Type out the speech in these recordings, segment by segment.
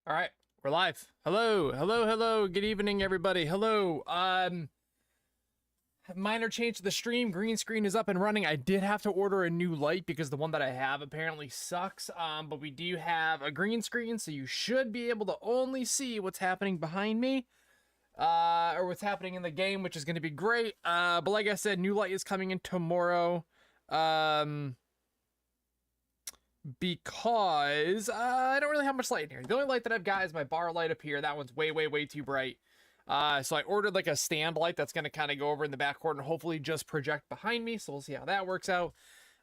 All right, we're live. Hello, hello, hello. Good evening, everybody. Hello. Minor change to the stream. Green screen is up and running. I did have to order a new light because the one that I have apparently sucks. But we do have a green screen, so you should be able to only see what's happening behind me, or what's happening in the game, which is going to be great. But like I said, new light is coming in tomorrow. Because I don't really have much light in here. The only light that I've got is my bar light up here. That one's way, way, way too bright. So I ordered like a stand light that's going to kind of go over in the back corner and hopefully just project behind me. So we'll see how that works out.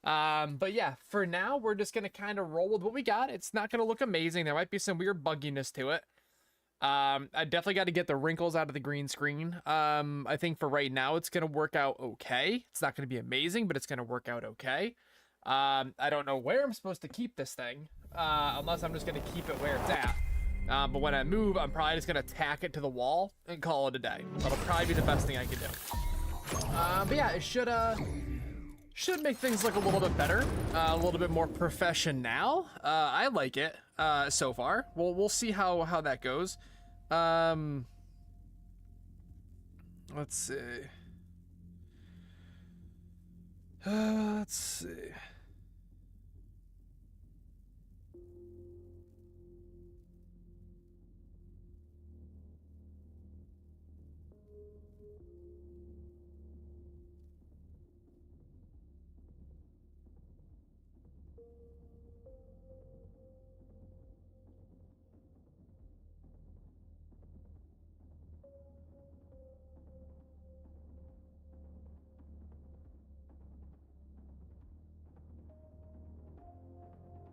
But yeah, for now, we're just going to kind of roll with what we got. It's not going to look amazing. There might be some weird bugginess to it. I definitely got to get the wrinkles out of the green screen. I think for right now, it's going to work out okay. It's not going to be amazing, but it's going to work out okay. I don't know where I'm supposed to keep this thing, unless I'm just going to keep it where it's at. But when I move, I'm probably just going to tack it to the wall and call it a day. That'll probably be the best thing I can do. But yeah, it should make things look a little bit better, a little bit more professional. I like it, so far. We'll see how that goes. Let's see. Let's see.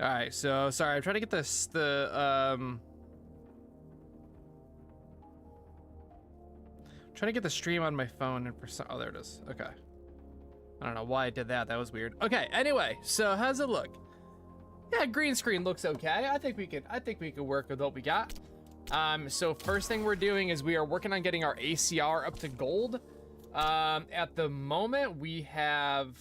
All right, so sorry, I'm trying to get trying to get the stream on my phone and for some, oh, there it is. Okay. I don't know why I did that. That was weird. Okay, anyway, so how's it look? Yeah, green screen looks okay. I think we could work with what we got. So first thing we're doing is we are working on getting our ACR up to gold. At the moment we have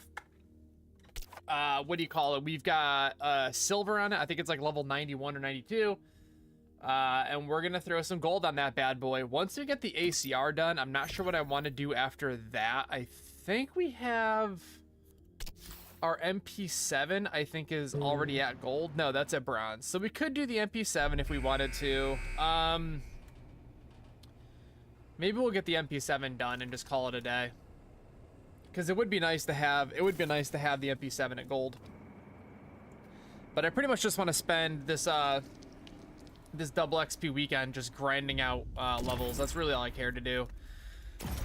what do you call it? We've got silver on it. I think it's like level 91 or 92. And we're gonna throw some gold on that bad boy. Once we get the ACR done, I'm not sure what I want to do after that. I think we have our MP7, I think is already at gold. No, that's at bronze. So we could do the MP7 if we wanted to. Maybe we'll get the MP7 done and just call it a day. Because it would be nice to have the MP7 at gold. But I pretty much just want to spend this this double XP weekend just grinding out levels. That's really all I care to do.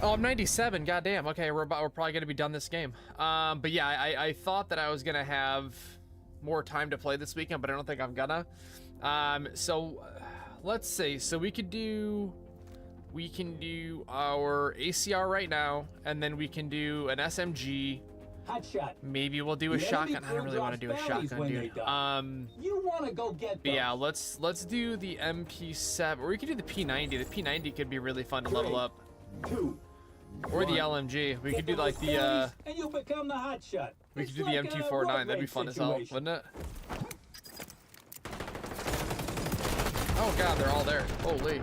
Oh, I'm 97. Goddamn. Okay, we're probably gonna be done this game. But yeah, I thought that I was gonna have more time to play this weekend, but I don't think I'm gonna. So let's see. So we can do our ACR right now, and then we can do an SMG. Hot shot. Maybe we'll do a shotgun. I don't really want to do a shotgun, dude. You want to go get those. Yeah, let's do the MP7, or we could do the P90. The P90 could be really fun to level up. 2, or the LMG. We could do like the and you'll become the hot shot. we could do the M249. That'd be fun as hell, wouldn't it? Oh god, they're all there. Holy.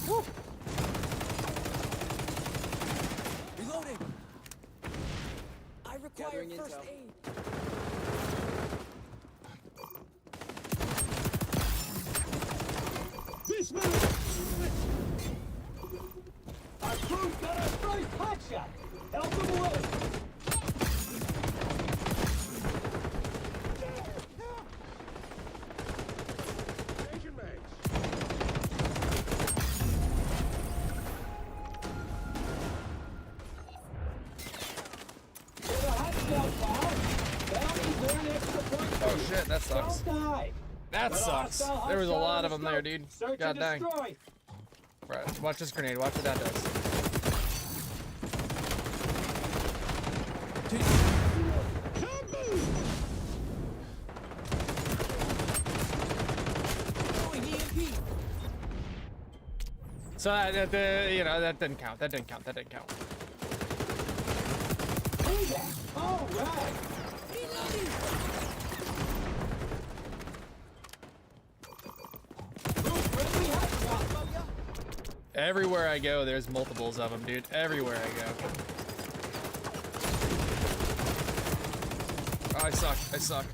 Woo. Reloading. I require first aid. This man. Our crew's got our first hot shot. Help them away. Oh shit, that sucks. That sucks. There was a lot of them there, dude. God dang. Right, watch this grenade. Watch what that does. So you know, that didn't count. That didn't count. That didn't count. All right. Everywhere I go, there's multiples of them, dude. Everywhere I go. Oh, I suck. I suck.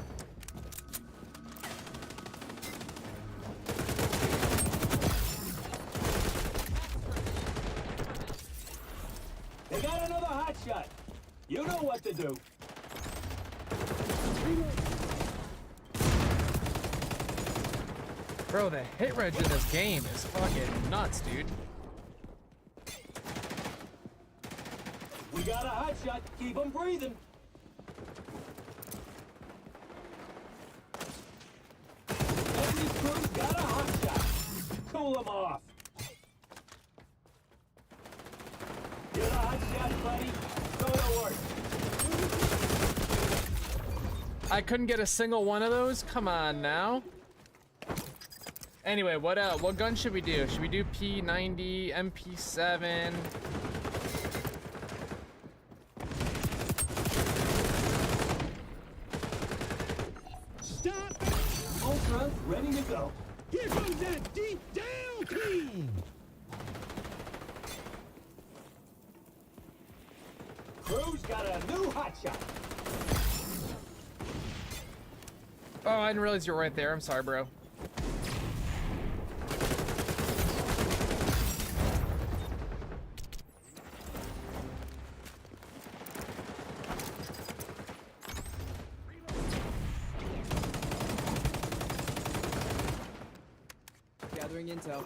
They got another hot shot. You know what to do. Bro, the hit reg in this game is fucking nuts, dude. We got a hot shot. Keep them breathing. Enemy crew got a hot shot. Cool them off. Get a hot shot, buddy. Go to work. I couldn't get a single one of those? Come on now. Anyway, what gun should we do? Should we do P90, MP7? Stop! Ultra, ready to go. Here comes that deep down clean. Crew's got a new hot shot. Oh, I didn't realize you were right there. I'm sorry, bro. Gathering intel.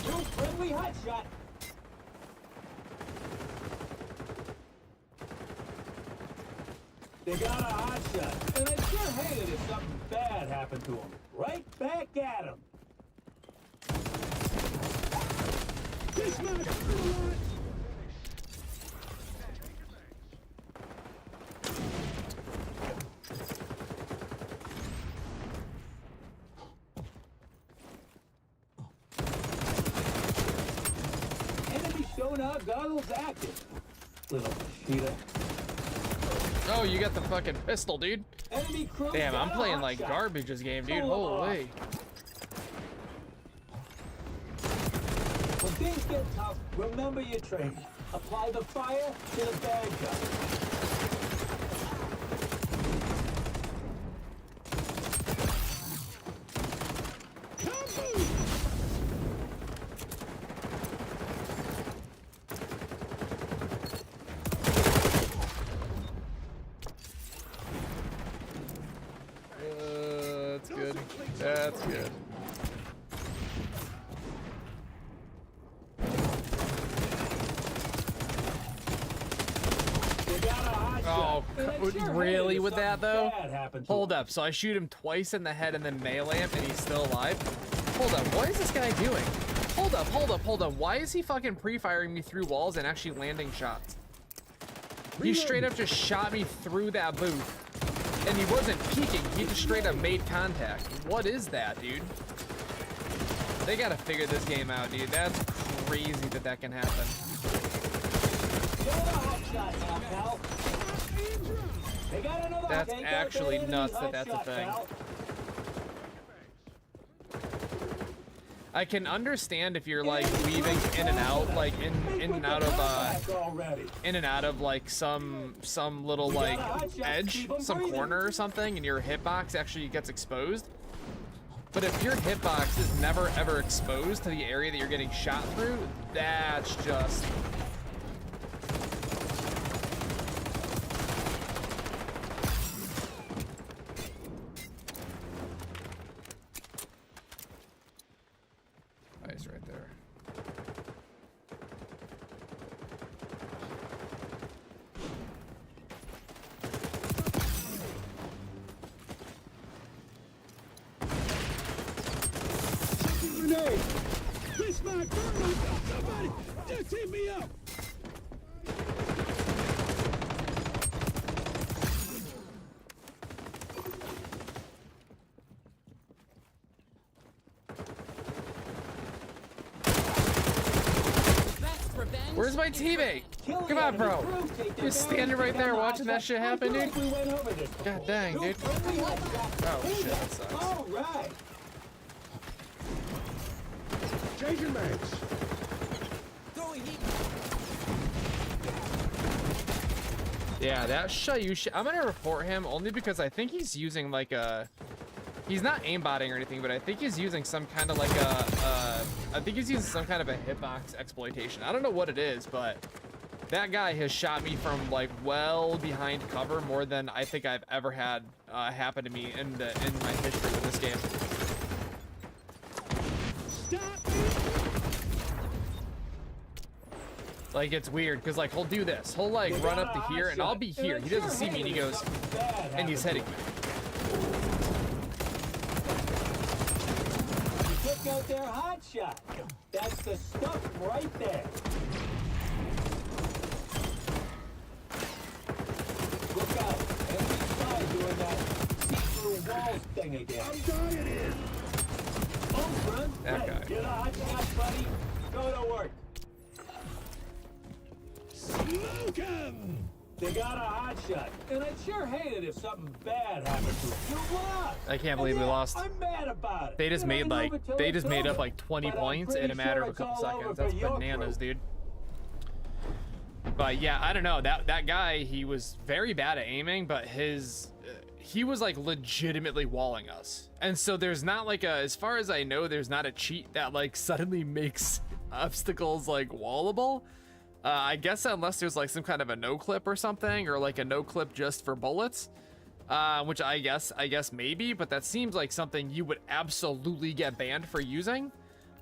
New friendly hot shot. They got a hot shot, and I sure hate it if something bad happened to them. Right back at them. This man got Enemy sonar goggles active. Little cheetah. Oh, you got the fucking pistol, dude. Enemy crew Damn, got I'm a playing hot like shot. garbage this game, dude. Cool 'em off. Holy. When things get tough, remember your training. Apply the fire to the bad guy. That's good. That's good. They got a hot Oh, shot. And I sure hate really it if with that something though? bad happened to Hold him. up, so I shoot him twice in the head and then melee him and he's still alive? Hold up, what is this guy doing? Hold up, hold up, hold up. Why is he fucking pre-firing me through walls and actually landing shots? He straight up just shot me through that booth. And he wasn't peeking, he just straight up made contact. What is that, dude? They gotta figure this game out, dude. That's crazy that that can happen. Get a hot shot now, pal. They got another That's take out actually that enemy nuts hot that that's a shot, thing. pal. I can understand if you're like weaving in and out, like in and out of in and out of like some little like edge, some corner or something, and your hitbox actually gets exposed. But if your hitbox is never ever exposed to the area that you're getting shot through, that's just nice right there. grenade. This man burn myself. Somebody just hit me up. Where's my teammate? Kill the Come on, enemy bro. crew, take their Just standing damage, right they there got a watching hot that shit shot. happen, I dude. feel like we went over this before. God dang, New dude. friendly hot shot. Oh, Hold shit, it. that sucks. All right. Changing mags. Throwing heat. Yeah, that Shayushi. I'm gonna report him only because I think he's using like a. He's not aimbotting or anything, but I think he's using some kind of like I think he's using some kind of a hitbox exploitation. I don't know what it is, but that guy has shot me from like well behind cover more than I think I've ever had happen to me in my history with this game. Stop me. Like, it's weird because like he'll do this. He'll like run up to here and I'll be here. He doesn't see me and he goes, and he's hitting me. Took out their hot shot. That's the stuff right there. Look out. Enemy spy doing that see-through walls thing again. I'm dying here. Oh, front. That guy. You're the hot shot, buddy. Go to work. Smoke 'em. They got a hot shot, and I'd sure hate it if something bad happened to them. You lost. I can't believe we lost. I'm mad about it. They just And I made know like it till they it's just made up over. like 20 But I'm points in a pretty matter sure of a it's couple all over seconds. for That's your bananas, crew. dude. But yeah, I don't know. That guy, he was very bad at aiming, but his he was like legitimately walling us. And so there's not like a, as far as I know, there's not a cheat that like suddenly makes obstacles like wallable. I guess unless there's like some kind of a no clip or something, or like a no clip just for bullets, which I guess maybe, but that seems like something you would absolutely get banned for using,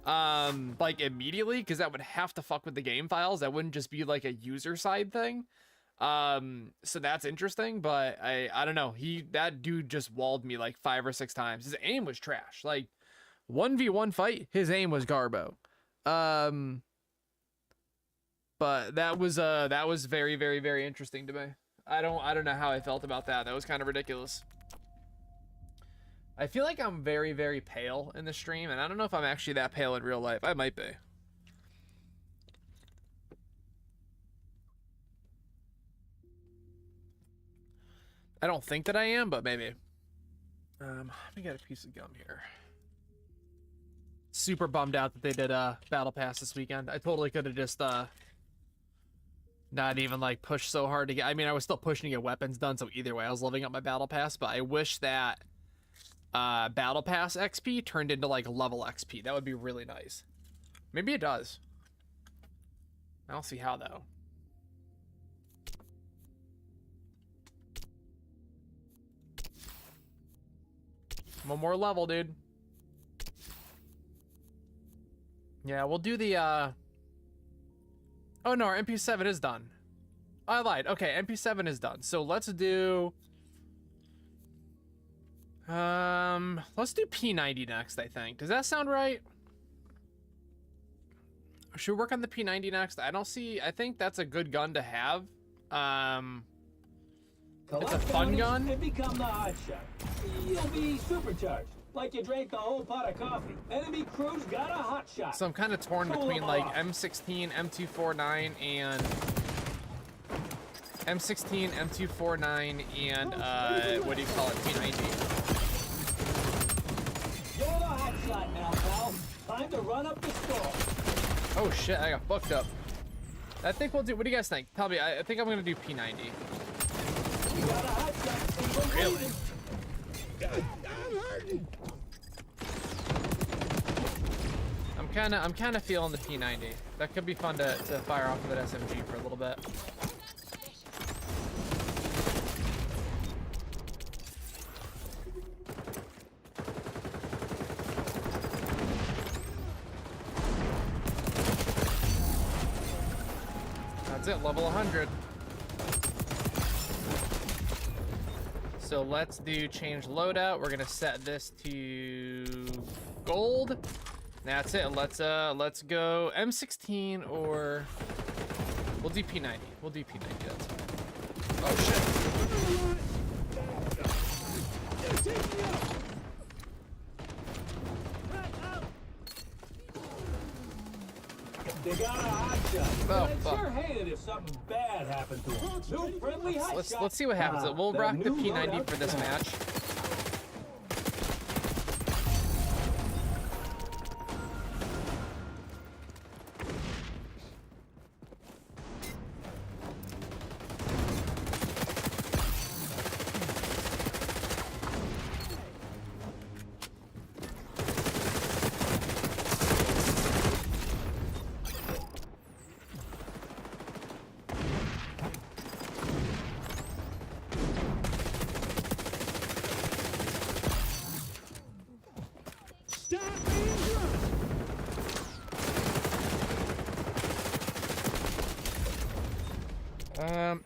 like immediately, because that would have to fuck with the game files. That wouldn't just be like a user side thing. So that's interesting, but I don't know. That dude just walled me like 5 or 6 times. His aim was trash. Like 1v1 fight, his aim was garbo. But that was very, very, very interesting to me. I don't know how I felt about that. That was kind of ridiculous. I feel like I'm very, very pale in the stream, and I don't know if I'm actually that pale in real life. I might be. I don't think that I am, but maybe. Let me get a piece of gum here. Super bummed out that they did Battle Pass this weekend. I totally could have just not even like pushed so hard to get. I mean, I was still pushing to get weapons done, so either way, I was living up my Battle Pass. But I wish that Battle Pass XP turned into like level XP. That would be really nice. Maybe it does. I don't see how though. One more level, dude. Yeah, we'll do the oh no, our MP7 is done. I lied. Okay, MP7 is done. So let's do P90 next, I think. Does that sound right? Should we work on the P90 next? I think that's a good gun to have. It's a fun gun. And become the hot shot. You'll be supercharged, like you drank the whole pot of coffee. Enemy crew's got a hot shot. So I'm kind of torn between like M16, M249, and M16, M249, and what do you call it, P90. You're the hot shot now, pal. Time to run up the score. Oh shit, I got fucked up. I think we'll do. What do you guys think? Tell me. I think I'm gonna do P90. You got a hot shot. Really? I'm hurting. I'm kind of feeling the P90. That could be fun to fire off with that SMG for a little bit. That's it, level 100. So let's do change loadout. We're gonna set this to gold. That's it. Let's go M16 or we'll do P90. We'll do P90. That's fine. Oh shit. They got a hot shot. Oh, I'd fuck. sure hate it if something bad happened to them. New friendly hot shot. Let's see what happens. We'll The rock the new P90 loadout for this shot. match.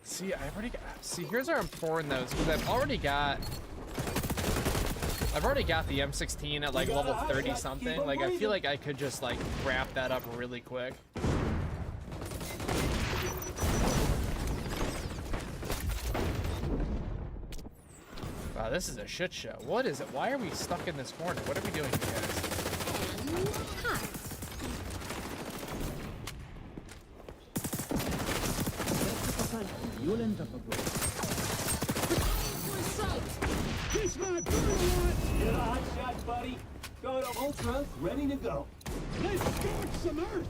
See, I've already got. See, here's where I'm pouring those because I've already got the M16 at like level 30 something. Like, I feel like I could just like wrap that up really quick. Wow, this is a shit show. What is it? Why are we stuck in this corner? What are we doing here, guys? You'll end up abroad. This might burn a lot. Get a hot shot, buddy. Got an ultra ready to go. Let's scorch some earth.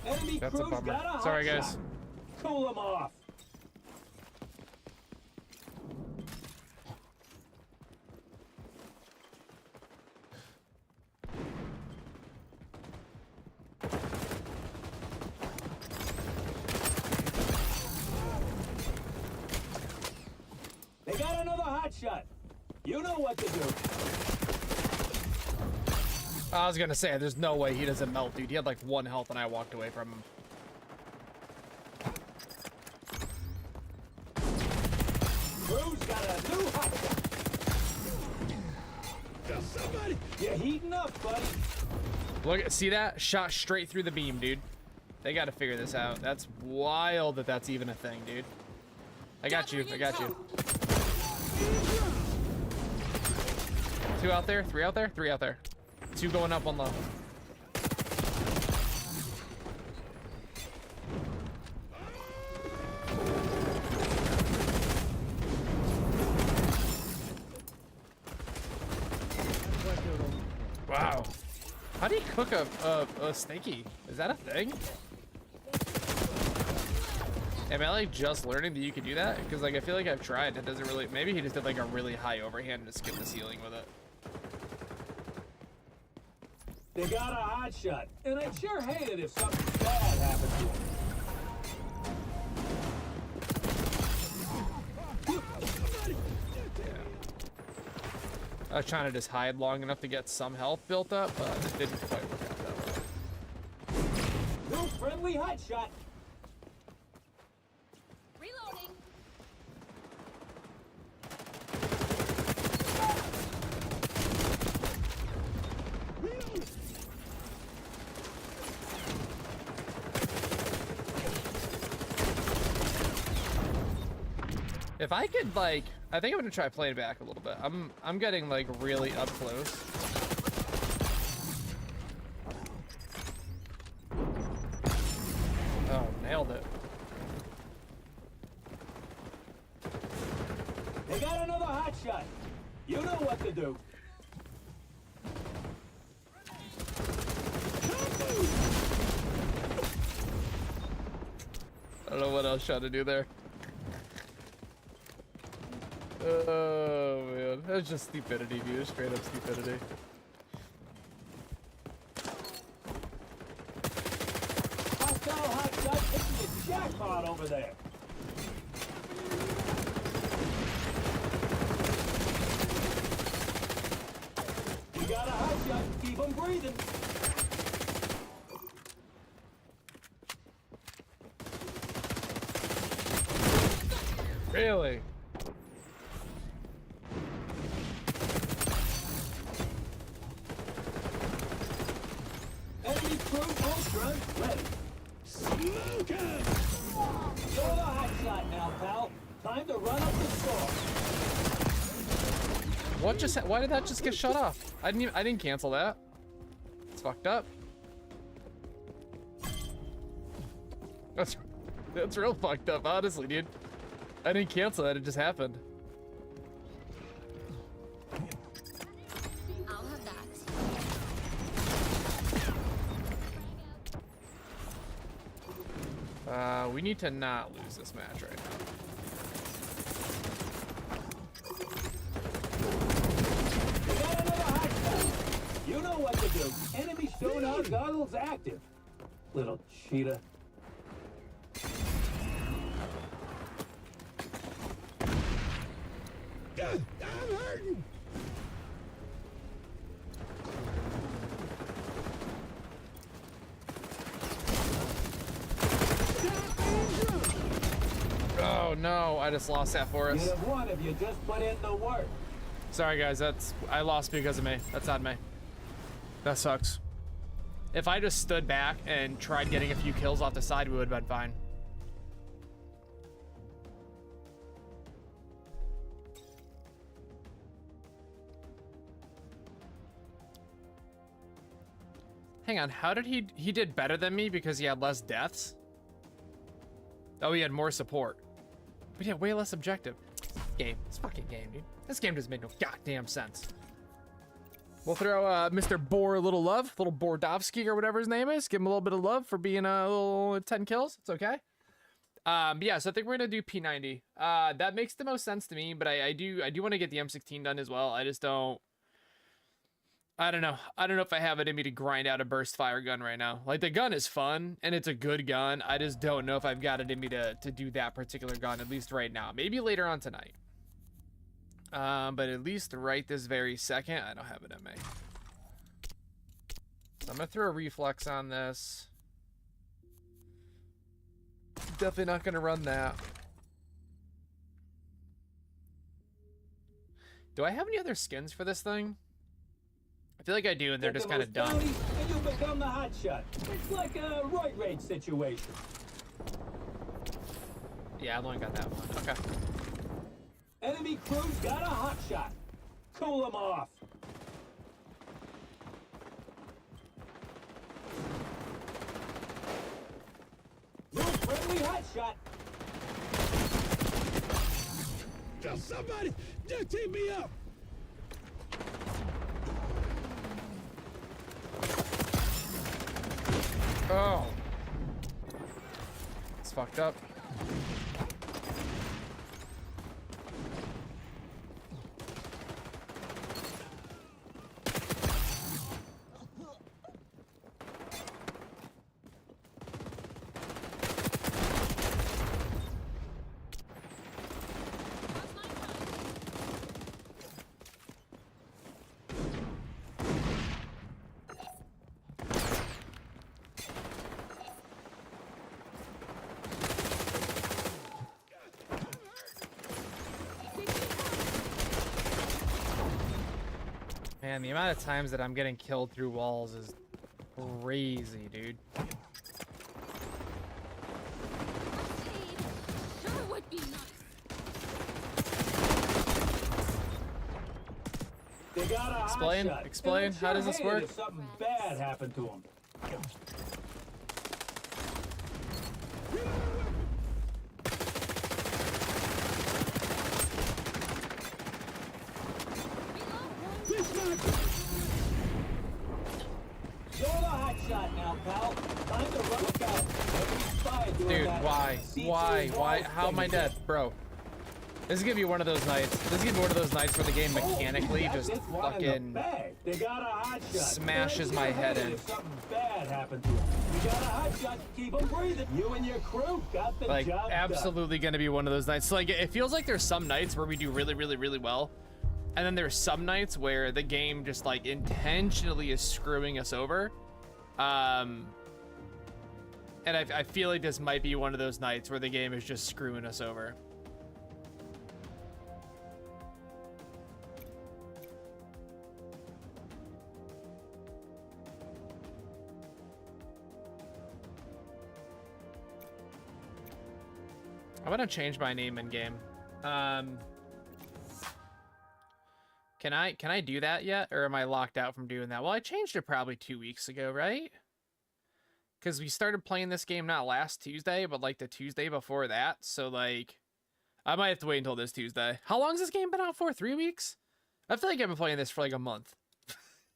Enemy That's a crew's bummer. got a hot Sorry, shot. guys. Cool them off. They got another hot shot. You know what to do. I was gonna say, there's no way he doesn't melt, dude. He had like 1 health and I walked away from him. Crew's got a new hot shot. Somebody. You're heating up, buddy. Look, see that? Shot straight through the beam, dude. They gotta figure this out. That's wild that that's even a thing, dude. I got you. I got you. 2 out there, 3 out there, 3 out there. 2 going up, 1 low. Wow. How do you cook a steaky? Is that a thing? Am I like just learning that you can do that? Because like I feel like I've tried. It doesn't really. Maybe he just did like a really high overhand and just skipped the ceiling with it. They got a hot shot, and I'd sure hate it if something bad happened to him. I was trying to just hide long enough to get some health built up, but it didn't quite work out that well. No friendly hot shot. Reloading. If I could like, I think I'm gonna try playing back a little bit. I'm getting like really up close. Oh, nailed it. They got another hot shot. You know what to do. I don't know what else trying to do there. Oh man, that's just stupidity, dude. Straight up stupidity. Hostile hot shot hitting the jackpot over there. You got a hot shot. Keep them breathing. Really? Enemy crew ultra ready. Smoke 'em. You're the hot shot now, pal. Time to run up the score. What just? Why did that just get shut off? I didn't cancel that. It's fucked up. That's real fucked up, honestly, dude. I didn't cancel that. It just happened. I'll have that. We need to not lose this match right now. You got another hot shot. You know what to do. Enemy sonar goggles active. Little cheetah. I'm hurting. Oh no, I just lost that for You'd us. have won if you just put in the work. Sorry guys, I lost because of me. That's on me. That sucks. If I just stood back and tried getting a few kills off the side, we would have been fine. Hang on, how did he did better than me because he had less deaths? Oh, he had more support. But yeah, way less objective. Game. It's fucking game, dude. This game doesn't make no goddamn sense. We'll throw Mr. Boar a little love, little Bordovsky or whatever his name is. Give him a little bit of love for being a little 10 kills. It's okay. But yeah, so I think we're gonna do P90. That makes the most sense to me, but I do want to get the M16 done as well. I just don't. I don't know. I don't know if I have it in me to grind out a burst fire gun right now. Like, the gun is fun and it's a good gun. I just don't know if I've got it in me to do that particular gun, at least right now. Maybe later on tonight. But at least right this very second, I don't have it in me. So I'm gonna throw a reflex on this. Definitely not gonna run that. Do I have any other skins for this thing? I feel like I do, and they're just kind of dumb. And you become the hot shot. It's like a roid rage situation. Yeah, I've only got that one. Okay. Enemy crew's got a hot shot. Cool them off. No friendly hot shot. Tell somebody, just team me up. Oh. It's fucked up. Man, the amount of times that I'm getting killed through walls is crazy, dude. Sure would be nice. They got a Explain, hot shot. explain, And how does this sure work? If something bad happened to them. You're the hot shot now, pal. Time to look out. Every spy doing Dude, that why? CT Why? wall How am I thing dead? Bro. This is gonna be one of those nights. This is gonna be one of those nights where the game again. mechanically That's just it, one in the fucking bag. They got a hot shot. smashes They're my head in. If something bad happened to them. You got a hot shot to keep them breathing. You and your crew got the like job absolutely gonna be one of those nights. So like it feels like there's some nights where we do really, really, really well. And then there's some nights where the game just like intentionally is screwing us over. And I feel like this might be one of those nights where the game is just screwing us over. I'm gonna change my name in game. Can I do that yet, or am I locked out from doing that? Well, I changed it probably 2 weeks ago, right? Because we started playing this game not last Tuesday, but like the Tuesday before that. So like, I might have to wait until this Tuesday. How long's this game been out for? 3 weeks? I feel like I've been playing this for like a month.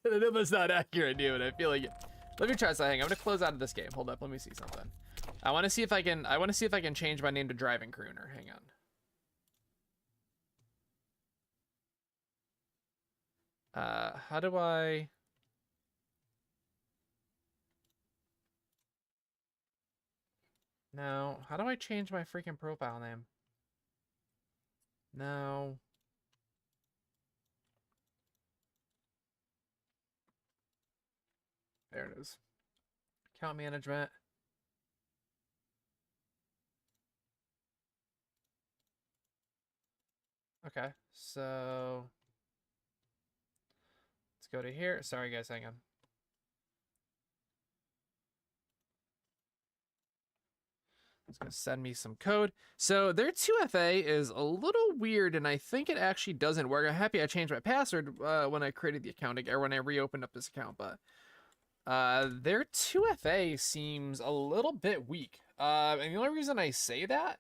And I know that's not accurate, dude. I feel like it. Let me try something. I'm gonna close out of this game. Hold up. Let me see something. I want to see if I can. I want to see if I can change my name to Driving Crooner. Hang on. How do I? No. How do I change my freaking profile name? No. There it is. Account management. Okay, so let's go to here. Sorry, guys, hang on. It's gonna send me some code. So their 2FA is a little weird, and I think it actually doesn't work. I'm happy I changed my password when I created the account again, or when I reopened up this account, but their 2FA seems a little bit weak. And the only reason I say that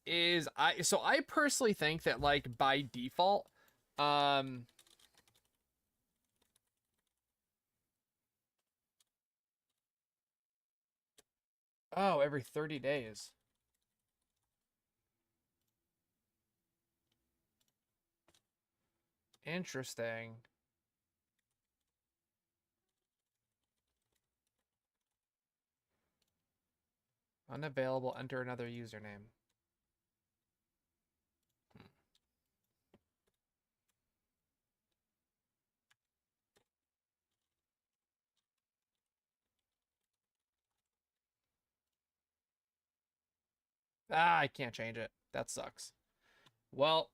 is I personally think that, like, by default, oh, every 30 days. Interesting. Unavailable, enter another username. Ah, I can't change it. That sucks. Well,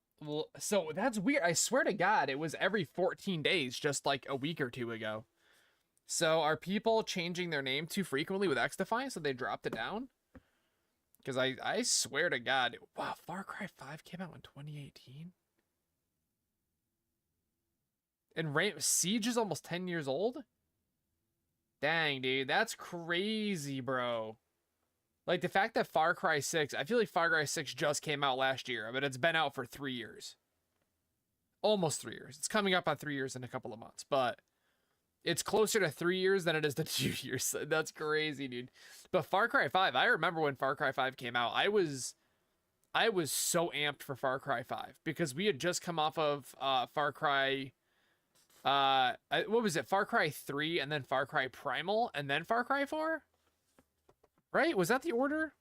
so that's weird. I swear to God, it was every 14 days just like a week or two ago. So are people changing their name too frequently with xdefiant, so they dropped it down? Because I swear to God, wow, Far Cry 5 came out in 2018? And Siege is almost 10 years old? Dang, dude, that's crazy, bro. Like, the fact that Far Cry 6, I feel like Far Cry 6 just came out last year, but it's been out for 3 years. Almost 3 years. It's coming up on 3 years in a couple of months, but it's closer to 3 years than it is to 2 years. That's crazy, dude. But Far Cry 5, I remember when Far Cry 5 came out, I was so amped for Far Cry 5 because we had just come off of Far Cry, what was it? Far Cry 3 and then Far Cry Primal and then Far Cry 4? Right? Was that the order?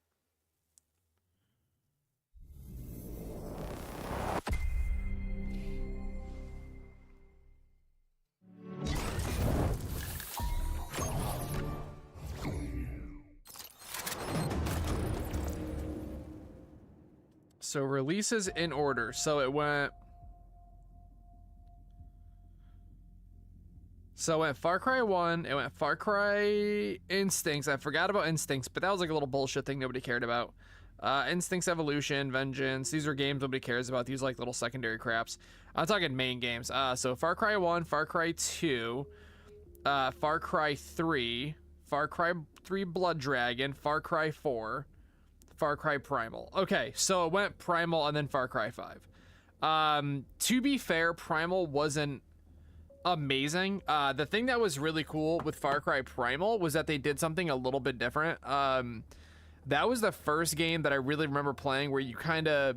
So releases in order. So it went Far Cry 1, it went Far Cry Instincts. I forgot about Instincts, but that was like a little bullshit thing nobody cared about. Instincts Evolution, Vengeance. These are games nobody cares about. These are like little secondary craps. I'm talking main games. So Far Cry 1, Far Cry 2, Far Cry 3, Far Cry 3 Blood Dragon, Far Cry 4, Far Cry Primal. Okay, so it went Primal and then Far Cry 5. To be fair, Primal wasn't amazing. The thing that was really cool with Far Cry Primal was that they did something a little bit different. That was the first game that I really remember playing where you kind of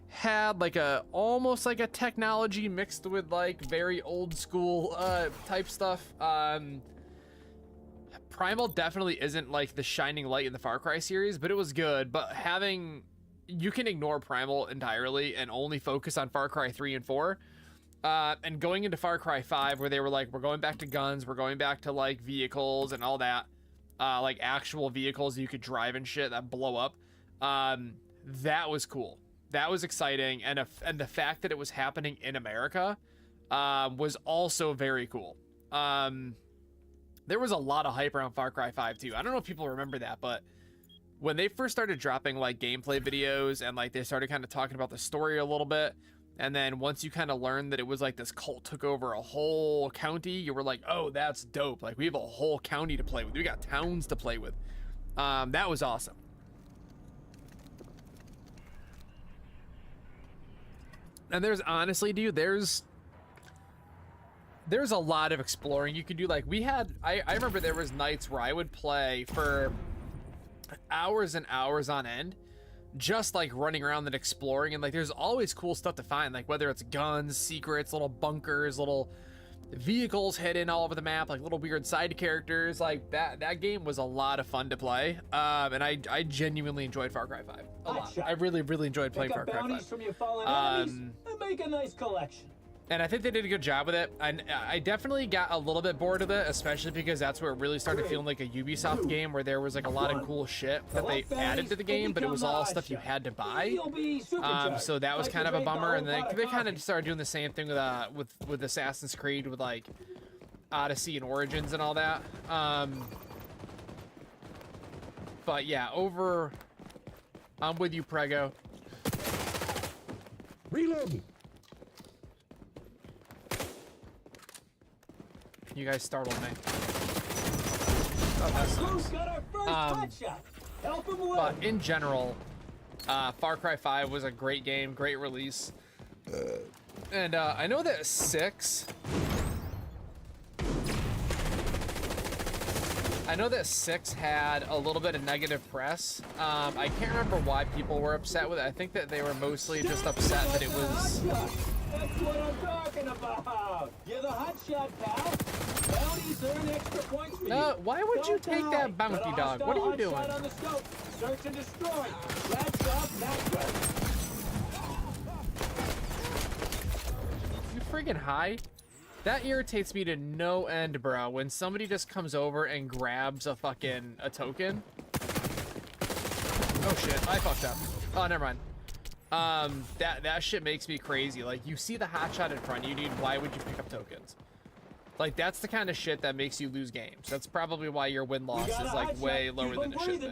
had like almost like a technology mixed with like very old school type stuff. Primal definitely isn't like the shining light in the Far Cry series, but it was good. But you can ignore Primal entirely and only focus on Far Cry 3 and 4. And going into Far Cry 5, where they were like, we're going back to guns, we're going back to like vehicles and all that, like actual vehicles you could drive and shit that blow up. That was cool. That was exciting, and the fact that it was happening in America was also very cool. There was a lot of hype around Far Cry 5 too. I don't know if people remember that, but when they first started dropping like gameplay videos and like they started kind of talking about the story a little bit, and then once you kind of learned that it was like this cult took over a whole county, you were like, oh, that's dope. Like, we have a whole county to play with. We got towns to play with. That was awesome. And there's honestly, dude, there's a lot of exploring you could do. Like, I remember there was nights where I would play for hours and hours on end, just like running around and exploring, and like there's always cool stuff to find, like whether it's guns, secrets, little bunkers, little vehicles hidden all over the map, like little weird side characters. Like that game was a lot of fun to play, and I genuinely enjoyed Far Cry 5 a lot. I really enjoyed playing Far Cry 5. From your fallen enemies and make a nice collection. And I think they did a good job with it. I definitely got a little bit bored of it, especially because that's where it really started feeling like a Ubisoft game, where there was like a lot of cool shit that they added to the game, but it was all stuff you had to buy. So that was kind of a bummer. And they kind of started doing the same thing with Assassin's Creed, with like Odyssey and Origins and all that. But yeah, I'm with you, Prego. Reloading. You guys startled me. Who's got our first headshot? Help him away. But in general, Far Cry 5 was a great game, great release. And I know that 6... I know that 6 had a little bit of negative press. I can't remember why people were upset with it. I think that they were mostly just upset that it was... That's what I'm talking about. You're the hot shot, pal. Bounties earn extra points for you. No, why would you Don't take die. that bounty Got a dog? What are you doing? hostile hot shot on the scope. Search and destroy. That's off that way. You friggin' high? That irritates me to no end, bro. When somebody just comes over and grabs a token. Oh shit, I fucked up. Oh, never mind. That shit makes me crazy. Like, you see the hotshot in front of you, dude. Why would you pick up tokens? Like, that's the kind of shit that makes you lose games. That's probably why your win-loss is like way lower than it should be.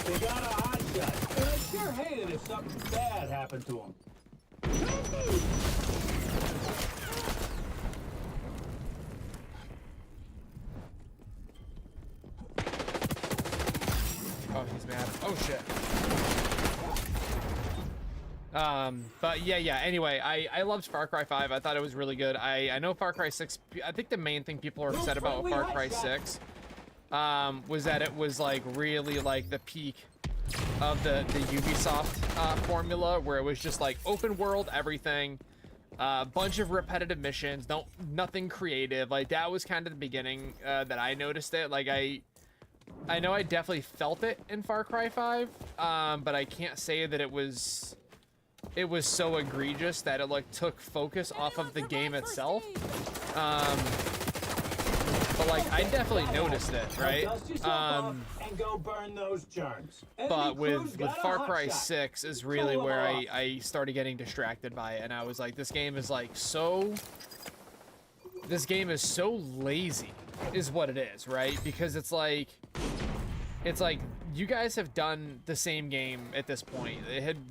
They got a hot shot. And I sure hate it if something bad happened to them. Oh, he's mad. Oh shit. But yeah, anyway, I loved Far Cry 5. I thought it was really good. I know Far Cry 6, I think the main thing people are upset about with Far Cry 6 was that it was like really like the peak of the Ubisoft formula, where it was just like open world everything, bunch of repetitive missions, nothing creative. Like, that was kind of the beginning that I noticed it. Like, I know I definitely felt it in Far Cry 5, but I can't say that it was so egregious that it like took focus off of the game itself. But like, I definitely noticed it, right? And go burn those germs. But with Far Cry 6 is really where I started getting distracted by it, and I was like, this game is so lazy, is what it is, right? Because it's like you guys have done the same game at this point.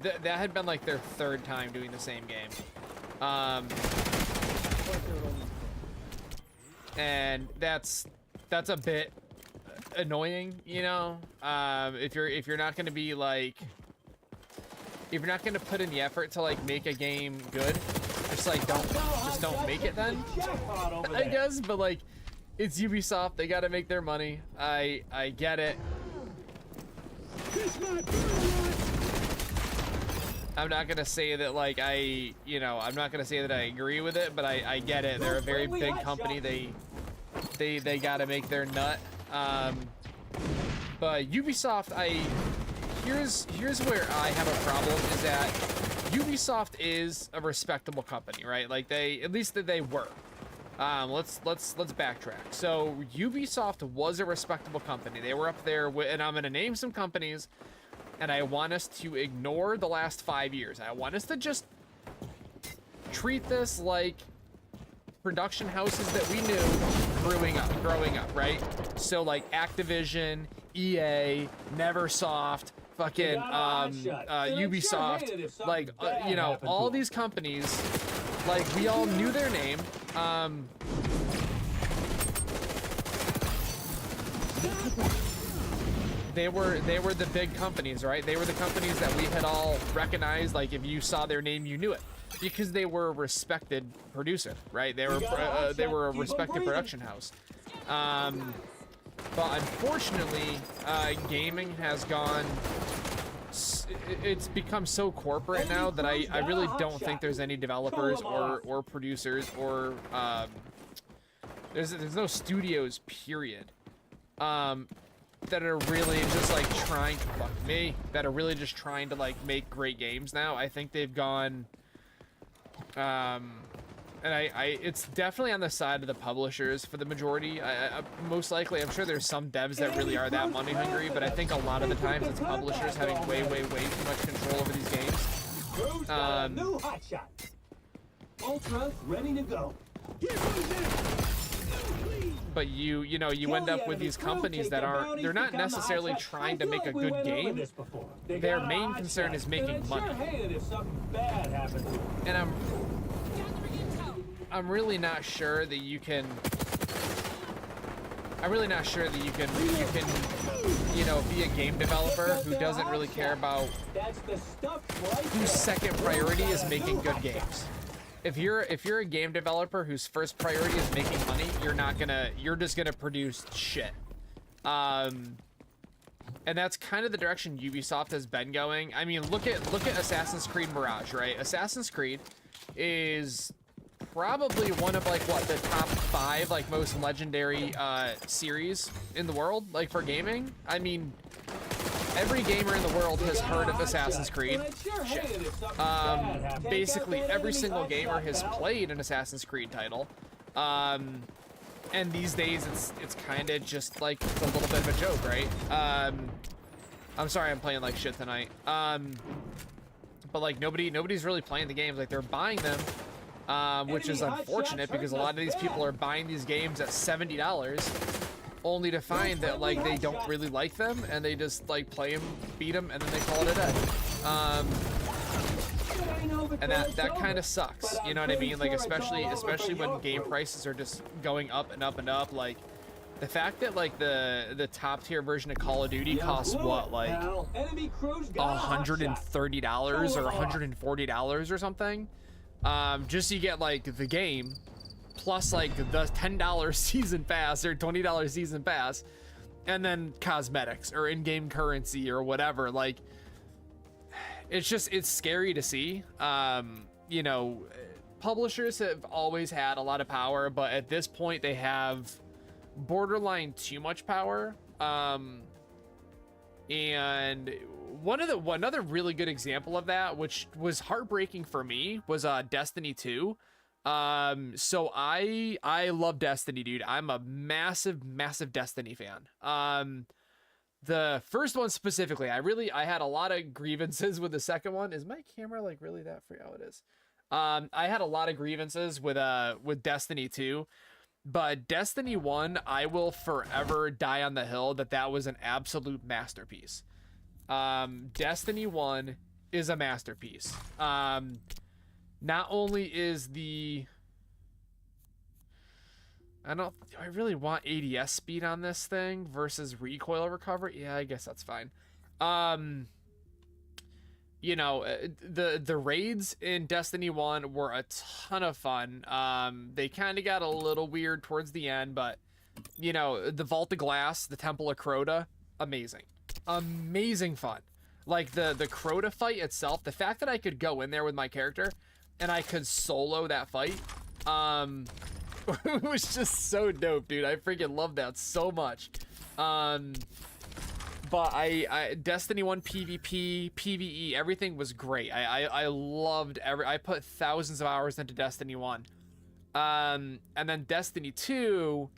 That had been like their third time doing the same game. And that's a bit annoying, you know. If you're not going to be like, if you're not going to put in the effort to like make a game good, just don't make it then, I guess. But like, it's Ubisoft, they got to make their money. I get it. I'm not gonna say that like I'm not gonna say that I agree with it, but I get it. They're a very big company. They gotta make their nut. But Ubisoft, here's where I have a problem, is that Ubisoft is a respectable company, right? Like, at least they were. Let's backtrack. So Ubisoft was a respectable company. They were up there with, and I'm gonna name some companies, and I want us to ignore the last 5 years. I want us to just treat this like production houses that we knew growing up, right? So like Activision, EA, Neversoft, fucking Ubisoft, like all these companies, like, we all knew their name. They were the big companies, right? They were the companies that we had all recognized. Like, if you saw their name, you knew it, because they were a respected producer, right? They were a respected production house. But unfortunately, gaming has gone. It's become so corporate now that I really don't think there's any developers or producers or there's no studios, period. that are really just like trying, fuck me, that are really just trying to like make great games now. I think they've gone, and it's definitely on the side of the publishers for the majority. Most likely, I'm sure there's some devs that really are that money hungry, but I think a lot of the times it's publishers having way too much control over these games. Crew's got a new hotshot. Ultra's ready to go. But you end up with these companies that aren't, they're not necessarily trying to make a good game. Their main concern is making money. And I'm really not sure that you can be a game developer who doesn't really care about whose second priority is making good games. If you're a game developer whose first priority is making money, you're just gonna produce shit. And that's kind of the direction Ubisoft has been going. I mean, look at Assassin's Creed Mirage, right? Assassin's Creed is probably one of like the top 5 like most legendary series in the world, like for gaming. I mean, every gamer in the world has heard of Assassin's Creed. Shit. Basically every single gamer has played an Assassin's Creed title. And these days it's kind of just like it's a little bit of a joke, right? I'm sorry I'm playing like shit tonight. But like nobody's really playing the games, like they're buying them. Which is unfortunate because a lot of these people are buying these games at $70 only to find that like they don't really like them and they just like play them, beat them, and then they call it a day. And that kind of sucks, you know what I mean? Like especially when game prices are just going up and up and up. Like the fact that like the top tier version of Call of Duty costs what, like $130 or $140 or something. Just so you get like the game plus like the $10 season pass or $20 season pass and then cosmetics or in-game currency or whatever. Like it's scary to see. You know, publishers have always had a lot of power, but at this point they have borderline too much power. And another really good example of that, which was heartbreaking for me, was Destiny 2. So I love Destiny, dude. I'm a massive Destiny fan. The first one specifically, I had a lot of grievances with the second one. Is my camera like really that free? Oh, it is. I had a lot of grievances with Destiny 2. But Destiny 1, I will forever die on the hill that was an absolute masterpiece. Destiny 1 is a masterpiece. Not only is do I really want ADS speed on this thing versus recoil recovery? Yeah, I guess that's fine. You know, the raids in Destiny 1 were a ton of fun. They kind of got a little weird towards the end, but you know, the Vault of Glass, the Temple of Crota, amazing fun. Like the Crota fight itself, the fact that I could go in there with my character and I could solo that fight, it was just so dope, dude. I freaking love that so much. But I Destiny 1 PvP, PvE, everything was great. I loved I put thousands of hours into Destiny 1. And then Destiny 2,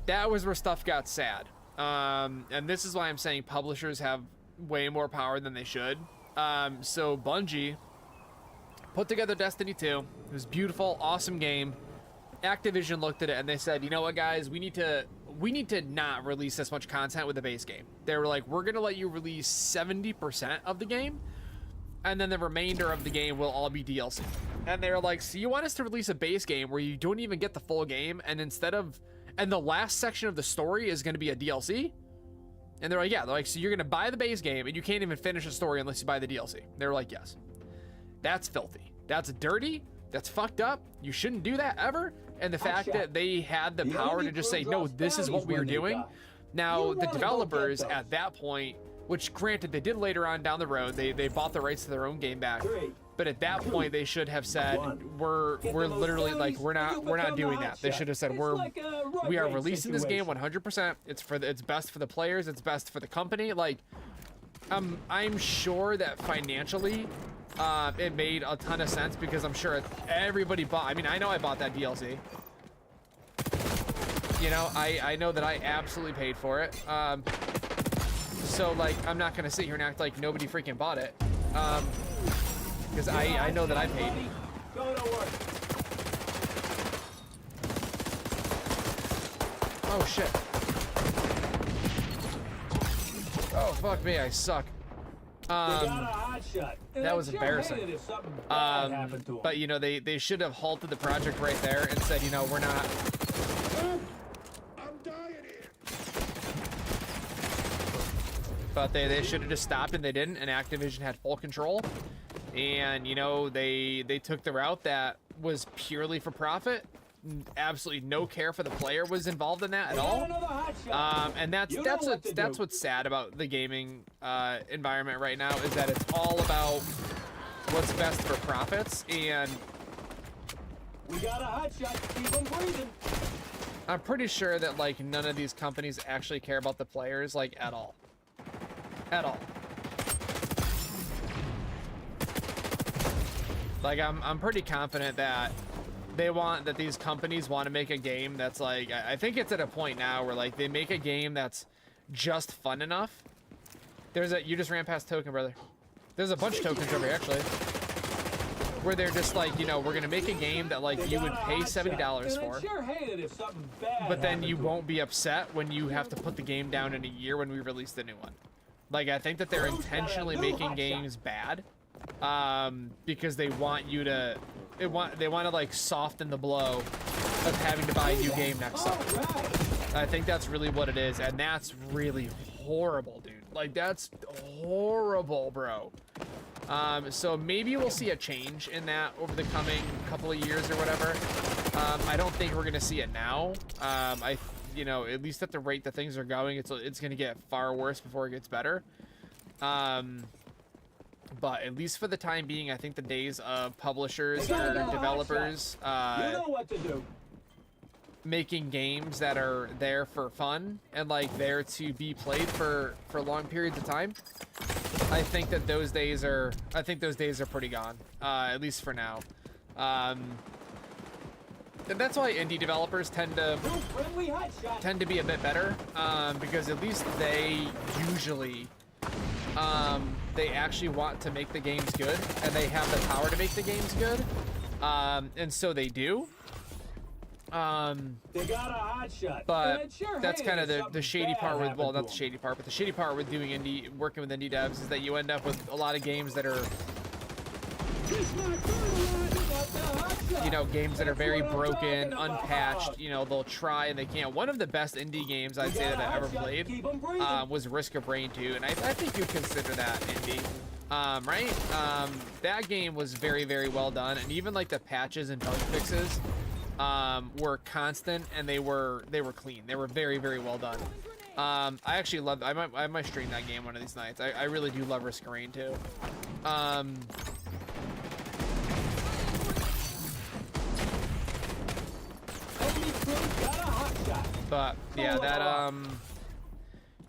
that was where stuff got sad. And this is why I'm saying publishers have way more power than they should. So Bungie put together Destiny 2. It was beautiful, awesome game. Activision looked at it and they said, you know what, guys, we need to not release this much content with the base game. They were like, we're gonna let you release 70% of the game, and then the remainder of the game will all be DLC. And they were like, so you want us to release a base game where you don't even get the full game, and the last section of the story is gonna be a DLC? And they're like, yeah. They're like, so you're gonna buy the base game and you can't even finish the story unless you buy the DLC. They were like, yes. That's filthy. That's dirty. That's fucked up. You shouldn't do that ever. And the fact that they had the power to just say, no, this is what we are doing. Now, the developers at that point, which granted they did later on down the road, they bought the rights to their own game back. But at that point, they should have said, we're literally like, we're not doing that. They should have said, we are releasing this game 100%. It's best for the players. It's best for the company. Like, I'm sure that financially, it made a ton of sense because I'm sure everybody bought. I mean, I know I bought that DLC. You know, I know that I absolutely paid for it. So like, I'm not gonna sit here and act like nobody freaking bought it. Because I know that I paid. Go to work. Oh shit. Oh fuck me, I suck. That was embarrassing. But you know, they should have halted the project right there and said, you know, we're not. I'm dying here. But they should have just stopped, and they didn't, and Activision had full control. And you know, they took the route that was purely for profit. Absolutely no care for the player was involved in that at all. And that's what's sad about the gaming environment right now, is that it's all about what's best for profits. And we got a hot shot. Keep them breathing. I'm pretty sure that like none of these companies actually care about the players like at all. At all. Like I'm pretty confident that these companies want to make a game that's like, I think it's at a point now where like they make a game that's just fun enough. You just ran past token, brother. There's a bunch of tokens over here actually, where they're just like, you know, we're gonna make a game that like you would pay $70 for, but then you won't be upset when you have to put the game down in a year when we release the new one. Like, I think that they're intentionally making games bad, because they want you to, they want to like soften the blow of having to buy a new game next summer. I think that's really what it is, and that's really horrible, dude. Like, that's horrible, bro. So maybe we'll see a change in that over the coming couple of years or whatever. I don't think we're gonna see it now. You know, at least at the rate that things are going, it's gonna get far worse before it gets better. But at least for the time being, I think the days of publishers or developers you know what to do. making games that are there for fun and like there to be played for long periods of time, I think that those days are pretty gone, at least for now. And that's why indie developers tend to be a bit better, because at least they usually they actually want to make the games good, and they have the power to make the games good, and so they do. They got a hot shot. But that's kind of the shady part with, well, not the shady part, but the shady part with working with indie devs is that you end up with a lot of games that are, you know, games that are very broken, unpatched. You know, they'll try and they can't. One of the best indie games I'd say that I ever played was Risk of Rain 2, and I think you consider that indie, right? That game was very, very well done, and even like the patches and bug fixes were constant, and they were clean. They were very, very well done. I actually love. I might stream that game one of these nights. I really do love Risk of Rain 2. But yeah,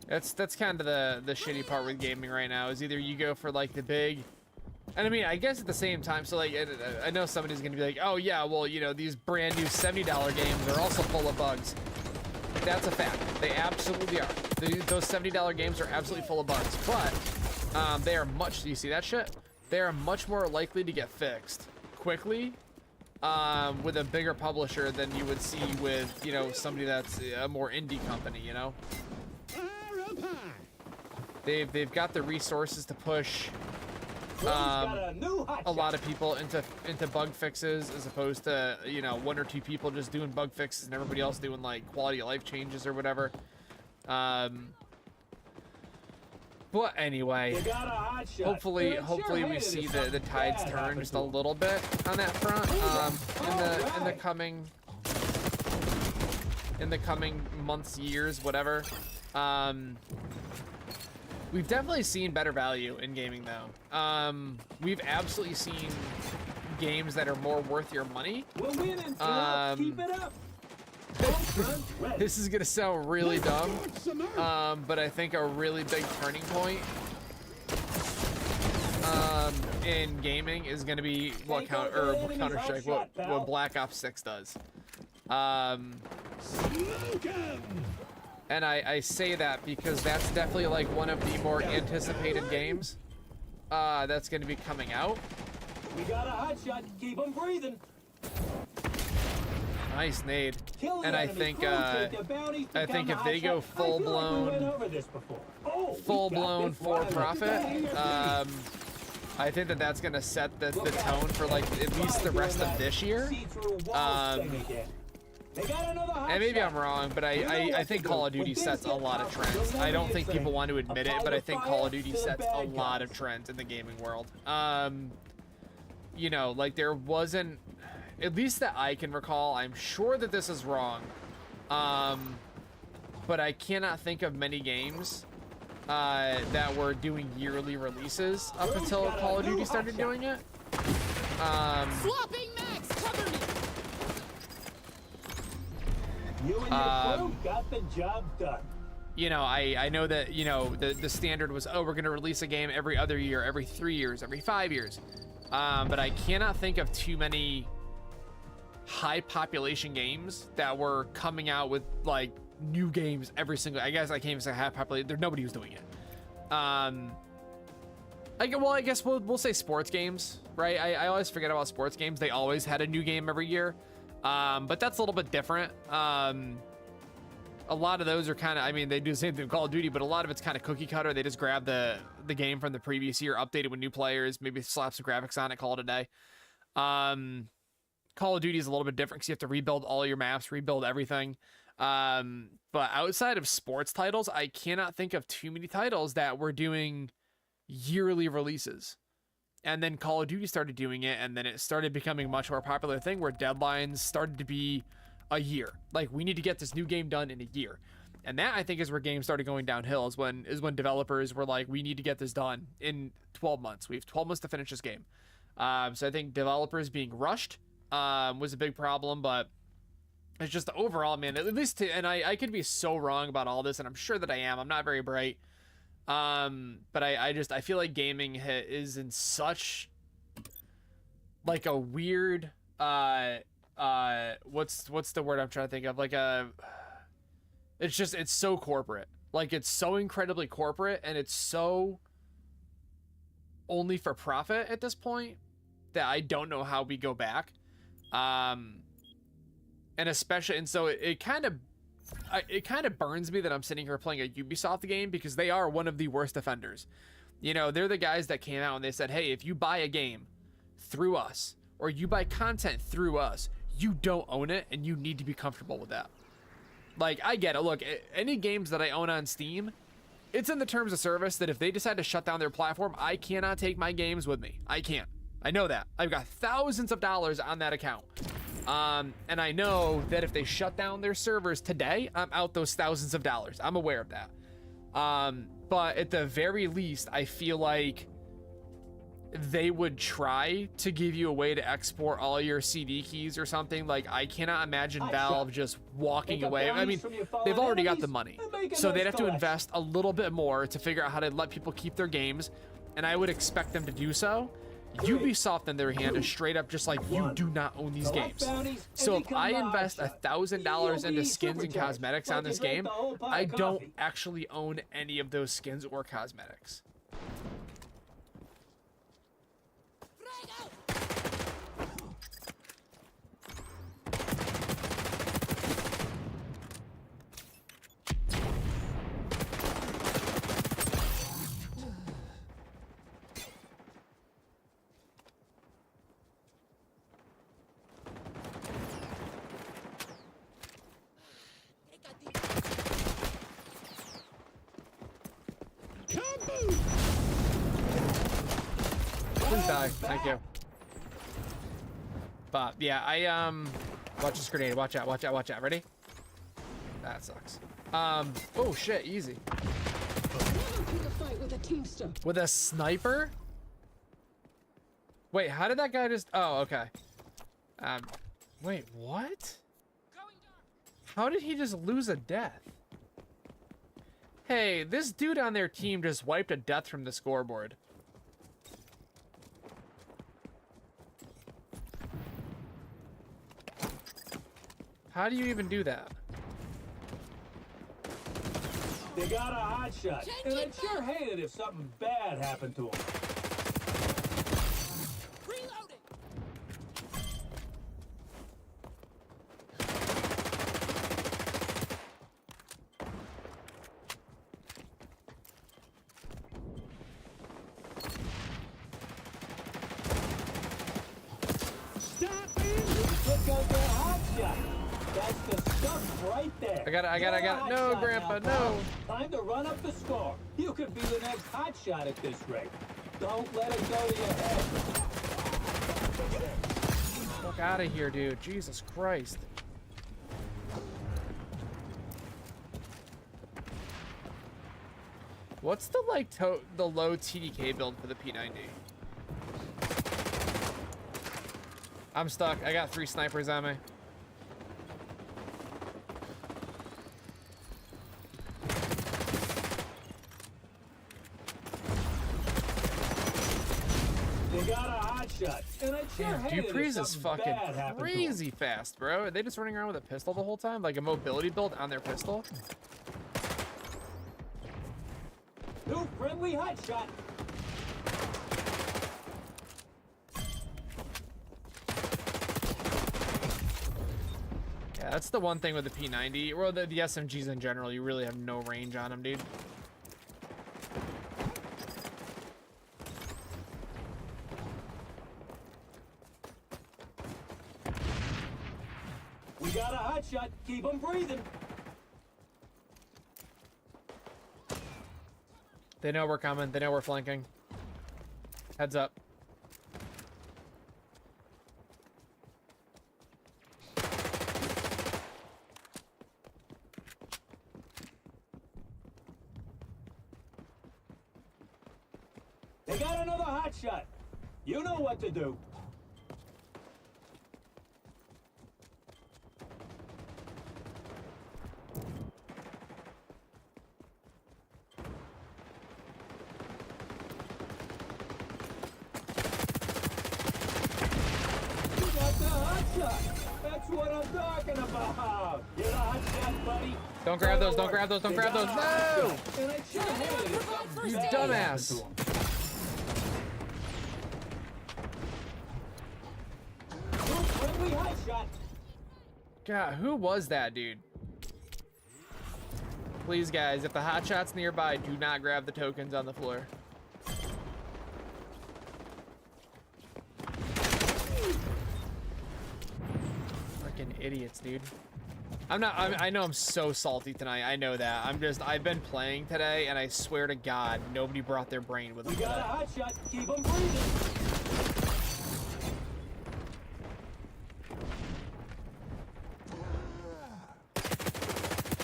that's kind of the shitty part with gaming right now, is either you go for like the big, and I mean, I guess at the same time, so like, I know somebody's gonna be like, oh yeah, well, you know, these brand new $70 games are also full of bugs. That's a fact. They absolutely are. Those $70 games are absolutely full of bugs, but they are much, do you see that shit? They are much more likely to get fixed quickly with a bigger publisher than you would see with, you know, somebody that's a more indie company, you know? They've got the resources to push a lot of people into bug fixes, as opposed to, you know, one or two people just doing bug fixes and everybody else doing like quality of life changes or whatever. But anyway, hopefully we see the tides turn just a little bit on that front in the coming months, years, whatever. We've definitely seen better value in gaming, though. We've absolutely seen games that are more worth your money. We're winning, Phil. Keep it up. This is gonna sound really dumb, Watch some earth. but I think a really big turning point in gaming is gonna be what Counter-Strike, what Black Ops 6 does. Smoke 'em. And I say that because that's definitely like one of the more anticipated games that's going to be coming out. We got a hot shot. Keep them breathing. Nice nade. Kill the And I enemy think crew, take their bounties, if become they hot go shot. I feel like we went full-blown over this before. Oh, we got full-blown this for one. profit, I think that that's going to set the tone for like at least the rest of this year. And maybe I'm wrong, but I think Call of Duty sets a lot of trends. I don't think people want to admit it, but I think Call of Duty sets a lot of trends in the gaming world. You know, like there wasn't, at least that I can recall, I'm sure that this is wrong, but I cannot think of many games that were doing yearly releases up until Call of Duty started doing it. Swapping max, cover me. You and your crew got the job done. You know, I know that, you know, the standard was, oh, we're going to release a game every other year, every 3 years, every 5 years. But I cannot think of too many high population games that were coming out with like new games every single, I guess I can't even say high population, there's nobody who's doing it. I guess we'll say sports games, right? I always forget about sports games. They always had a new game every year. But that's a little bit different. A lot of those are kind of, I mean, they do the same thing with Call of Duty, but a lot of it's kind of cookie cutter. They just grab the game from the previous year, update it with new players, maybe slap some graphics on it, call it a day. Call of Duty is a little bit different because you have to rebuild all your maps, rebuild everything. But outside of sports titles, I cannot think of too many titles that were doing yearly releases. And then Call of Duty started doing it, and then it started becoming a much more popular thing where deadlines started to be a year. Like, we need to get this new game done in a year. And that, I think, is where games started going downhill, is when developers were like, we need to get this done in 12 months. We have 12 months to finish this game. So I think developers being rushed was a big problem, but it's just the overall, man, at least and I could be so wrong about all this, and I'm sure that I am. I'm not very bright. But I feel like gaming is in such like a weird, what's the word I'm trying to think of? Like it's so corporate. Like, it's so incredibly corporate, and it's so only for profit at this point that I don't know how we go back. And especially, and so it kind of burns me that I'm sitting here playing a Ubisoft game, because they are one of the worst offenders. You know, they're the guys that came out and they said, hey, if you buy a game through us, or you buy content through us, you don't own it, and you need to be comfortable with that. Like, I get it. Look, any games that I own on Steam, it's in the terms of service that if they decide to shut down their platform, I cannot take my games with me. I can't. I know that. I've got thousands of dollars on that account. And I know that if they shut down their servers today, I'm out those thousands of dollars. I'm aware of that. But at the very least, I feel like they would try to give you a way to export all your CD keys or something. Like, I cannot imagine Valve just walking away. I mean, they've already got the money, so they'd have to invest a little bit more to figure out how to let people keep their games, and I would expect them to do so. Ubisoft, on their hand, is straight up just like, you do not own these games. So if I invest $1,000 into skins and cosmetics on this game, I don't actually own any of those skins or cosmetics. Please die. Thank you. But yeah, watch this grenade. Watch out, watch out, watch out. Ready? That sucks. Oh shit, easy. Pick a fight with a teamster. With a sniper? Wait, how did that guy just... Oh, okay. Wait, what? How did he just lose a death? Hey, this dude on their team just wiped a death from the scoreboard. How do you even do that? They got a hot shot, and I'd sure hate it if something bad happened to him. Reloading. Stop aiming! Look out there, hot shot. That's the stuff right there. I got it. No, Grandpa, no. Time to run up the score. You could be the next hot shot at this rate. Don't let it go to your head. Fuck out of here, dude. Jesus Christ. What's the the low TDK build for the P90? I'm stuck. I got 3 snipers on me. They got a hot shot, and I'd sure Damn, hate it if Dupree's is something fucking bad happened to him. crazy fast, bro. Are they just running around with a pistol the whole time? Like a mobility build on their pistol? New friendly hot shot. Yeah, that's the one thing with the P90, or the SMGs in general. You really have no range on them, dude. We got a hot shot. Keep them breathing. They know we're coming. They know we're flanking. Heads up. They got another hot shot. You know what to do. You got the hot shot. That's what I'm talking about. Get a hot shot, buddy. Don't grab those, don't grab those, don't grab those. No! And I sure hate it if something You bad dumbass. happened to him. New friendly hot shot. God, who was that, dude? Please, guys, if the hot shot's nearby, do not grab the tokens on the floor. Freaking idiots, dude. I know I'm so salty tonight. I know that. I've been playing today, and I swear to God, nobody brought their brain with them. We got a hot shot. Keep them breathing.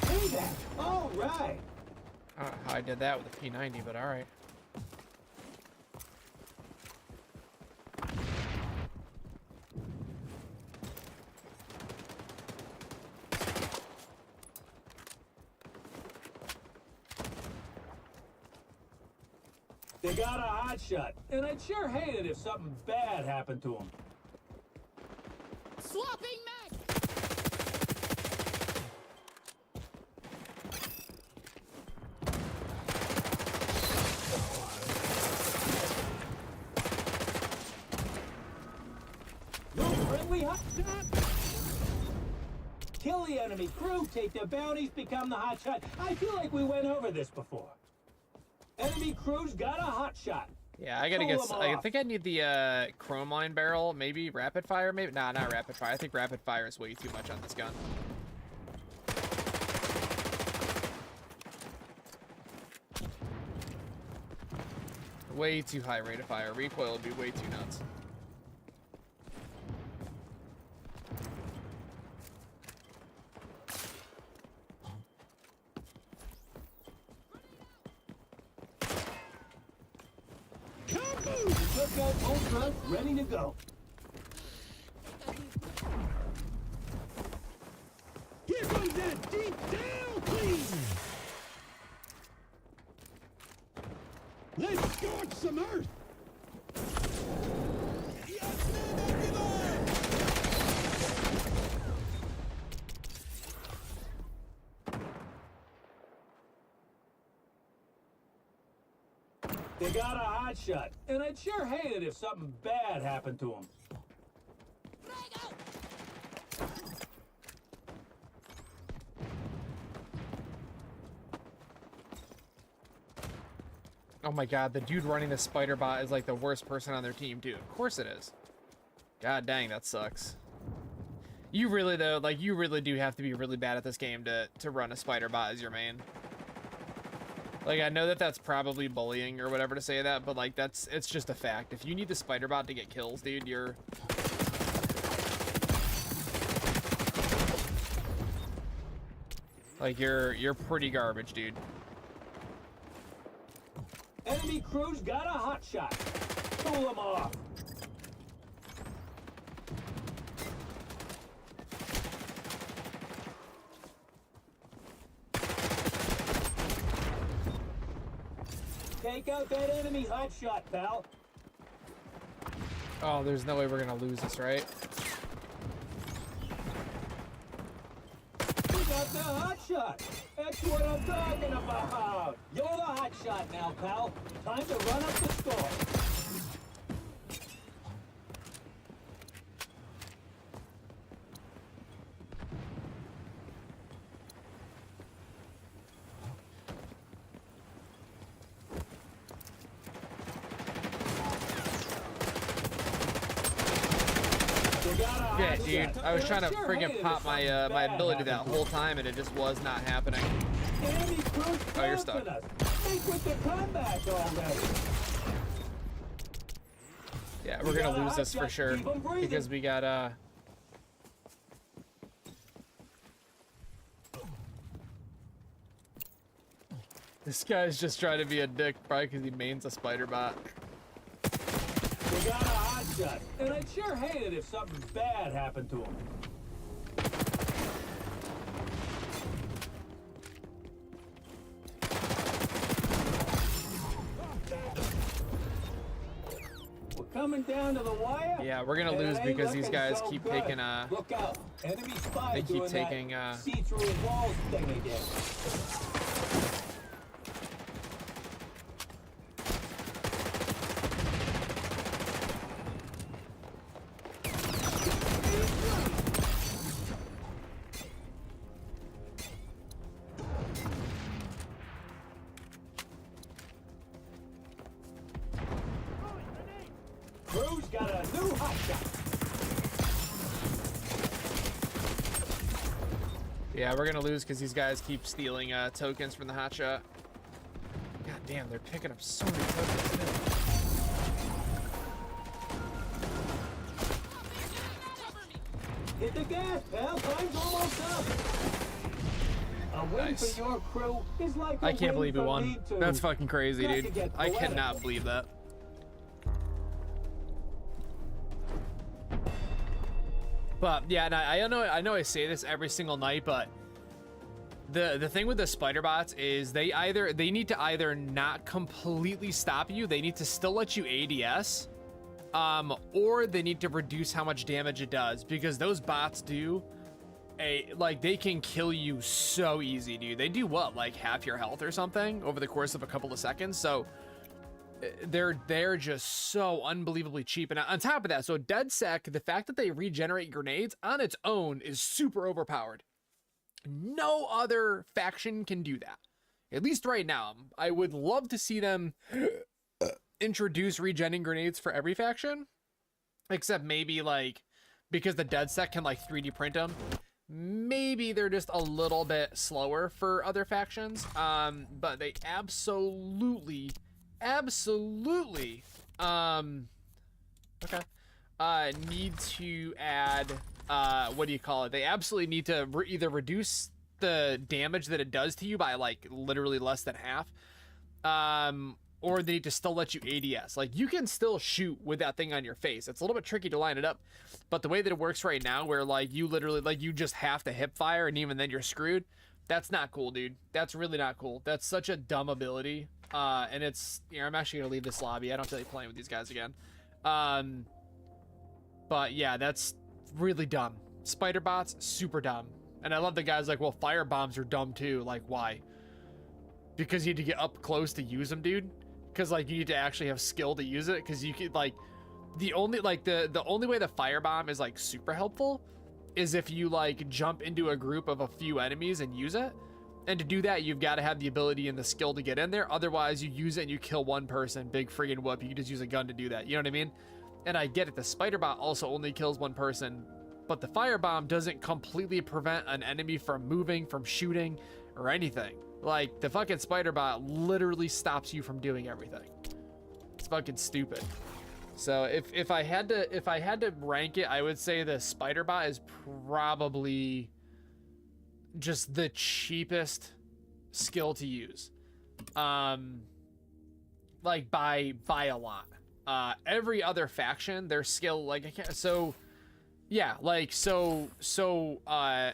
Payback. All right. I don't know how I did that with a P90, but all right. They got a hot shot, and I'd sure hate it if something bad happened to him. Swapping mag. No friendly hot shot. Kill the enemy crew, take their bounties, become the hot shot. I feel like we went over this before. Enemy crew's got a hot shot. Yeah, I gotta Pull get. them I off. think I need the chrome line barrel, maybe rapid fire, maybe. Nah, not rapid fire. I think rapid fire is way too much on this gun. Way too high rate of fire. Recoil would be way too nuts. cookout ultra ready to go. Here comes that deep down, please! Let's scorch some earth! They got a hot shot, and I'd sure hate it if something bad happened to him. Oh my god, the dude running the spider bot is like the worst person on their team, too. Of course it is. God dang, that sucks. You really, though, like, you really do have to be really bad at this game to run a spider bot as your main. Like, I know that that's probably bullying or whatever to say that, but, like, it's just a fact. If you need the spider bot to get kills, dude, you're... Like, you're pretty garbage, dude. Enemy crew's got a hot shot. Pull them off. Take out that enemy hot shot, pal. Oh, there's no way we're gonna lose this, right? We got the hot shot. That's what I'm talking about. You're the hot shot now, pal. Time to run up the score. Yeah, dude. I was trying to friggin' pop my my ability that whole time, and it just was not happening. Oh, you're stuck. Yeah, we're gonna lose this for sure because we got This guy's just trying to be a dick, probably because he mains a spider bot. We got a hot shot, and I'd sure hate it if something bad happened to him. We're coming down to the wire. Yeah, we're gonna lose because these guys keep taking Look out. Enemy spies they keep doing taking that see-through walls thing again. Crew's got a new hot shot. Yeah, we're gonna lose because these guys keep stealing tokens from the hotshot. God damn, they're picking up so many tokens too. Hit the gas, pal. Time's almost up. A win Nice. for your crew is like a I can't win believe we for won. me too. That's fucking crazy, Not to dude. get I poetic. cannot believe that. But yeah, and I know I say this every single night, but the thing with the spider bots is they need to either not completely stop you, they need to still let you ADS, or they need to reduce how much damage it does, because those bots do they can kill you so easy, dude. They do what, like half your health or something over the course of a couple of seconds. So they're just so unbelievably cheap. And on top of that, so DedSec, the fact that they regenerate grenades on its own is super overpowered. No other faction can do that, at least right now. I would love to see them introduce regenning grenades for every faction, except maybe like because the DedSec can like 3D print them, maybe they're just a little bit slower for other factions. But they absolutely need to add what do you call it, they absolutely need to either reduce the damage that it does to you by like literally less than half, or they need to still let you ADS. Like, you can still shoot with that thing on your face. It's a little bit tricky to line it up, but the way that it works right now, where like you literally, like, you just have to hip fire and even then you're screwed, that's not cool, dude. That's really not cool. That's such a dumb ability. And it's, I'm actually gonna leave this lobby. I don't feel like playing with these guys again. But yeah, that's really dumb. Spider bots, super dumb. And I love the guys like, well, fire bombs are dumb too. Like, why? Because you need to get up close to use them, dude. Because like you need to actually have skill to use it. Because you could like, the only way the firebomb is like super helpful is if you like jump into a group of a few enemies and use it. And to do that, you've got to have the ability and the skill to get in there. Otherwise, you use it and you kill one person. Big friggin' whoop. You can just use a gun to do that. You know what I mean? And I get it. The spider bot also only kills one person. But the firebomb doesn't completely prevent an enemy from moving, from shooting, or anything. Like, the fucking spider bot literally stops you from doing everything. It's fucking stupid. So if I had to rank it, I would say the spider bot is probably just the cheapest skill to use. Like by a lot. Every other faction, their skill, like, I can't, so yeah, like so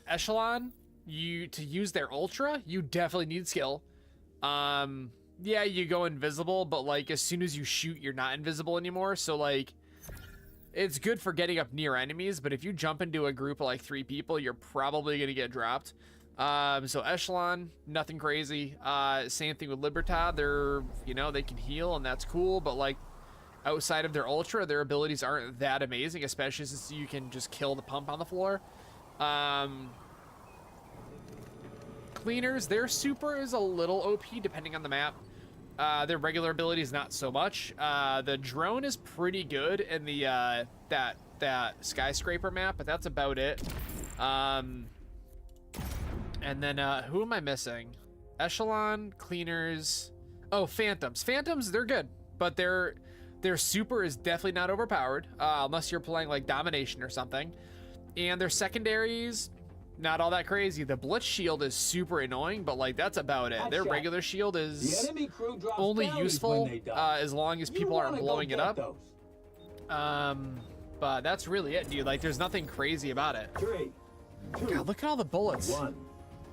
Echelon, to use their ultra, you definitely need skill. Yeah, you go invisible, but like as soon as you shoot, you're not invisible anymore. So like, it's good for getting up near enemies, but if you jump into a group of like 3 people, you're probably gonna get dropped. So Echelon, nothing crazy. Same thing with Libertad. They're, they can heal and that's cool, but like outside of their ultra, their abilities aren't that amazing, especially since you can just kill the pump on the floor. Cleaners, their super is a little OP depending on the map. Their regular ability is not so much. The drone is pretty good in the that skyscraper map, but that's about it. And then who am I missing? Echelon, cleaners. Oh, phantoms. Phantoms, they're good, but their super is definitely not overpowered, unless you're playing like domination or something. And their secondaries, not all that crazy. The blitz shield is super annoying, but like that's about it. Their regular shield is only useful as long as people aren't blowing it up. But that's really it, dude. Like, there's nothing crazy about it. 3, 2, God, look at all the bullets. 1.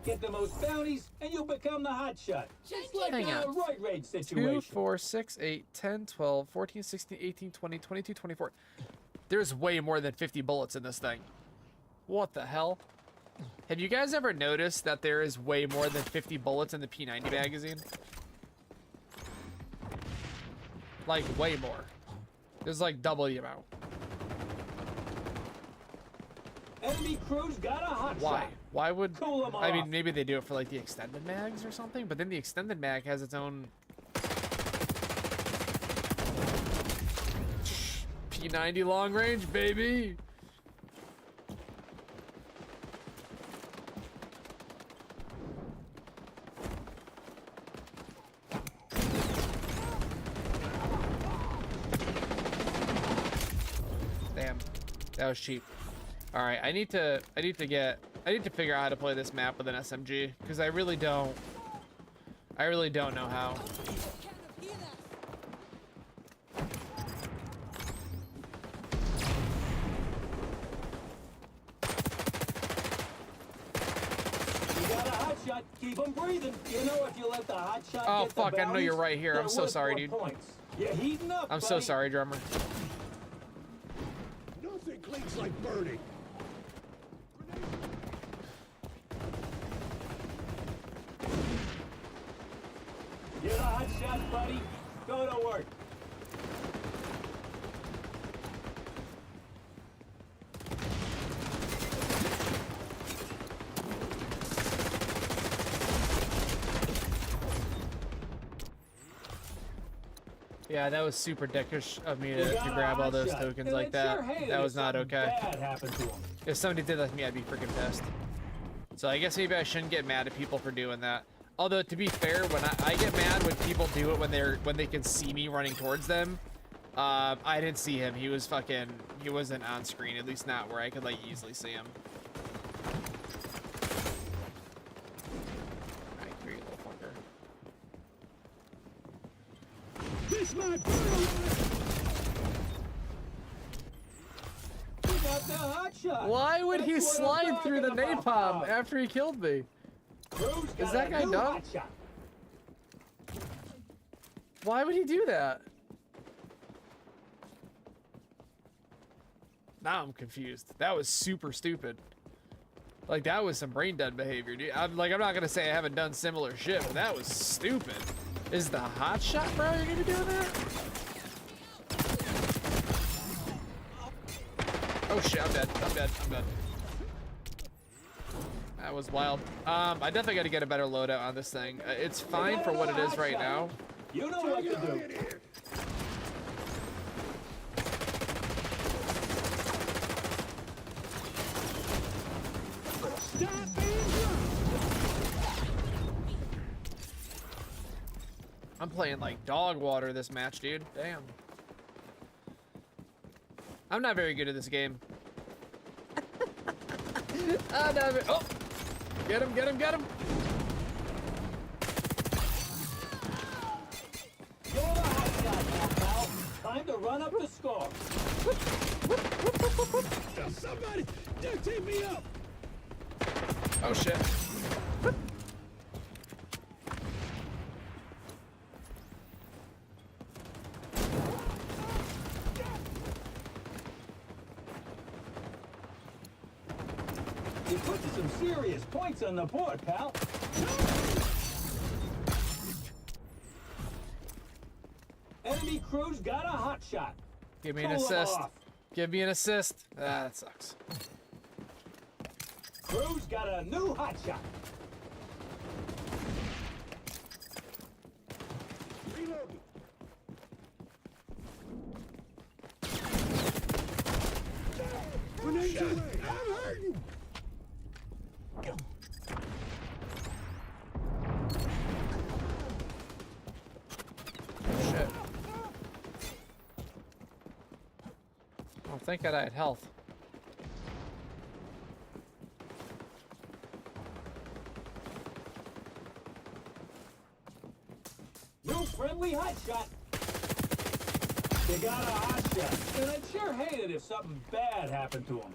Get the most bounties, and you'll become the hot shot. Just like Hang a on. roid rage situation. 2, 4, 6, 8, 10, 12, 14, 16, 18, 20, 22, 24. There's way more than 50 bullets in this thing. What the hell? Have you guys ever noticed that there is way more than 50 bullets in the P90 magazine? Like, way more. There's like double the amount. Enemy crew's got a hot Why? shot. Why would... Cool 'em I mean, off. maybe they do it for like the extended mags or something, but then the extended mag has its own... P90 long range, baby! Damn, that was cheap. All right, I need to figure out how to play this map with an SMG because I really don't know how. You got a hot shot. Keep them breathing. You know, if you let the hot shot Oh get the fuck, I know you're bounties, right here. they're I'm so worth sorry, more dude. points. You're heating up, I'm so buddy. sorry, drummer. Nothing cleans like burning. You're the hot shot, buddy. Go to work. Yeah, that was super dickish of me You to got a grab all hot those shot, tokens and like it's that. your hand That if was not something okay. Bad happened to 'em. If somebody did that to me, I'd be freaking pissed. So I guess maybe I shouldn't get mad at people for doing that. Although, to be fair, when I get mad when people do it when they can see me running towards them. I didn't see him. He wasn't on screen, at least not where I could like easily see him. Alright, here you little fucker. This might burn. You got the hot shot. Why would he That's what I'm slide through the talking about, napalm pal. after he killed me? Crew's Is got that a guy new dumb? hot shot. Why would he do that? Now I'm confused. That was super stupid. Like, that was some brain dead behavior, dude. I'm not gonna say I haven't done similar shit, but that was stupid. Is the hot shot, bro? You're gonna be doing that? Oh shit, I'm dead. I'm dead. I'm dead. That was wild. I definitely gotta get a better loadout on this thing. It's fine for what it is right now. You know what to do. Stop and drop. I'm playing like dog water this match, dude. Damn. I'm not very good at this game. I'm not very, oh! Get him, get him, get him! You're the hot shot now, pal. Time to run up the score. Somebody, duct tape me up. Oh shit. You put some serious points on the board, pal. Enemy crew's got a hot shot. Give me an Pull 'em assist. off. Give me an assist. Ah, that sucks. Crew's got a new hot shot. Reloading. Grenades away. I'm hurting. Shit. Oh, thank God I had health. New friendly hot shot. They got a hot shot. And I'd sure hate it if something bad happened to him.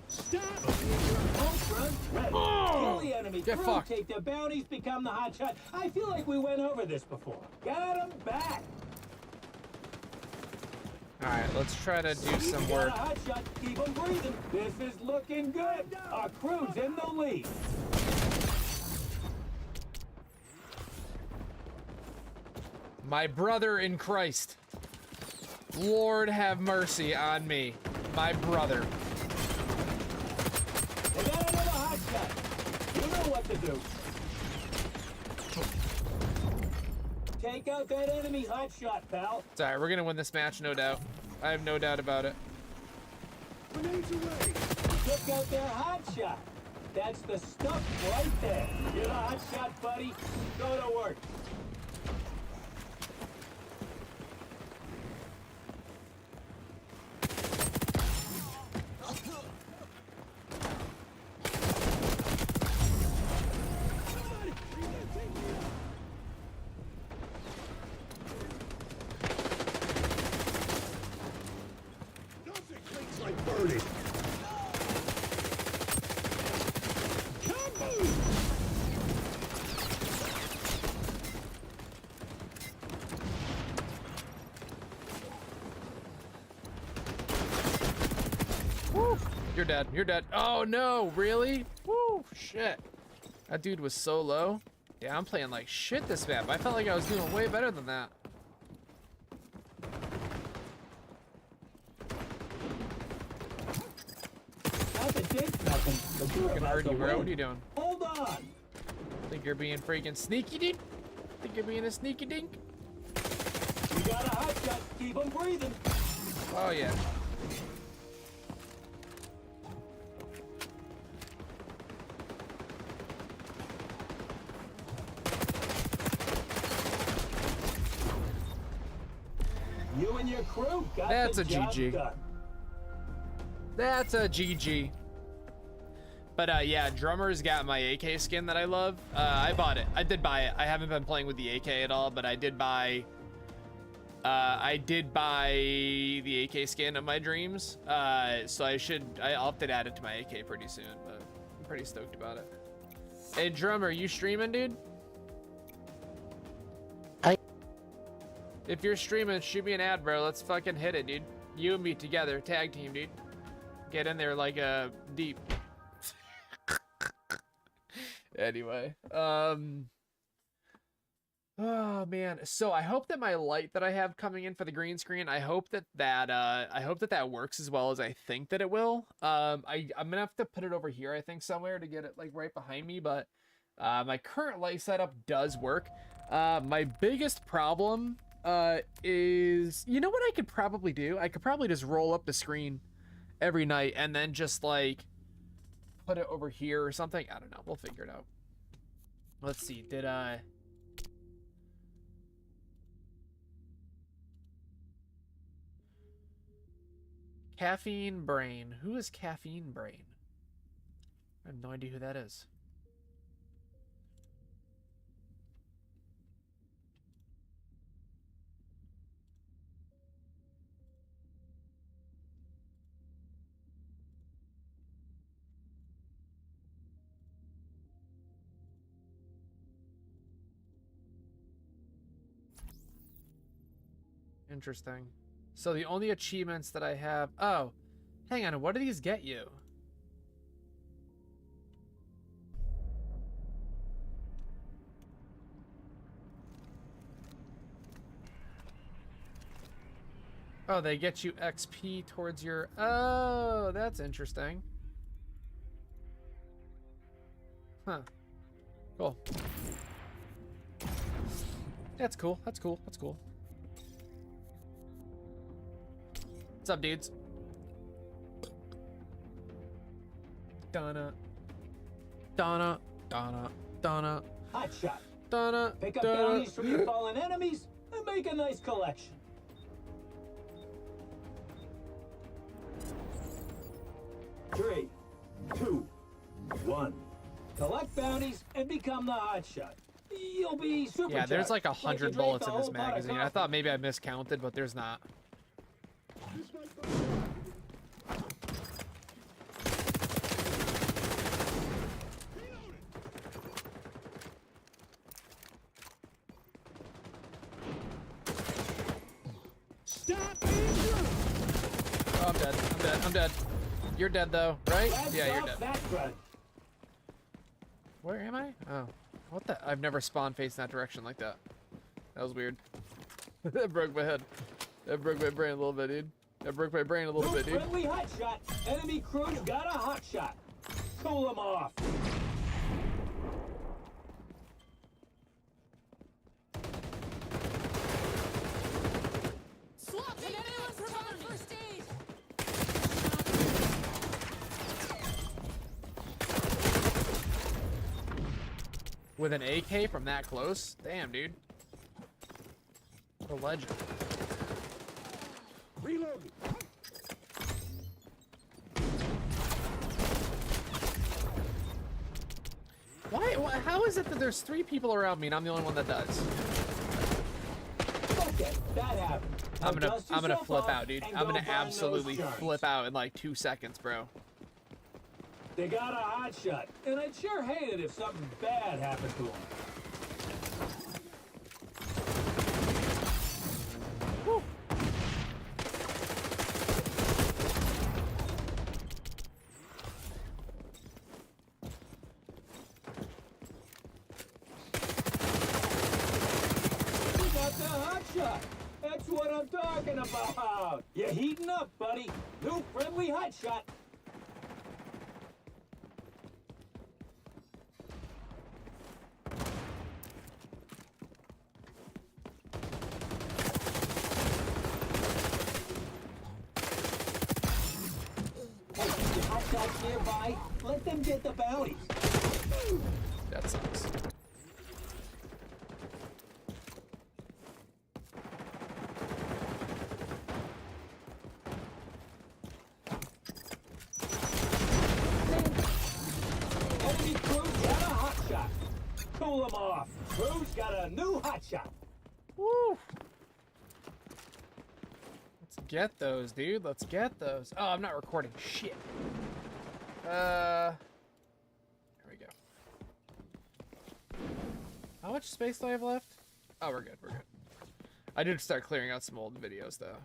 Stop. Home front ready. Kill the enemy Get crew, fucked. take their bounties, become the hot shot. I feel like we went over this before. Got him back. Alright, let's try to do some Got work. a hot shot. Keep 'em breathing. This is looking good. Our crew's in the lead. My brother in Christ. Lord have mercy on me. My brother. They got another hot shot. You know what to do. Take out that enemy hot shot, pal. It's alright, we're gonna win this match, no doubt. I have no doubt about it. Grenades away. Took out their hot shot. That's the stuff right there. You're the hot shot, buddy. Go to work. Somebody, duct tape me up. Nothing cleans like burning. Kaboom! Woo! You're dead. You're dead. Oh no, really? Woo! Shit. That dude was so low. Yeah, I'm playing like shit this map. I felt like I was doing way better than that. Not to jinx nothing, but you're Fucking about heard to you, bro. What are win. you doing? Hold on. Think you're being freaking sneaky dink? Think you're being a sneaky dink? You got a hot shot. Keep 'em breathing. Oh yeah. You and your crew got That's the a job GG. done. That's a GG. But yeah, Drummer's got my AK skin that I love. I bought it. I did buy it. I haven't been playing with the AK at all, but I did buy the AK skin of my dreams. So I'll have to add it to my AK pretty soon, but I'm pretty stoked about it. Hey Drummer, you streaming, dude? If you're streaming, shoot me an ad, bro. Let's fucking hit it, dude. You and me together, tag team, dude. Get in there like a deep. Anyway, oh man. So I hope that my light that I have coming in for the green screen, I hope that works as well as I think that it will. I'm gonna have to put it over here, I think, somewhere to get it like right behind me, but my current light setup does work. My biggest problem is, you know what I could probably do? I could probably just roll up the screen every night and then just like put it over here or something. I don't know. We'll figure it out. Let's see. Did I... Caffeine Brain. Who is Caffeine Brain? I have no idea who that is. Interesting. So the only achievements that I have... Oh, hang on. What do these get you? Oh, they get you XP towards your... Oh, that's interesting. Huh. Cool. That's cool. That's cool. That's cool. What's up, dudes? Donna. Donna. Donna. Donna. Hot shot. Donna. Pick up bounties from your fallen enemies and make a nice collection. Three, two, one. Collect bounties and become the hot shot. You'll be super. Yeah, there's like you 100 drank bullets the in this whole pot of magazine. I coffee. thought maybe I miscounted, but there's not. Stop being drunk! Oh, I'm dead. I'm dead. I'm dead. You're dead though, right? Let's Yeah, you're off dead. that front. Where am I? Oh, what the? I've never spawned facing that direction like that. That was weird. That broke my head. That broke my brain a little bit, dude. That broke my brain a little New bit, dude. friendly hot shot. Enemy crew's got a hot shot. Cool them off. Swap! Can anyone provide first aid? With an AK from that close? Damn, dude. What a legend. Reloading. Why? How is it that there's 3 people around me and I'm the only one that does? Okay, that happened. Now I'm gonna dust flip yourself out, off dude. and I'm go gonna find those absolutely giants. flip out in like 2 seconds, bro. They got a hot shot, and I'd sure hate it if something bad happened to them. Woo. You got the hot shot. That's what I'm talking about. You're heating up, buddy. New friendly hot shot. Hey, the hot shots nearby. Let them get the bounties. That sucks. Enemy crew's got a hot shot. Cool them off. Crew's got a new hot shot. Woo! Let's get those, dude. Let's get those. Oh, I'm not recording. Shit. There we go. How much space do I have left? Oh, we're good. We're good. I did start clearing out some old videos, though.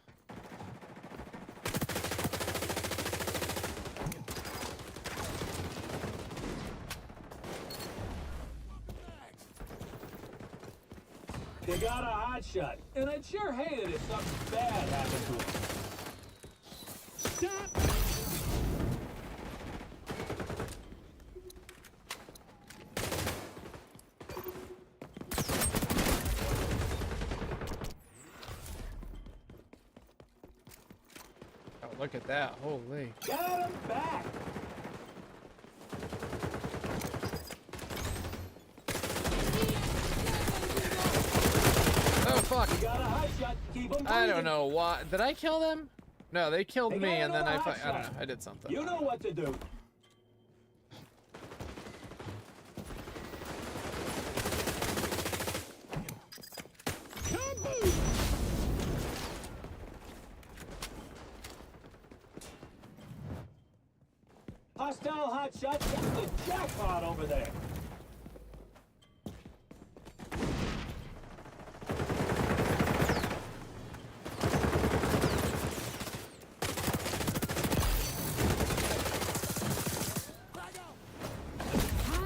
They got a hot shot, and I'd sure hate it if something bad happened to him. Stop! Oh, look at that. Holy. Got him back. Oh, fuck. You got a hot shot. Keep him I don't breathing. know why. Did I kill them? No, they killed They me, got and then I another hot don't know. shot. I did something. You know what to do. Kaboom! Hostile hot shot. That's the jackpot over there.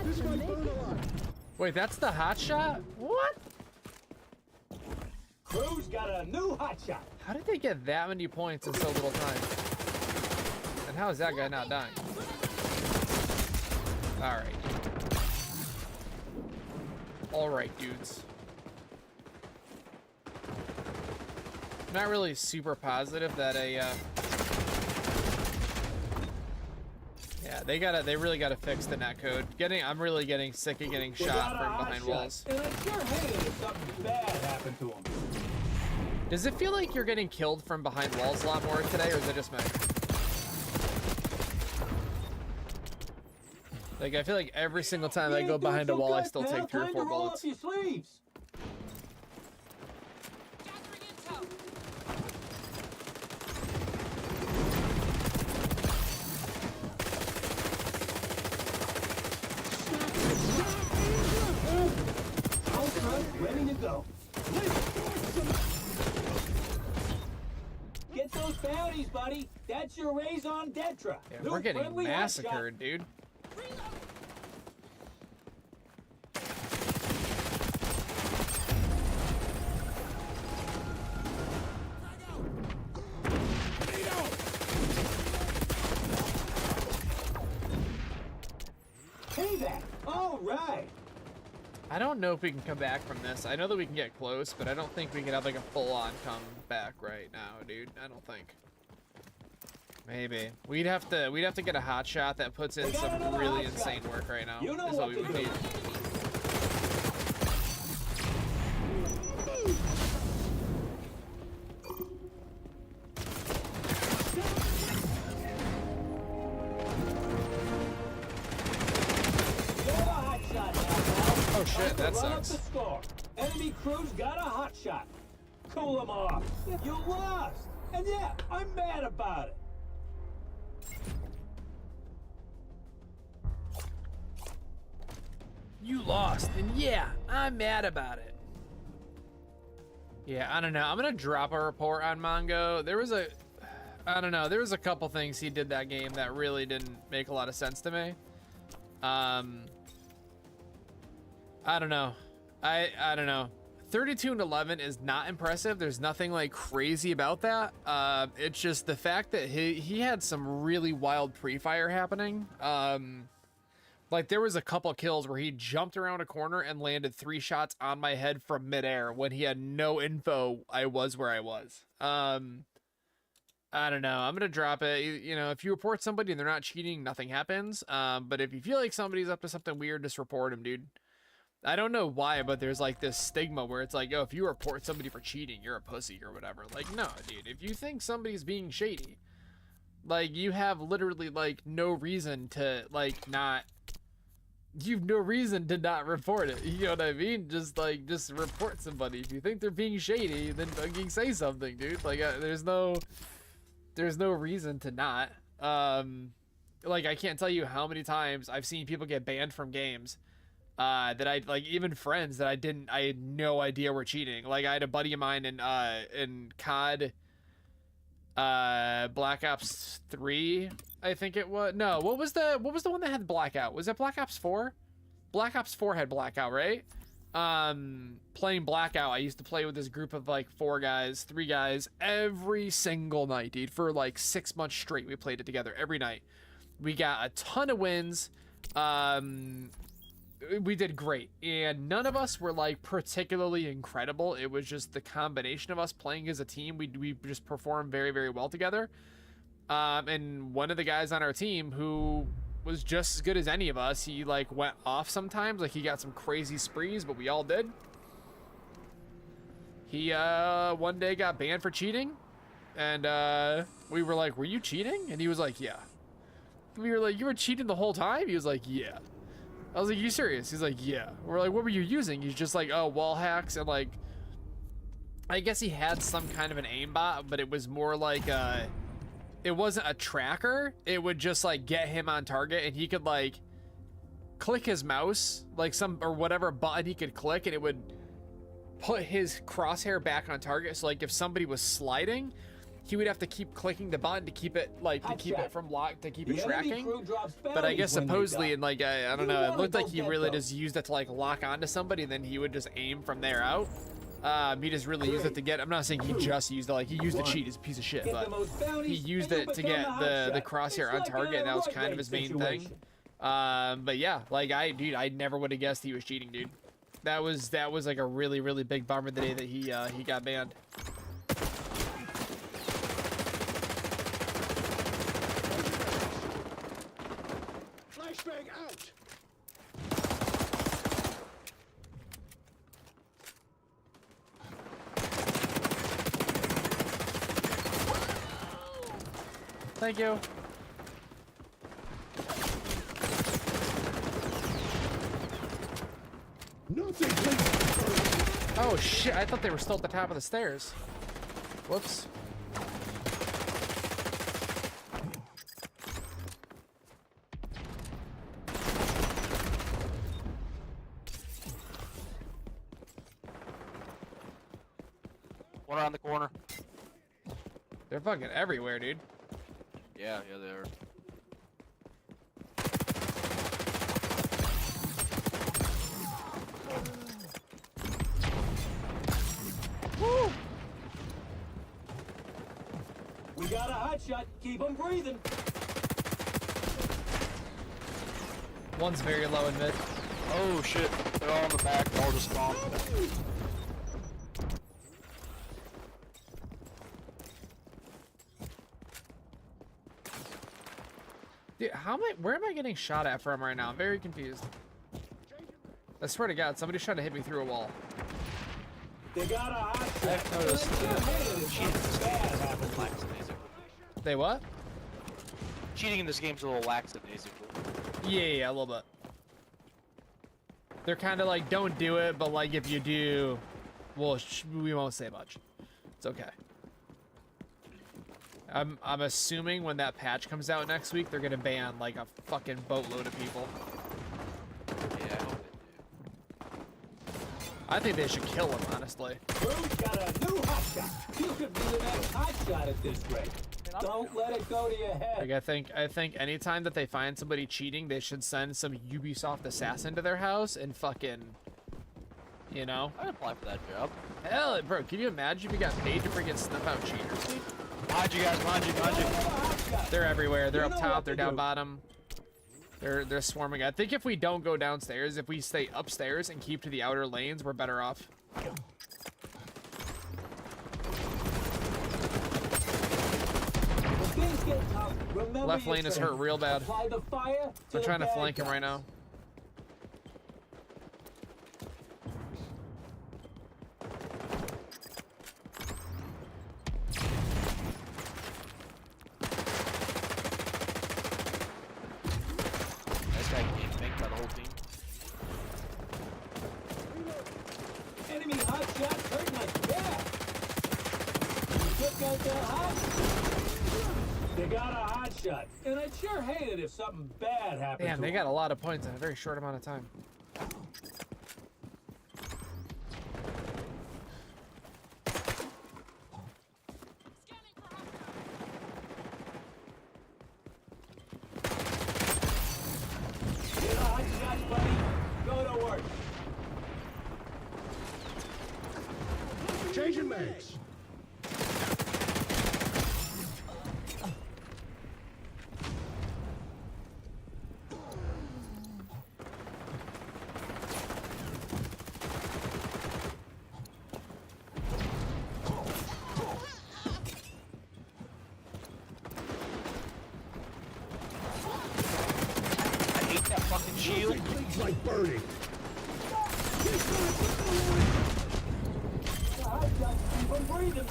This might burn a lot. Wait, that's the hot shot? What? Crew's got a new hot shot. How did they get that many points in so little time? And how is that guy not dying? Alright. Alright, dudes. Not really super positive that yeah, they really gotta fix the netcode. I'm really getting sick of getting They shot got a from hot behind shot, walls. and I'd sure hate it if something bad happened to him. Does it feel like you're getting killed from behind walls a lot more today, or is it just me? Like, I feel like every single time I go behind a wall, I still take 3 or 4 bullets. Roll up your sleeves. Gathering intel. Ultra ready to go. Get those bounties, buddy. That's your raison d'etre. Yeah, New we're getting friendly hot shot. massacred, dude. Payback. All right. I don't know if we can come back from this. I know that we can get close, but I don't think we can have like a full-on come back right now, dude. I don't think. Maybe we'd have to get a hot shot that puts in some really insane work right now. You know Is what we what would to need. Get a hot shot now, pal. Oh shit, that Run up sucks. the score. Enemy crew's got a hot shot. Cool them off. You lost. And yeah, I'm mad about it. You lost, and yeah, I'm mad about it. Yeah, I don't know. I'm gonna drop a report on Mongo. I don't know. There was a couple things he did that game that really didn't make a lot of sense to me. I don't know. I don't know. 32 and 11 is not impressive. There's nothing like crazy about that. It's just the fact that he had some really wild pre-fire happening. Like there was a couple kills where he jumped around a corner and landed 3 shots on my head from midair when he had no info I was where I was. I don't know. I'm gonna drop it. You know, if you report somebody and they're not cheating, nothing happens. But if you feel like somebody's up to something weird, just report them, dude. I don't know why, but there's like this stigma where it's like, oh, if you report somebody for cheating, you're a pussy or whatever. Like, no, dude. If you think somebody's being shady, like you have literally like no reason to like not you've no reason to not report it. You know what I mean? Just report somebody. If you think they're being shady, then fucking say something, dude. Like, there's no reason to not. Like, I can't tell you how many times I've seen people get banned from games that I, like, even friends that I had no idea were cheating. Like, I had a buddy of mine in COD Black Ops 3, I think it was. No, what was the one that had blackout? Was it Black Ops 4? Black Ops 4 had blackout, right? Playing blackout, I used to play with this group of like 3 guys every single night, dude. For like 6 months straight, we played it together every night. We got a ton of wins. We did great, and none of us were like particularly incredible. It was just the combination of us playing as a team. We just performed very, very well together. And one of the guys on our team who was just as good as any of us, he like went off sometimes. Like, he got some crazy sprees, but we all did. He one day got banned for cheating, and we were like, "Were you cheating?" And he was like, "Yeah." We were like, "You were cheating the whole time?" He was like, "Yeah." I was like, "You serious?" He's like, "Yeah." We're like, "What were you using?" He's just like, "Oh, wall hacks," and like, I guess he had some kind of an aimbot, but it was more like it wasn't a tracker. It would just like get him on target, and he could like click his mouse, like or whatever button he could click, and it would put his crosshair back on target. So like, if somebody was sliding, he would have to keep clicking the button to keep it from locked, to keep it tracking. But I guess supposedly, and like, I don't know, it looked like he really just used it to like lock onto somebody, and then he would just aim from there out. He just really used it to get, I'm not saying he just used it, like, he used the cheat, he's a piece of shit, but he used it to get the crosshair on target, and that was kind of his main thing. But yeah, like, dude, I never would have guessed he was cheating, dude. That was like a really, really big bummer the day that he got banned. Flashbang out. Thank you. Oh shit, I thought they were still at the top of the stairs. Whoops. One around the corner. They're fucking everywhere, dude. Yeah, they are. Woo! We got a hot shot. Keep them breathing. One's very low in mid. Oh shit, they're all in the back, all just spawned. Dude, where am I getting shot at from right now? I'm very confused. I swear to God, somebody's trying to hit me through a wall. They got a hot shot. I've noticed. They what? Cheating in this game's a little lackadaisical. Yeah, a little bit. They're kind of like, don't do it, but like, if you do, well, we won't say much. It's okay. I'm assuming when that patch comes out next week, they're gonna ban like a fucking boatload of people. Yeah, I hope they do. I think they should kill him, honestly. Crew's got a new hot shot. You could be the next hot shot at this rate. Don't let it go to your head. Like, I think anytime that they find somebody cheating, they should send some Ubisoft assassin to their house and fucking, you know? I'd apply for that job. Hell, bro, can you imagine if you got paid to freaking snuff out cheaters, dude? Behind you guys, behind you. They're everywhere. They're up top. They're down bottom. They're swarming. I think if we don't go downstairs, if we stay upstairs and keep to the outer lanes, we're better off. Left lane is hurt real bad. They're trying to flank him right now. This guy getting banked by the whole team. Enemy hot shot hurt my back. Took out their hot. They got a hot shot, and I'd sure hate it if something bad happened. Damn, to they them. got a lot of points in a very short amount of time. Scanning for hostile. Get a hot shot, buddy. Go to work. Changing mags. I hate that fucking shield. Things like burning. The hot shot keep them breathing.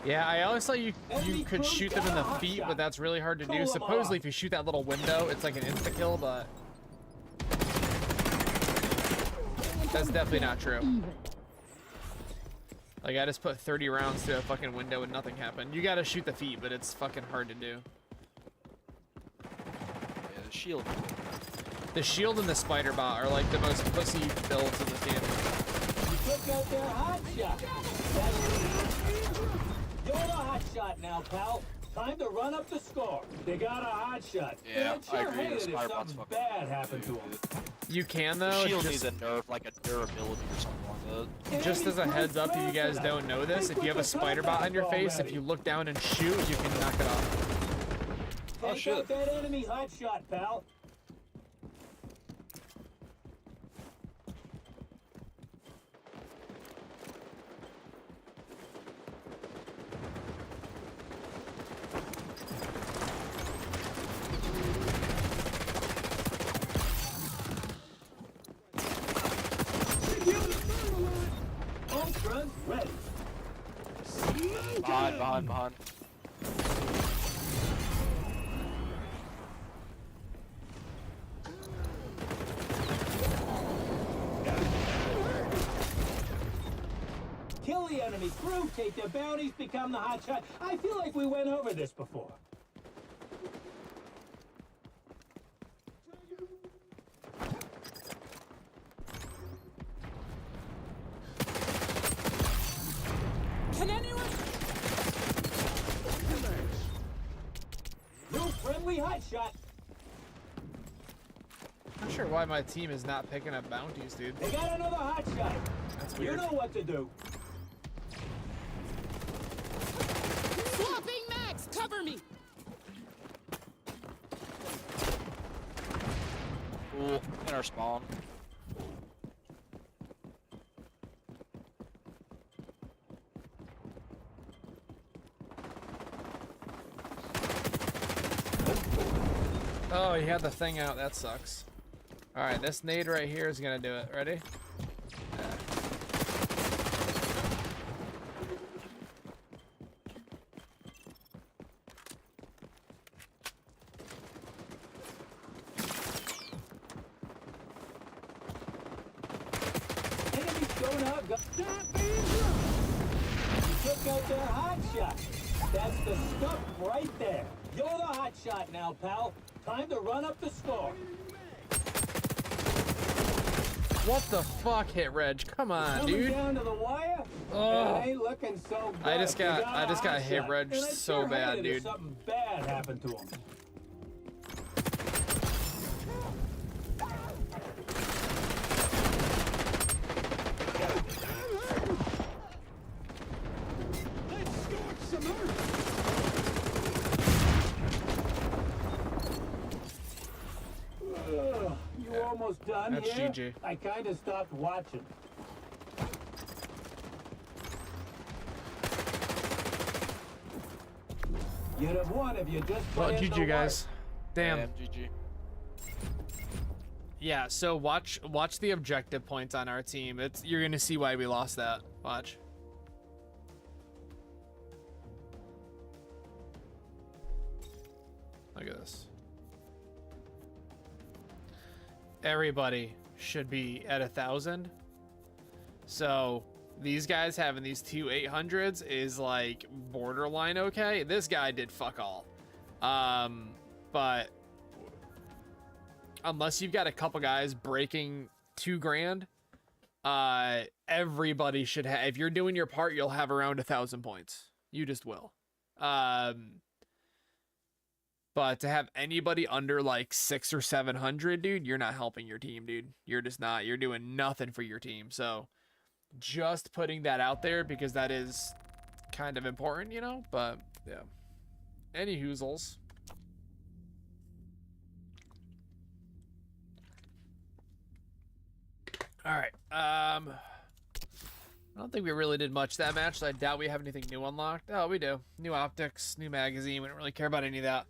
Yeah, I always thought you could shoot them in the feet, but that's really hard to do. Supposedly, if you shoot that little window, it's like an insta kill, but that's definitely not true. Like, I just put 30 rounds through a fucking window and nothing happened. You gotta shoot the feet, but it's fucking hard to do. Yeah, the shield. The shield and the spider bot are like the most pussy builds in this game. You took out their hot shot. You're the hot shot now, pal. Time to run up the score. They got a hot shot. Yeah, I'd sure I agree. hate The it if spider bot's something fucking bad happened to them. You can The though. shield Just, needs a nerf, like a durability or something like that. just as a heads up, if you guys don't know this, if you have a spider bot on your face, if you look down and shoot, you can knock it off. Oh, Take shit. out that enemy hot shot, pal. Ultras ready. Behind. Kill the enemy crew, take their bounties, become the hot shot. I feel like we went over this before. Can anyone? New friendly hot shot. I'm not sure why my team is not picking up bounties, dude. They got another hot shot. That's You weird. know what to do. Swapping mags! Cover me! Cool. In our spawn. Oh, he had the thing out. That sucks. All right, this nade right here is gonna do it. Ready? Enemies going out. Stop being drunk. You took out their hot shot. That's the stuff right there. You're the hot shot now, pal. Time to run up the score. What the fuck, hit Reg? Come on, Coming dude. down to the wire. Oh. It ain't looking so good. I just got- You I just a got hot hit shot, Reg and I'd so sure bad, hate it if dude. something bad happened to him. Let's scorch some earth. Ugh, you almost done That's here? GG. I kind of stopped watching. You'd have won if you just Well, put in the GG, work. guys. Damn. GG. Yeah. So watch the objective points on our team. You're gonna see why we lost that. Watch. Look at this. everybody should be at 1,000. So these guys having these two 800s is like borderline okay. This guy did fuck all. But unless you've got a couple guys breaking 2 grand, everybody should have. If you're doing your part, you'll have around 1,000 points. You just will. But to have anybody under like 600 or 700, dude, you're not helping your team, dude. You're just not. You're doing nothing for your team. So just putting that out there because that is kind of important, you know. But yeah, any hoozles. All right. I don't think we really did much that match, so I doubt we have anything new unlocked. Oh, we do. New optics, new magazine. We don't really care about any of that.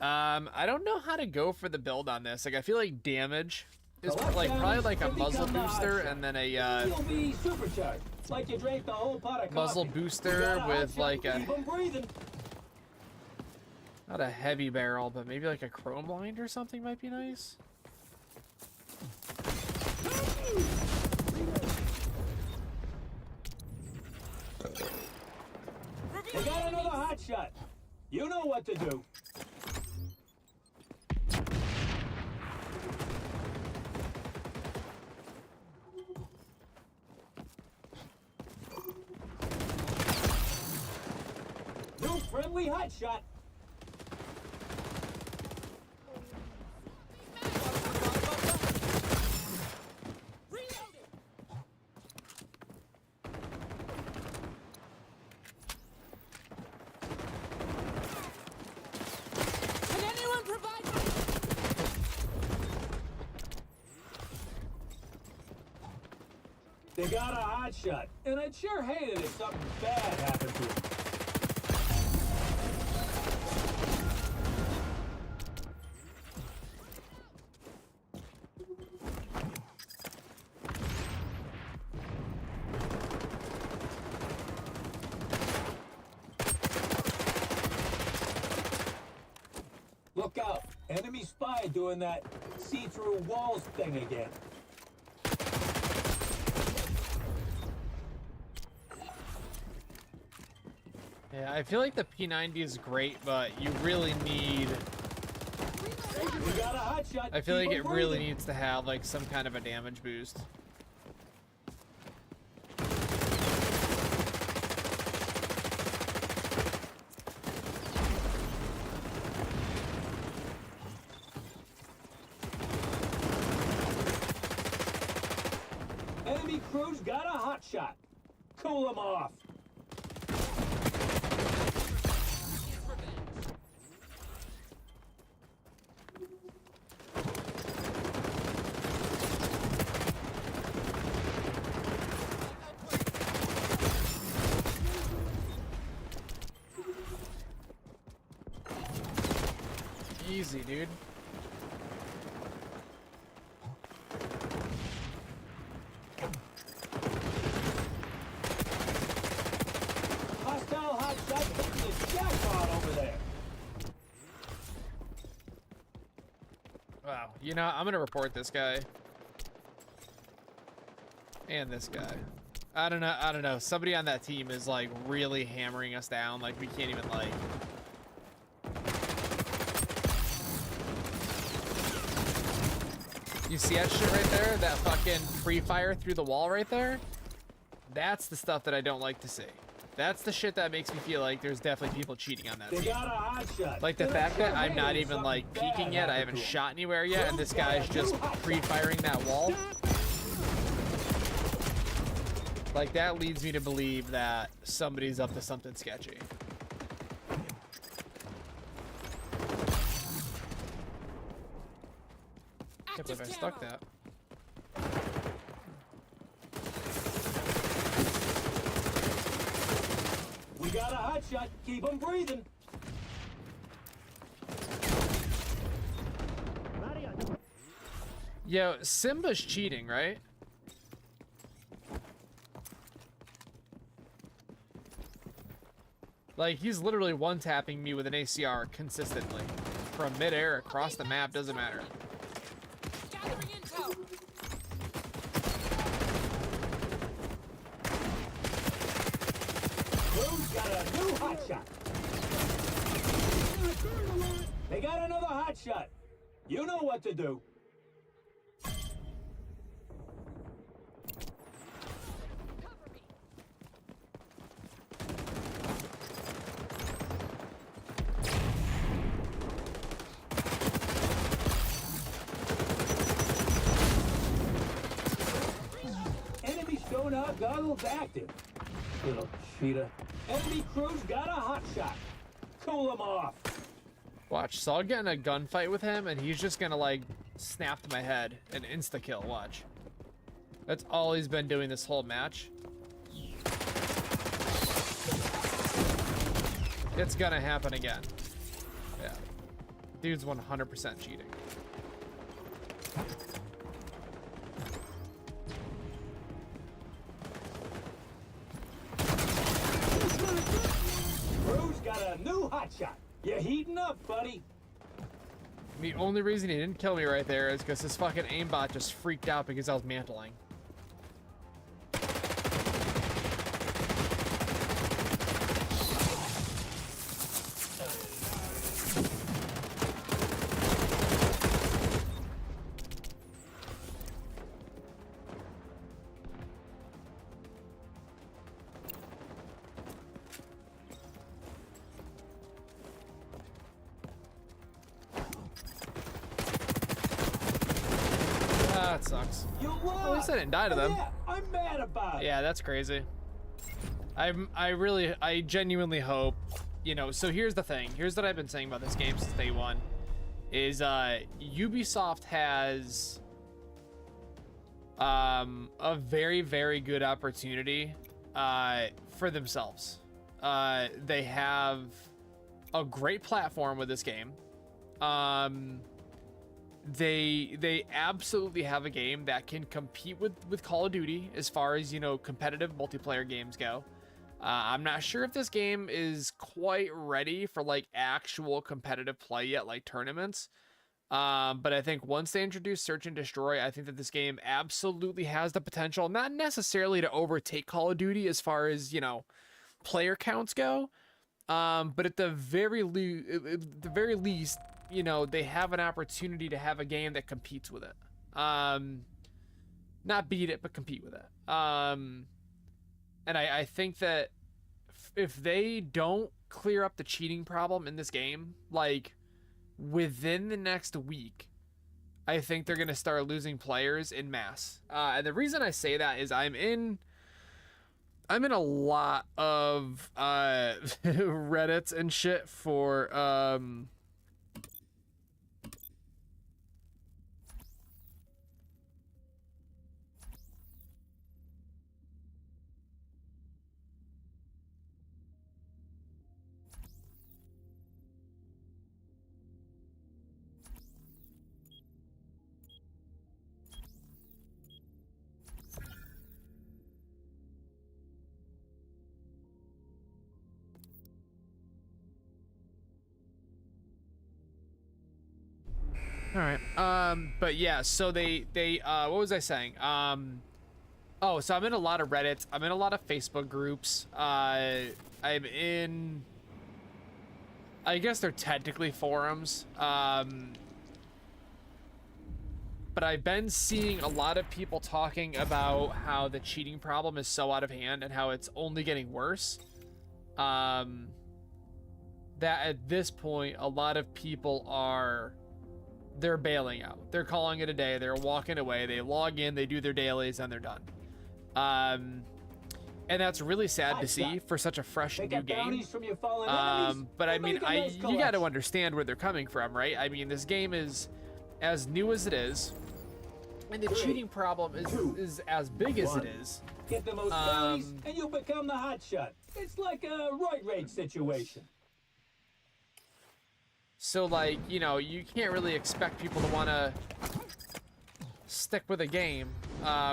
I don't know how to go for the build on this. Like, I feel like damage is like probably like a muzzle booster and then a You'll be supercharged, like you drank the whole pot of muzzle coffee. booster with like a Keep 'em breathing. not a heavy barrel, but maybe like a chrome blind or something might be nice. They got another hot shot. You know what to do. New friendly hot shot. Can anyone provide? They got a hot shot, and I'd sure hate it if something bad happened to him. Look out! Enemy spy doing that see-through walls thing again. Yeah, I feel like the P90 is great, but you really need. We got a hot shot. I feel like Keep it 'em really breathing. needs to have like some kind of a damage boost. Enemy crew's got a hot shot. Cool them off. Easy, dude. Hostile hot shot hitting the jackpot over there. Wow. You know, I'm gonna report this guy. And this guy. I don't know. Somebody on that team is like really hammering us down. Like we can't even like. You see that shit right there? That fucking pre-fire through the wall right there? That's the stuff that I don't like to see. That's the shit that makes me feel like there's definitely people cheating on that They team. got a hot shot. Like the And fact I sure that I'm hate not if even something like bad peeking yet, I happened haven't to 'em. shot anywhere yet, and this guy's just pre-firing that wall. Like that leads me to believe that somebody's up to something sketchy. Can't believe I stuck that. We got a hot shot. Keep them breathing. Yo, Simba's cheating, right? Like, he's literally one-tapping me with an ACR consistently. From midair, across the map, doesn't matter. Gathering intel. Crew's got a new hotshot. They got another hotshot. You know what to do. Cover me. Enemy sonar goggles active. Little cheetah. Enemy crew's got a hotshot. Cool them off. Watch, so I'll get in a gunfight with him, and he's just gonna, like, snap to my head and insta-kill, watch. That's all he's been doing this whole match. It's gonna happen again. Yeah. Dude's 100% cheating. Crew's got a new hotshot. You're heating up, buddy. The only reason he didn't kill me right there is because his fucking aimbot just freaked out because I was mantling. That sucks. You At lost. least I didn't die to them. Yeah, I'm mad about it. Yeah, that's crazy. I genuinely hope, you know, so here's the thing. Here's what I've been saying about this game since day one. Is Ubisoft has a very, very good opportunity for themselves. They have a great platform with this game. They absolutely have a game that can compete with Call of Duty as far as, you know, competitive multiplayer games go. I'm not sure if this game is quite ready for like actual competitive play yet, like tournaments. But I think once they introduce Search and Destroy, I think that this game absolutely has the potential, not necessarily to overtake Call of Duty as far as, you know, player counts go. But at the very least, you know, they have an opportunity to have a game that competes with it. Not beat it, but compete with it. And I think that if they don't clear up the cheating problem in this game, like within the next week, I think they're going to start losing players in mass. And the reason I say that is I'm in a lot of Reddits and shit for all right. But yeah, so they what was I saying? Oh, so I'm in a lot of Reddits. I'm in a lot of Facebook groups. I'm in, I guess they're technically forums. But I've been seeing a lot of people talking about how the cheating problem is so out of hand and how it's only getting worse. That at this point, a lot of people they're bailing out. They're calling it a day. They're walking away. They log in, they do their dailies, and they're done. And that's really sad to see for such a fresh They new got game. bounties from your fallen enemies. But I and mean, make a nice you got to collection. understand where they're coming from, right? I mean, this game is as new as it is, and the cheating problem is as big as it is. Get the most bounties, and you'll become the hotshot. It's like a roid rage situation. So, like, you know, you can't really expect people to want to stick with a game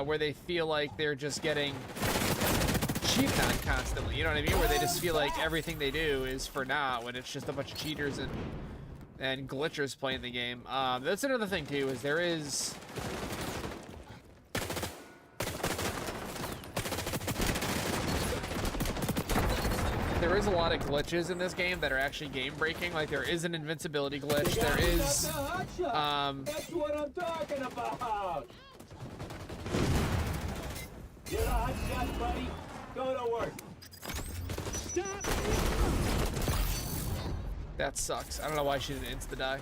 where they feel like they're just getting cheated on constantly. You know what I mean? Where they just feel like everything they do is for naught when it's just a bunch of cheaters and and glitchers playing the game. That's another thing too, is there is a lot of glitches in this game that are actually game breaking. Like there is an invincibility glitch. There is That's what I'm talking about. Get a hot shot, buddy. Go to work. Stop! that sucks. I don't know why she didn't insta die.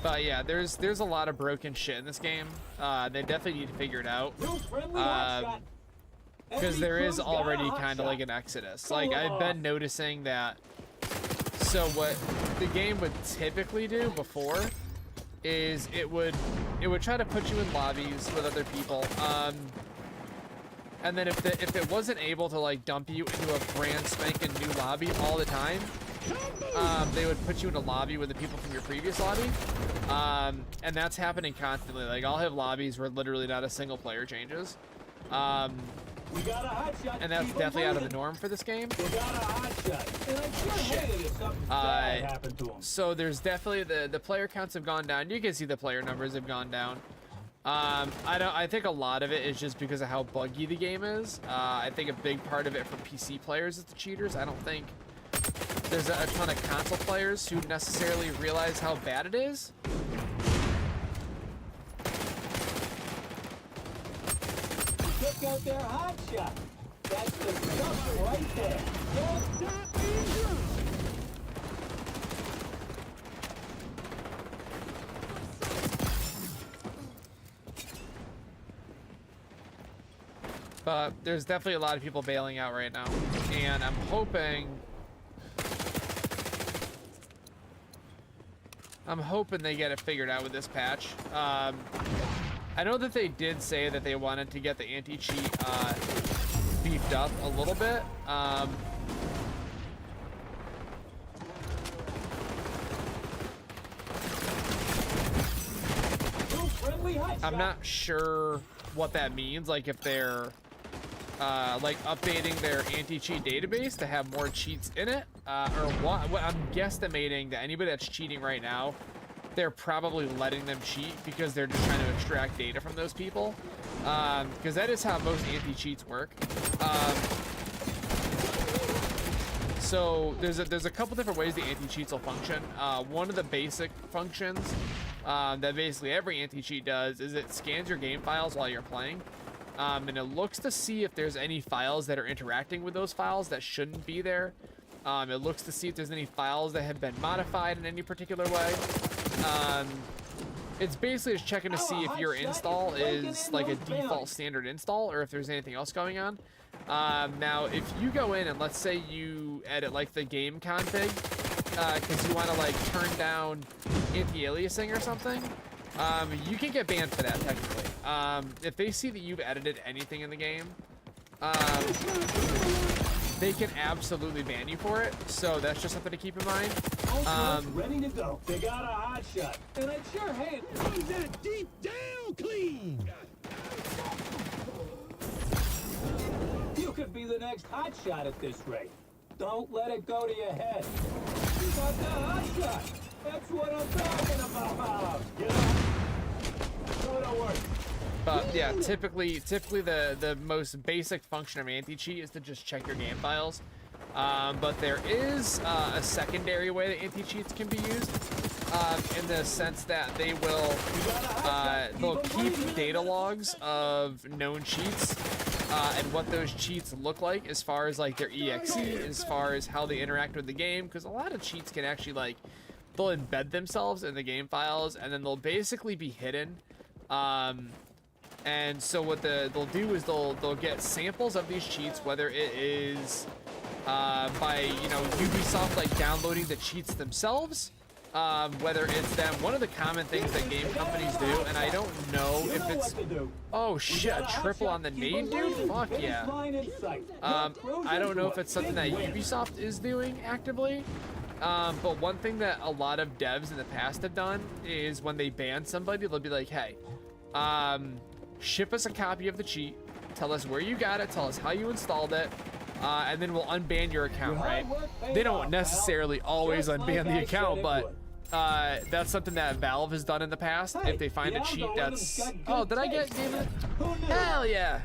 But yeah, there's a lot of broken shit in this game. They definitely need to figure it out. Because there is already kind of like an exodus. Like I've been noticing that. So what the game would typically do before is it would try to put you in lobbies with other people. And then if it wasn't able to like dump you into a brand spanking new lobby all the time, they would put you in a lobby with the people from your previous lobby. And that's happening constantly. Like I'll have lobbies where literally not a single player changes. We got a hot shot. And that's definitely out of the norm for this game. We got a hot shot. And I'm sure hated if something bad happened to him. So there's definitely the player counts have gone down. You can see the player numbers have gone down. I think a lot of it is just because of how buggy the game is. I think a big part of it for PC players is the cheaters. I don't think there's a ton of console players who necessarily realize how bad it is. Took out their hot shot. That's the stuff right there. Don't stop being drunk. But there's definitely a lot of people bailing out right now, and I'm hoping they get it figured out with this patch. I know that they did say that they wanted to get the anti-cheat beefed up a little bit. I'm not sure what that means, like if they're like updating their anti-cheat database to have more cheats in it, or what. I'm guesstimating that anybody that's cheating right now, they're probably letting them cheat because they're just trying to extract data from those people, because that is how most anti-cheats work. So there's a couple different ways the anti-cheats will function. One of the basic functions that basically every anti-cheat does is it scans your game files while you're playing, and it looks to see if there's any files that are interacting with those files that shouldn't be there. It looks to see if there's any files that have been modified in any particular way. It's basically just checking to see if your install is like a default standard install or if there's anything else going on. Now, if you go in and let's say you edit like the game config, because you want to like turn down anti-aliasing or something, you can get banned for that technically. If they see that you've edited anything in the game, they can absolutely ban you for it. So that's just something to keep in mind. Ready to go. They got a hot shot, and I sure hate it. Run that deep down clean! You could be the next hot shot at this rate. Don't let it go to your head. You got the hot shot. That's what I'm talking about. Get up. Go to work. But yeah, typically the most basic function of anti-cheat is to just check your game files. But there is a secondary way that anti-cheats can be used, in the sense that they will they'll keep data logs of known cheats and what those cheats look like as far as like their EXE, as far as how they interact with the game, because a lot of cheats can actually like they'll embed themselves in the game files and then they'll basically be hidden. And so what they'll do is they'll get samples of these cheats, whether it is by Ubisoft like downloading the cheats themselves, whether it's them. One of the common things that game companies do, and I don't know if it's oh shit, a triple on the nade, dude. Fuck yeah. I don't know if it's something that Ubisoft is doing actively. But one thing that a lot of devs in the past have done is when they ban somebody, they'll be like, hey, ship us a copy of the cheat, tell us where you got it, tell us how you installed it, and then we'll unban your account, Your right? hard work paid They don't off, necessarily pal. always Just unban like the I account, said it but would. that's something that Valve has done in the past. Hey, If they find the a cheat algorithm's that's... got Oh, good did I get taste. game of... Who knew? Hell yeah.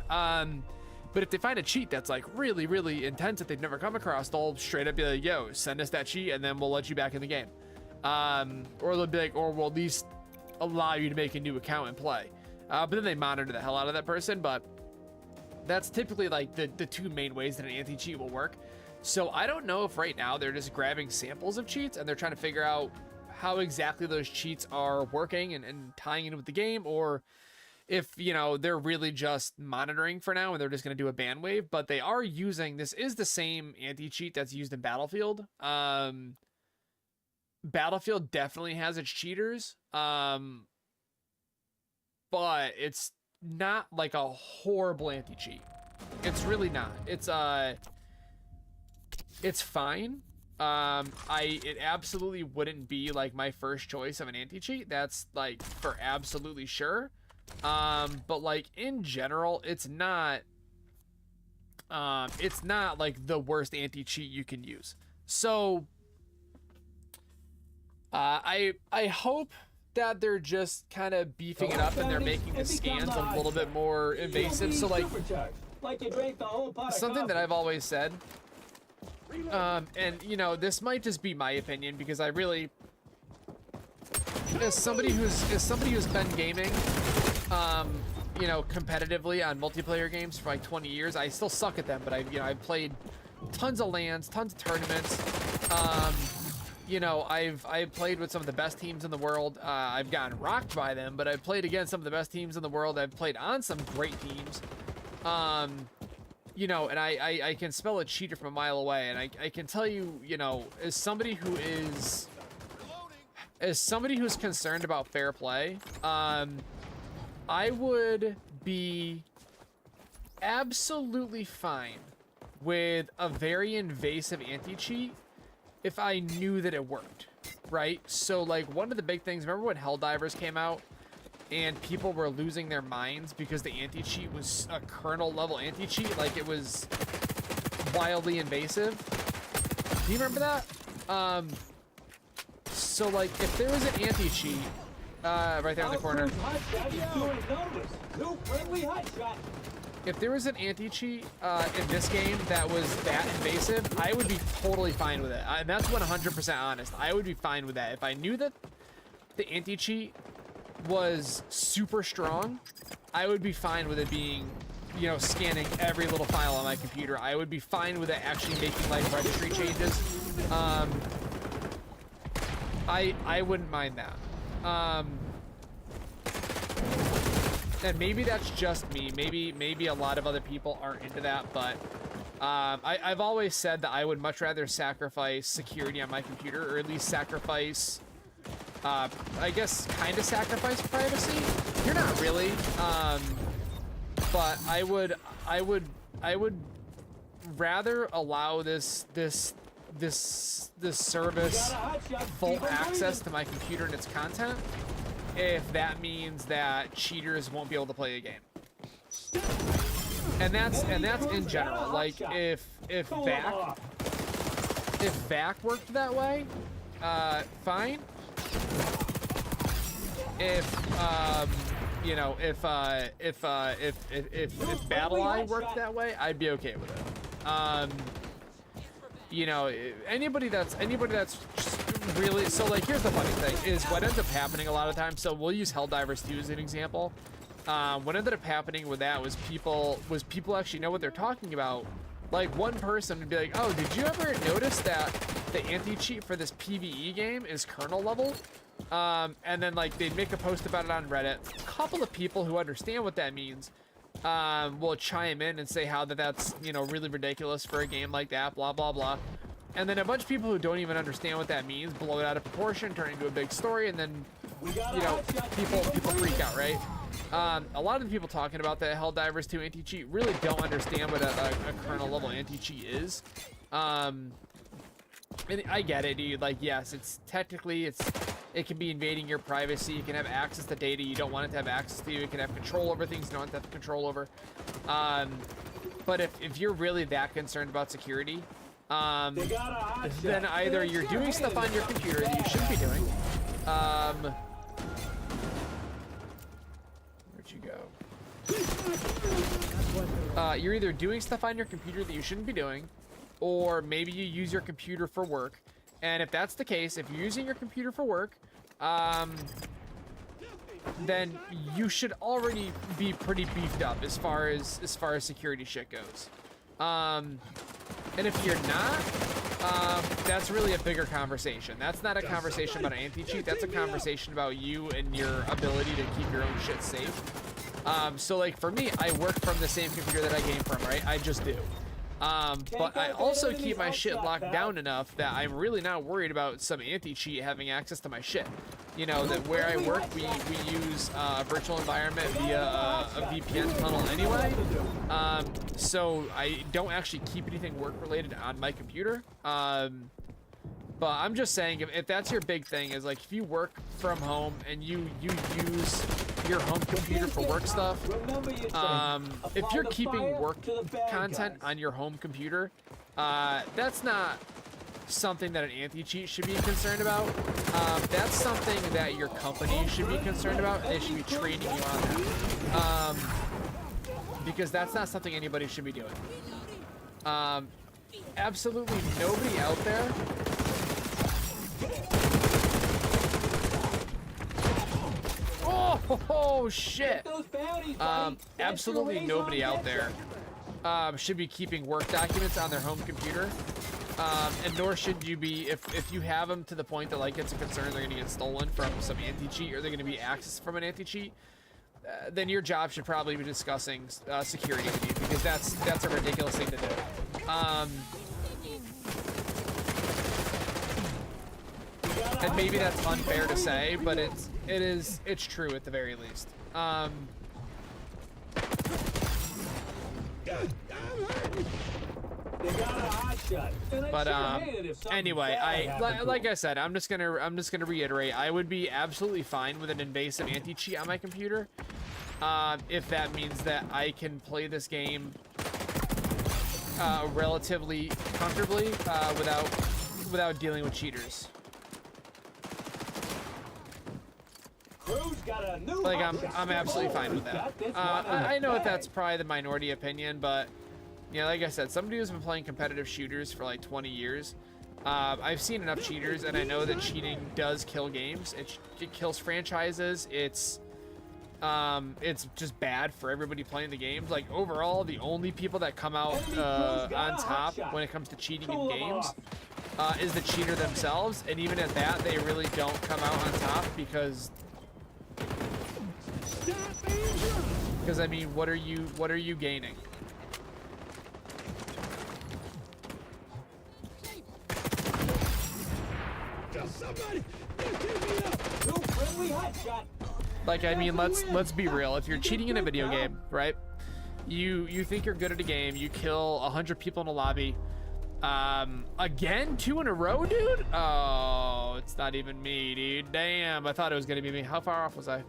But if they find a cheat that's like really, really intense that they've never come across, they'll straight up be like, yo, send us that cheat and then we'll let you back in the game. Or they'll be like, or we'll at least allow you to make a new account and play. But then they monitor the hell out of that person. But that's typically like the two main ways that an anti-cheat will work. So I don't know if right now they're just grabbing samples of cheats and they're trying to figure out how exactly those cheats are working and tying in with the game, or if, you know, they're really just monitoring for now and they're just going to do a ban wave. But they are using, this is the same anti-cheat that's used in Battlefield. Battlefield definitely has its cheaters, but it's not like a horrible anti-cheat. It's really not. It's fine. It absolutely wouldn't be like my first choice of an anti-cheat. That's like for absolutely sure. But like in general, it's not like the worst anti-cheat you can use. So I hope that they're just kind of beefing it up and they're making the scans a little bit more invasive. So like you drank the whole pot of something that coffee. I've always said, and you know, this might just be my opinion because I really, as somebody who's been gaming, you know, competitively on multiplayer games for like 20 years, I still suck at them, but I've played tons of LANs, tons of tournaments. You know, I've played with some of the best teams in the world. I've gotten rocked by them, but I've played against some of the best teams in the world. I've played on some great teams. You know, and I can smell a cheater from a mile away, and I can tell you, you know, as somebody who's concerned about fair play, I would be absolutely fine with a very invasive anti-cheat if I knew that it worked, right? So like one of the big things, remember when Helldivers came out and people were losing their minds because the anti-cheat was a kernel level anti-cheat, like it was wildly invasive? Do you remember that? So like if there was an anti-cheat, right there in the corner. If there was an anti-cheat in this game that was that invasive, I would be totally fine with it. And that's 100% honest. I would be fine with that. If I knew that the anti-cheat was super strong, I would be fine with it being, you know, scanning every little file on my computer. I would be fine with it actually making like registry changes. I wouldn't mind that. And maybe that's just me. Maybe a lot of other people aren't into that, but I've always said that I would much rather sacrifice security on my computer, or at least sacrifice, I guess, kind of sacrifice privacy. You're not really, but I would rather allow this service full access to my computer and its content, if that means that cheaters won't be able to play a game. And that's in general. Like if VAC worked that way, fine. If you know, if BattleEye worked that way, I'd be okay with it. You know, anybody that's really, so like here's the funny thing is what ends up happening a lot of times. So we'll use Helldivers 2 as an example. What ended up happening with that was people actually know what they're talking about. Like one person would be like, oh, did you ever notice that the anti-cheat for this PvE game is kernel level? And then like they'd make a post about it on Reddit. A couple of people who understand what that means will chime in and say how that's, you know, really ridiculous for a game like that, blah blah blah. And then a bunch of people who don't even understand what that means blow it out of proportion, turn it into a big story, and then, you know, people freak out, right? A lot of the people talking about the Helldivers 2 anti-cheat really don't understand what a kernel level anti-cheat is. And I get it, dude. Like, yes, it's technically, It can be invading your privacy. You can have access to data you don't want it to have access to. You can have control over things you don't want to have control over. But if you're really that concerned about security, then either you're doing stuff on your computer that you shouldn't be doing. Where'd you go? You're either doing stuff on your computer that you shouldn't be doing, or maybe you use your computer for work. And if that's the case, if you're using your computer for work, then you should already be pretty beefed up as far as security shit goes. And if you're not, that's really a bigger conversation. That's not a conversation about an anti-cheat. That's a conversation about you and your ability to keep your own shit safe. So like for me, I work from the same computer that I game from, right? I just do. But I also keep my shit locked down enough that I'm really not worried about some anti-cheat having access to my shit. You know, that where I work, we use a virtual environment via a VPN tunnel anyway. So I don't actually keep anything work-related on my computer. But I'm just saying, if that's your big thing, is like if you work from home and you use your home computer for work stuff, if you're keeping work content on your home computer, that's not something that an anti-cheat should be concerned about. That's something that your company should be concerned about, and they should be training you on that. Because that's not something anybody should be doing. Absolutely nobody out there Oh shit! Absolutely nobody out there should be keeping work documents on their home computer, and nor should you be if you have them to the point that like it's a concern they're gonna get stolen from some anti-cheat or they're gonna be accessed from an anti-cheat. Then your job should probably be discussing security with you, because that's a ridiculous thing to do. And maybe that's unfair to say, but it's true at the very least. But anyway, like I said, I'm just gonna reiterate, I would be absolutely fine with an invasive anti-cheat on my computer, if that means that I can play this game relatively comfortably without dealing with cheaters. Like I'm absolutely fine with that. I know that that's probably the minority opinion, but you know, like I said, somebody who's been playing competitive shooters for like 20 years, I've seen enough cheaters, and I know that cheating does kill games. It kills franchises. It's just bad for everybody playing the games. Like overall, the only people that come out on top when it comes to cheating in games is the cheater themselves, and even at that, they really don't come out on top because I mean, what are you gaining? Like, I mean, let's be real. If you're cheating in a video game, right? You think you're good at a game, you kill 100 people in a lobby. Again, 2 in a row, dude? Oh, it's not even me, dude. Damn, I thought it was gonna be me. How far off was I?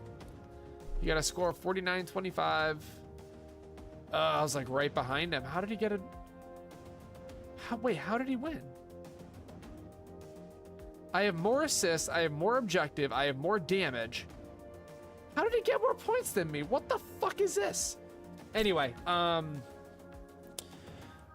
You got a score of 49-25. I was like right behind him. How did he get a... Wait, how did he win? I have more assists, I have more objective, I have more damage. How did he get more points than me? What the fuck is this? Anyway,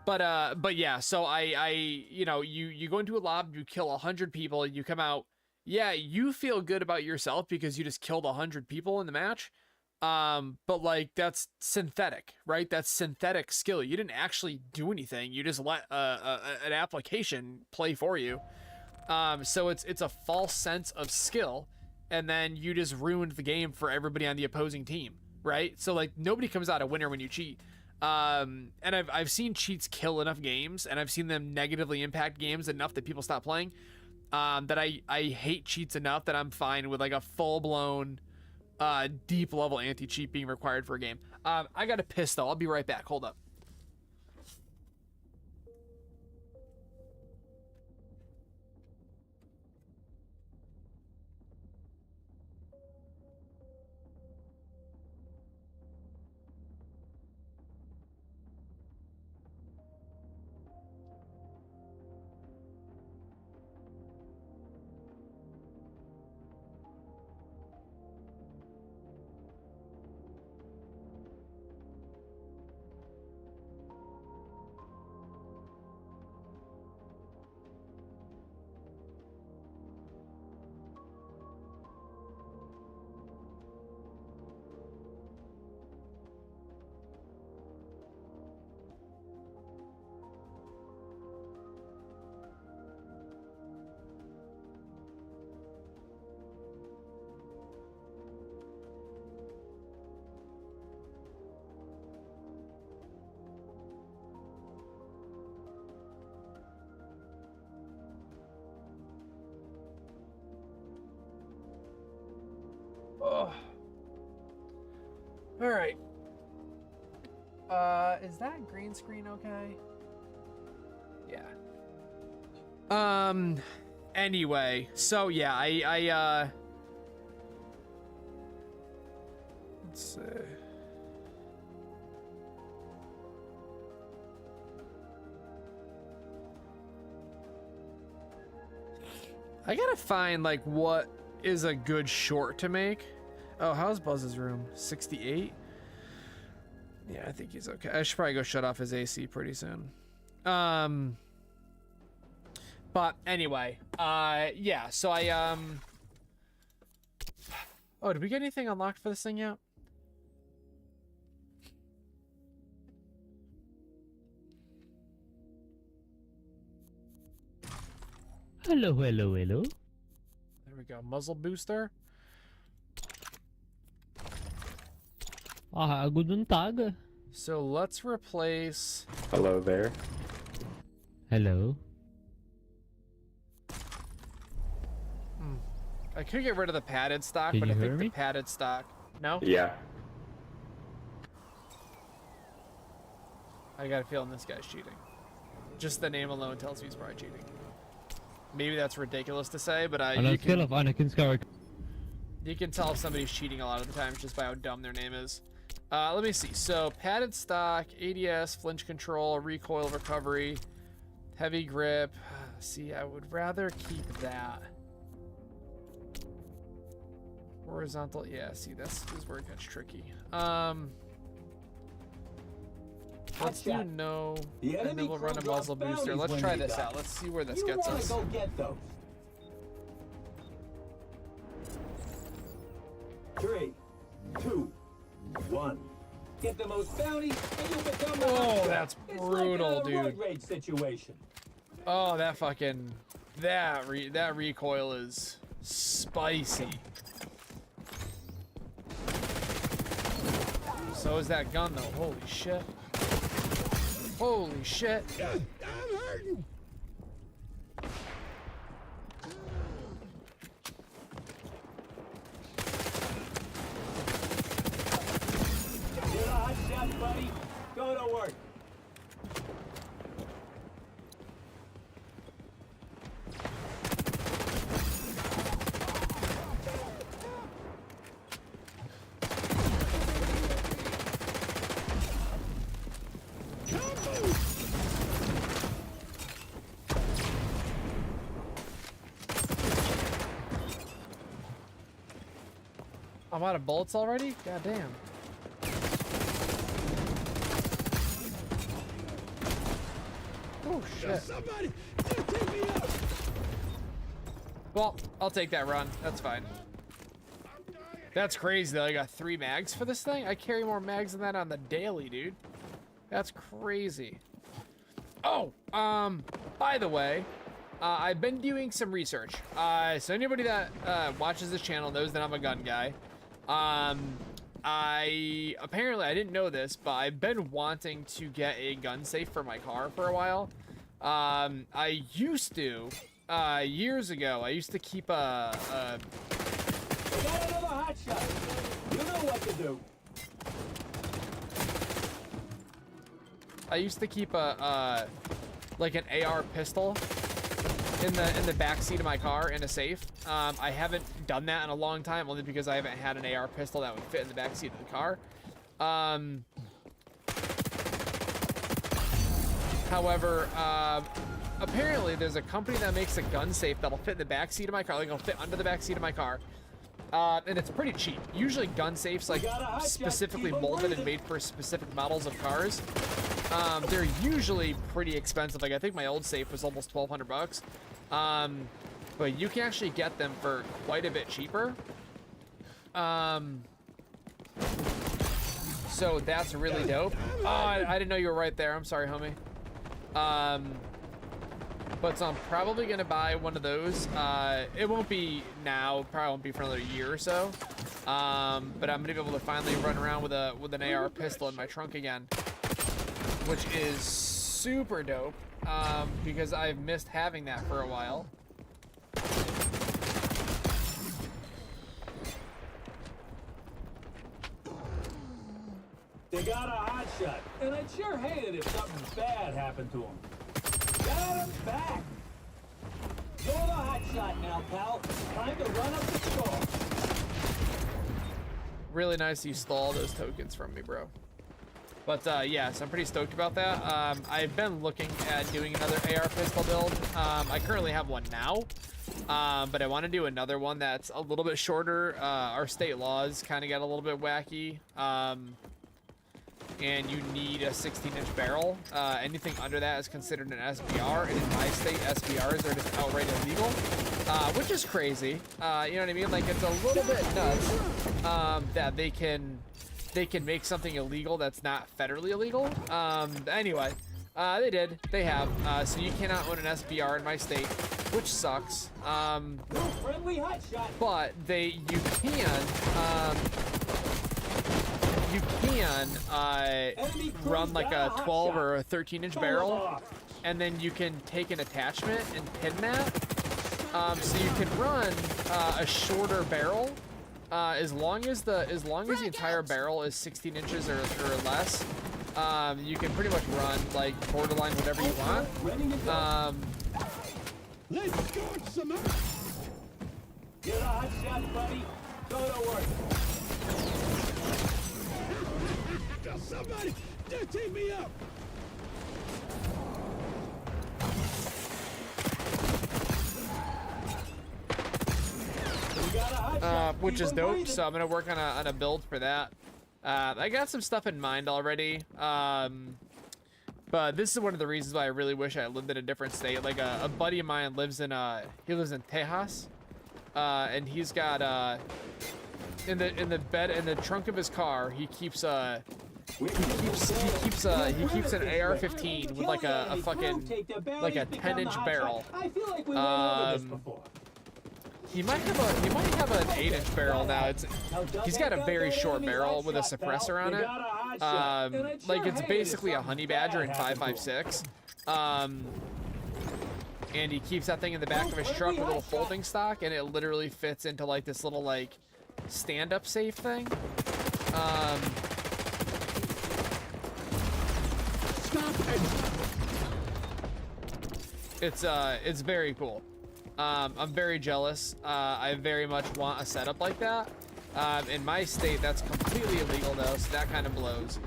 but yeah, so you know, you go into a lob, you kill 100 people, you come out, yeah, you feel good about yourself because you just killed 100 people in the match. But like, that's synthetic, right? That's synthetic skill. You didn't actually do anything. You just let an application play for you. So it's a false sense of skill, and then you just ruined the game for everybody on the opposing team, right? So like, nobody comes out a winner when you cheat. And I've seen cheats kill enough games, and I've seen them negatively impact games enough that people stop playing. That I hate cheats enough that I'm fine with like a full-blown deep level anti-cheat being required for a game. I gotta piss though. I'll be right back. Hold up. All right. Is that green screen okay? Yeah. Anyway, so yeah, let's see. I gotta find like what is a good short to make. Oh, how's Buzz's room? 68? Yeah, I think he's okay. I should probably go shut off his AC pretty soon. But anyway, yeah, so oh, did we get anything unlocked for this thing yet? Hello, hello, hello. There we go. Muzzle booster. Ah, guten Tag. So let's replace. Hello there. Hello. I could get rid of the padded stock, Did but I you think hear the me? padded stock. No? Yeah. I got a feeling this guy's cheating. Just the name alone tells me he's probably cheating. Maybe that's ridiculous to say, but On you a scale can, of Anakin's character. you can tell if somebody's cheating a lot of the times just by how dumb their name is. Let me see. So padded stock, ADS, flinch control, recoil recovery, heavy grip. See, I would rather keep that. Horizontal, yeah. See, this is where it gets tricky. Let's do no, The and enemy then we'll run a crew muzzle drops booster. bounties Let's when try they this die. out. Let's see where this You gets wanna us. go get those. 3, 2, 1. Get the most bounties, and you become the Oh, hot shot. that's It's brutal, like a road dude. rage situation. Oh, that fucking that recoil is spicy. So is that gun though? Holy shit! Holy shit! I'm hurting. You're a hot shot, buddy. Go to work. I'm out of bullets already? God damn. Oh shit. Somebody, just take me out. Well, I'll take that run. That's fine. That's crazy though. I got 3 mags for this thing. I carry more mags than that on the daily, dude. That's crazy. Oh, by the way, I've been doing some research. So anybody that watches this channel knows that I'm a gun guy. I didn't know this, but I've been wanting to get a gun safe for my car for a while. I used to, years ago, I used to keep a We got another hot shot. You know what to do. I used to keep a like an AR pistol in the back seat of my car in a safe. I haven't done that in a long time, only because I haven't had an AR pistol that would fit in the back seat of the car. However, apparently there's a company that makes a gun safe that'll fit in the back seat of my car. Like it'll fit under the back seat of my car. And it's pretty cheap. Usually gun safes, like specifically molded and made for specific models of cars, they're usually pretty expensive. Like I think my old safe was almost 1,200 bucks. But you can actually get them for quite a bit cheaper. So that's really dope. Oh, I didn't know you were right there. I'm sorry, homie. But so I'm probably gonna buy one of those. It won't be now, probably won't be for another year or so. But I'm gonna be able to finally run around with an AR pistol in my trunk again, which is super dope. Because I've missed having that for a while. They got a hot shot, and I'd sure hate it if something bad happened to him. Got him back. You're the hot shot now, pal. Time to run up the score. Really nice you stole all those tokens from me, bro. But yeah, so I'm pretty stoked about that. I've been looking at doing another AR pistol build. I currently have one now, but I want to do another one that's a little bit shorter. Our state laws kind of get a little bit wacky, and you need a 16-inch barrel. Anything under that is considered an SBR, and in my state, SBRs are just outright illegal, which is crazy. You know what I mean? Like, it's a little bit nuts that they can make something illegal that's not federally illegal. Anyway, they did. They have. So you cannot own an SBR in my state, which sucks. Friendly hot shot. But you can run like a 12 or a 13-inch barrel, and then you can take an attachment and pin that. So you can run a shorter barrel. As long as the entire barrel is 16 inches or less, you can pretty much run like borderline whatever you want. Let's go some up. Get a hot shot, buddy. Go to work. Somebody, just take me up. Which is dope. So I'm gonna work on a build for that. I got some stuff in mind already. But this is one of the reasons why I really wish I lived in a different state. Like a buddy of mine lives in Tejas, and he's got in the trunk of his car he keeps an AR-15 with like a fucking like a 10-inch barrel. I feel like we went over this before. He might have an 8-inch barrel now. He's got a very short barrel with a suppressor on it. Like it's basically a honey badger in 5.56. And he keeps that thing in the back of his truck with a little folding stock, and it literally fits into like this little like stand-up safe thing. It's very cool. I'm very jealous. I very much want a setup like that. In my state, that's completely illegal though, so that kind of blows.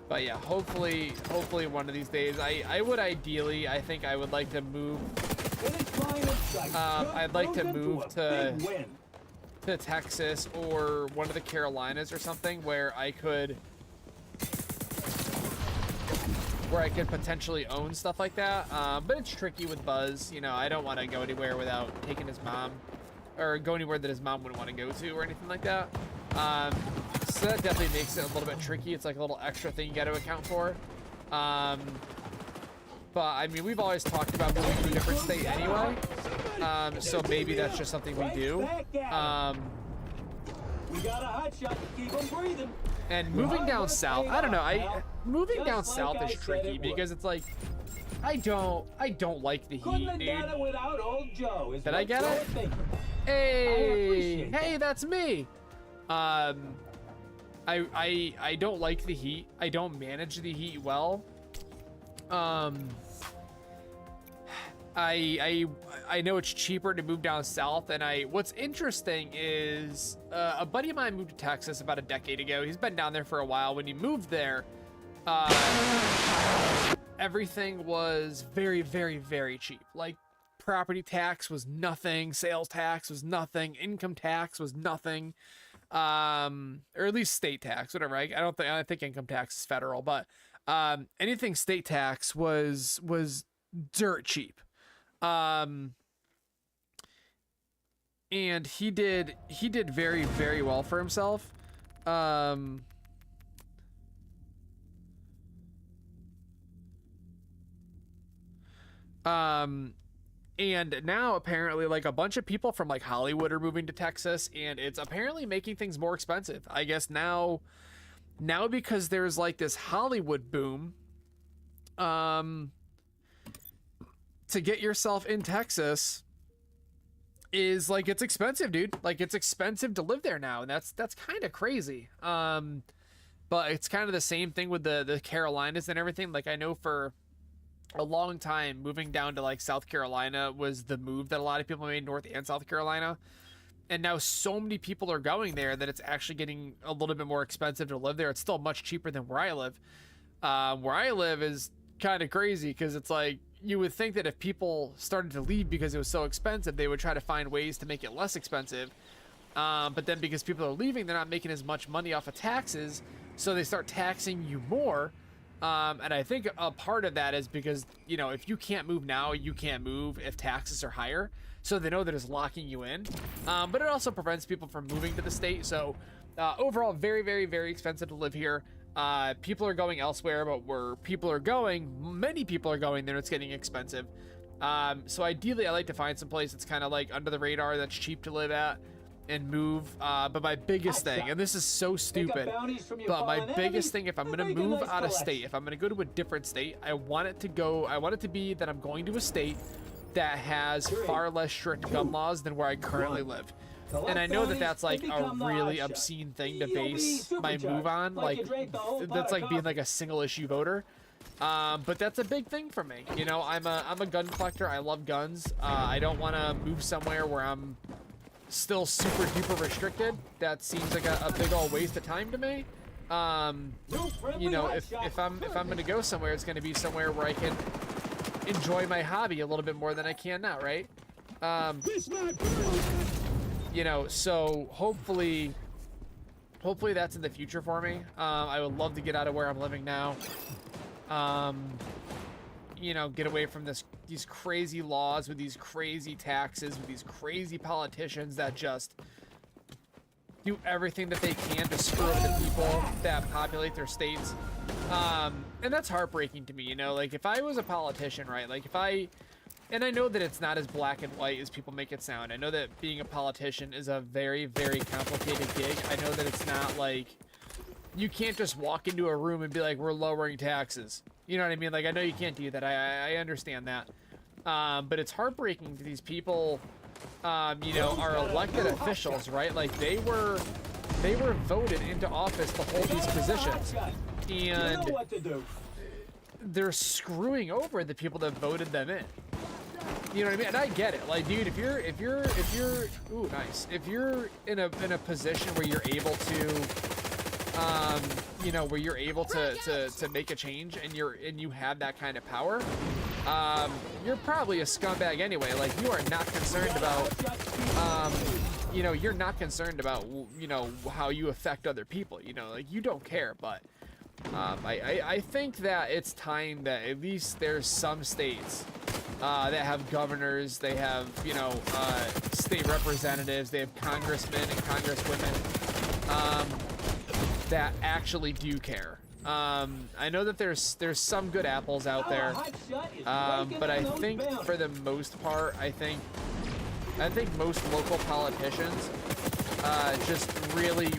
But yeah, hopefully one of these days. I would ideally, I think I would like to move. I'd like to move to Texas or one of the Carolinas or something where I could potentially own stuff like that. But it's tricky with Buzz. You know, I don't want to go anywhere without taking his mom, or go anywhere that his mom wouldn't want to go to or anything like that. So that definitely makes it a little bit tricky. It's like a little extra thing you got to account for. But I mean, we've always talked about moving to a different state anyway. So maybe that's just something we do. We got a hot shot to keep him breathing. And moving down south, I don't know. Moving down south is tricky because it's like I don't like the heat, dude. Did I get it? Hey, that's me. I don't like the heat. I don't manage the heat well. I know it's cheaper to move down south, and what's interesting is a buddy of mine moved to Texas about a decade ago. He's been down there for a while. When he moved there, everything was very, very, very cheap. Like property tax was nothing, sales tax was nothing, income tax was nothing, or at least state tax, whatever. I think income tax is federal, but anything state tax was dirt cheap. And he did very, very well for himself. And now apparently like a bunch of people from like Hollywood are moving to Texas, and it's apparently making things more expensive. I guess now because there's like this Hollywood boom, to get yourself in Texas is like it's expensive, dude. Like it's expensive to live there now, and that's kind of crazy. But it's kind of the same thing with the Carolinas and everything. Like I know for a long time moving down to like South Carolina was the move that a lot of people made, North and South Carolina. And now so many people are going there that it's actually getting a little bit more expensive to live there. It's still much cheaper than where I live. Where I live is kind of crazy because it's like you would think that if people started to leave because it was so expensive, they would try to find ways to make it less expensive. But then because people are leaving, they're not making as much money off of taxes, so they start taxing you more. And I think a part of that is because, you know, if you can't move now, you can't move if taxes are higher. So they know that it's locking you in. But it also prevents people from moving to the state. So overall, very, very, very expensive to live here. People are going elsewhere, but where people are going, many people are going there, it's getting expensive. So ideally, I like to find some place that's kind of like under the radar, that's cheap to live at and move. But my biggest thing, and this is so stupid, but my biggest thing, if I'm going to move out of state, if I'm going to go to a different state, I want it to be that I'm going to a state that has far less strict gun laws than where I currently live. And I know that that's like a really obscene thing to base my move on, like that's like being like a single issue voter. But that's a big thing for me. You know, I'm a gun collector. I love guns. I don't want to move somewhere where I'm still super duper restricted. That seems like a big old waste of time to me. You know, if I'm gonna go somewhere, it's gonna be somewhere where I can enjoy my hobby a little bit more than I can now, right? You know, so hopefully that's in the future for me. I would love to get out of where I'm living now. You know, get away from these crazy laws with these crazy taxes, with these crazy politicians that just do everything that they can to screw up the people that populate their states. And that's heartbreaking to me, you know, like if I was a politician, right? Like and I know that it's not as black and white as people make it sound. I know that being a politician is a very, very complicated gig. I know that it's not like, you can't just walk into a room and be like, we're lowering taxes. You know what I mean? Like, I know you can't do that. I understand that. But it's heartbreaking to these people, you know, are elected officials, right? Like they were voted into office to hold these positions. And they're screwing over the people that voted them in. You know what I mean? And I get it. Like, dude, if you're ooh, nice. If you're in a position where you're able to you know, where you're able to make a change and you have that kind of power, you're probably a scumbag anyway. Like, you are not concerned about you know, you're not concerned about, you know, how you affect other people, you know, like you don't care. But I think that it's time that at least there's some states that have governors, they have, you know, state representatives, they have congressmen and congresswomen that actually do care. I know that there's some good apples out there, but I think for the most part, I think most local politicians just really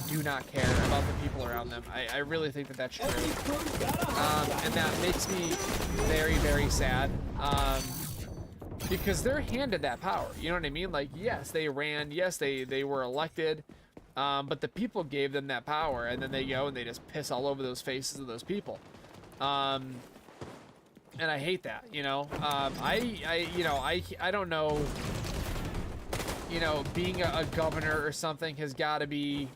do not care about the people around them. I really think that that's true, and that makes me very, very sad, because they're handed that power. You know what I mean? Like, yes, they ran, yes, they were elected, but the people gave them that power, and then they go and they just piss all over those faces of those people. And I hate that, you know. I don't know, you know, being a governor or something has got to be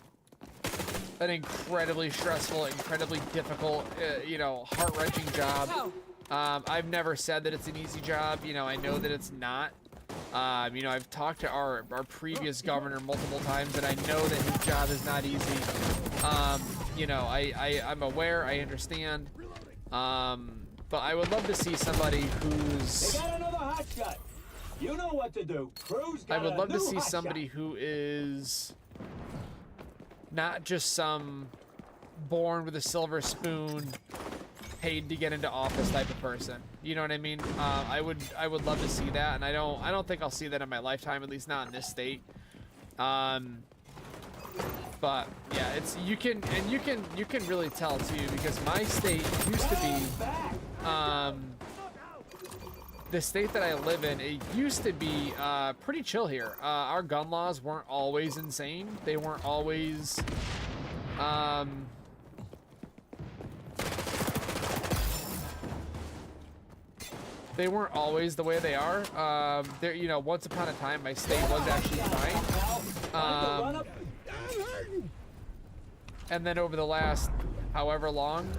an incredibly stressful, incredibly difficult, you know, heart-wrenching job. I've never said that it's an easy job. You know, I know that it's not. You know, I've talked to our previous governor multiple times, and I know that his job is not easy. You know, I'm aware, I understand. But I would love to see somebody who's... They got another hot shot. You know what to do. I would love to see somebody who is not just some born with a silver spoon, paid to get into office type of person. You know what I mean? I would love to see that, and I don't think I'll see that in my lifetime, at least not in this state. But yeah, it's you can really tell too, because my state used to be the state that I live in, it used to be pretty chill here. Our gun laws weren't always insane. They weren't always they weren't always the way they are. There, you know, once upon a time, my state was actually fine. And then over the last however long,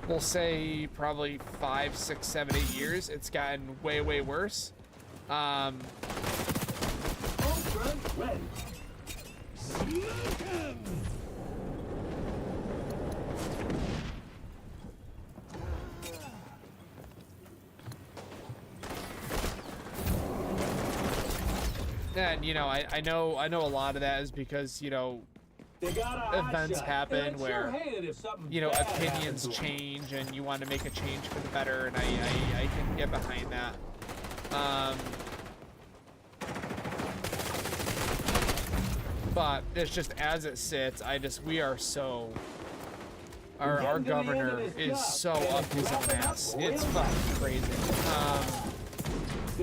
we'll say probably 5, 6, 7, 8 years, it's gotten way, way worse. And you know, I know a lot of that is because, you know, events happen where, you know, opinions change and you want to make a change for the better, and I can get behind that. But it's just as it sits, we are so, our governor is so up his own ass. It's fucking crazy.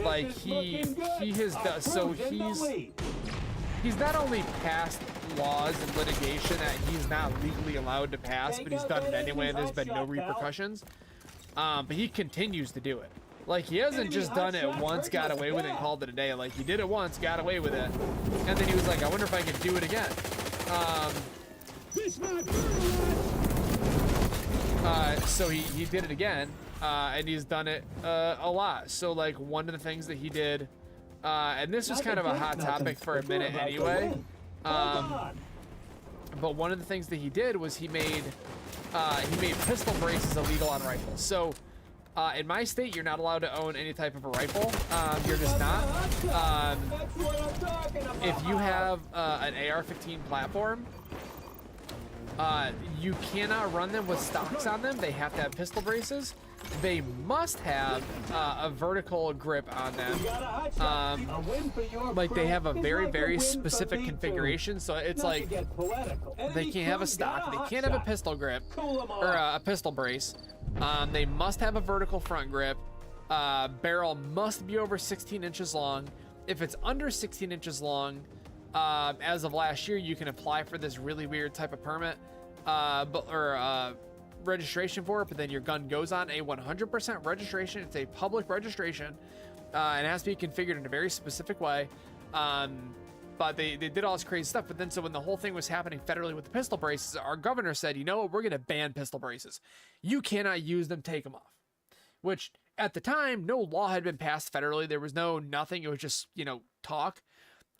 Like he has done, so he's not only passed laws and litigation that he's not legally allowed to pass, but he's done it anyway and there's been no repercussions. But he continues to do it. Like, he hasn't just done it once, got away with it, and called it a day. Like, he did it once, got away with it, and then he was like, I wonder if I could do it again. So he did it again, and he's done it a lot. So, like, one of the things that he did, and this was kind of a hot topic for a minute anyway, but one of the things that he did was he made pistol braces illegal on rifles. So, in my state, you're not allowed to own any type of a rifle. You're just not. If you have an AR-15 platform, you cannot run them with stocks on them. They have to have pistol braces. They must have a vertical grip on them. Like, they have a very, very specific configuration. So it's like they can't have a stock. They can't have a pistol grip or a pistol brace. They must have a vertical front grip. Barrel must be over 16 inches long. If it's under 16 inches long, as of last year, you can apply for this really weird type of permit, registration for it, but then your gun goes on a 100% registration. It's a public registration, and it has to be configured in a very specific way. But they did all this crazy stuff. But then, so when the whole thing was happening federally with the pistol braces, our governor said, you know what, we're going to ban pistol braces. You cannot use them, take them off. Which, at the time, no law had been passed federally. There was nothing. It was just, you know, talk.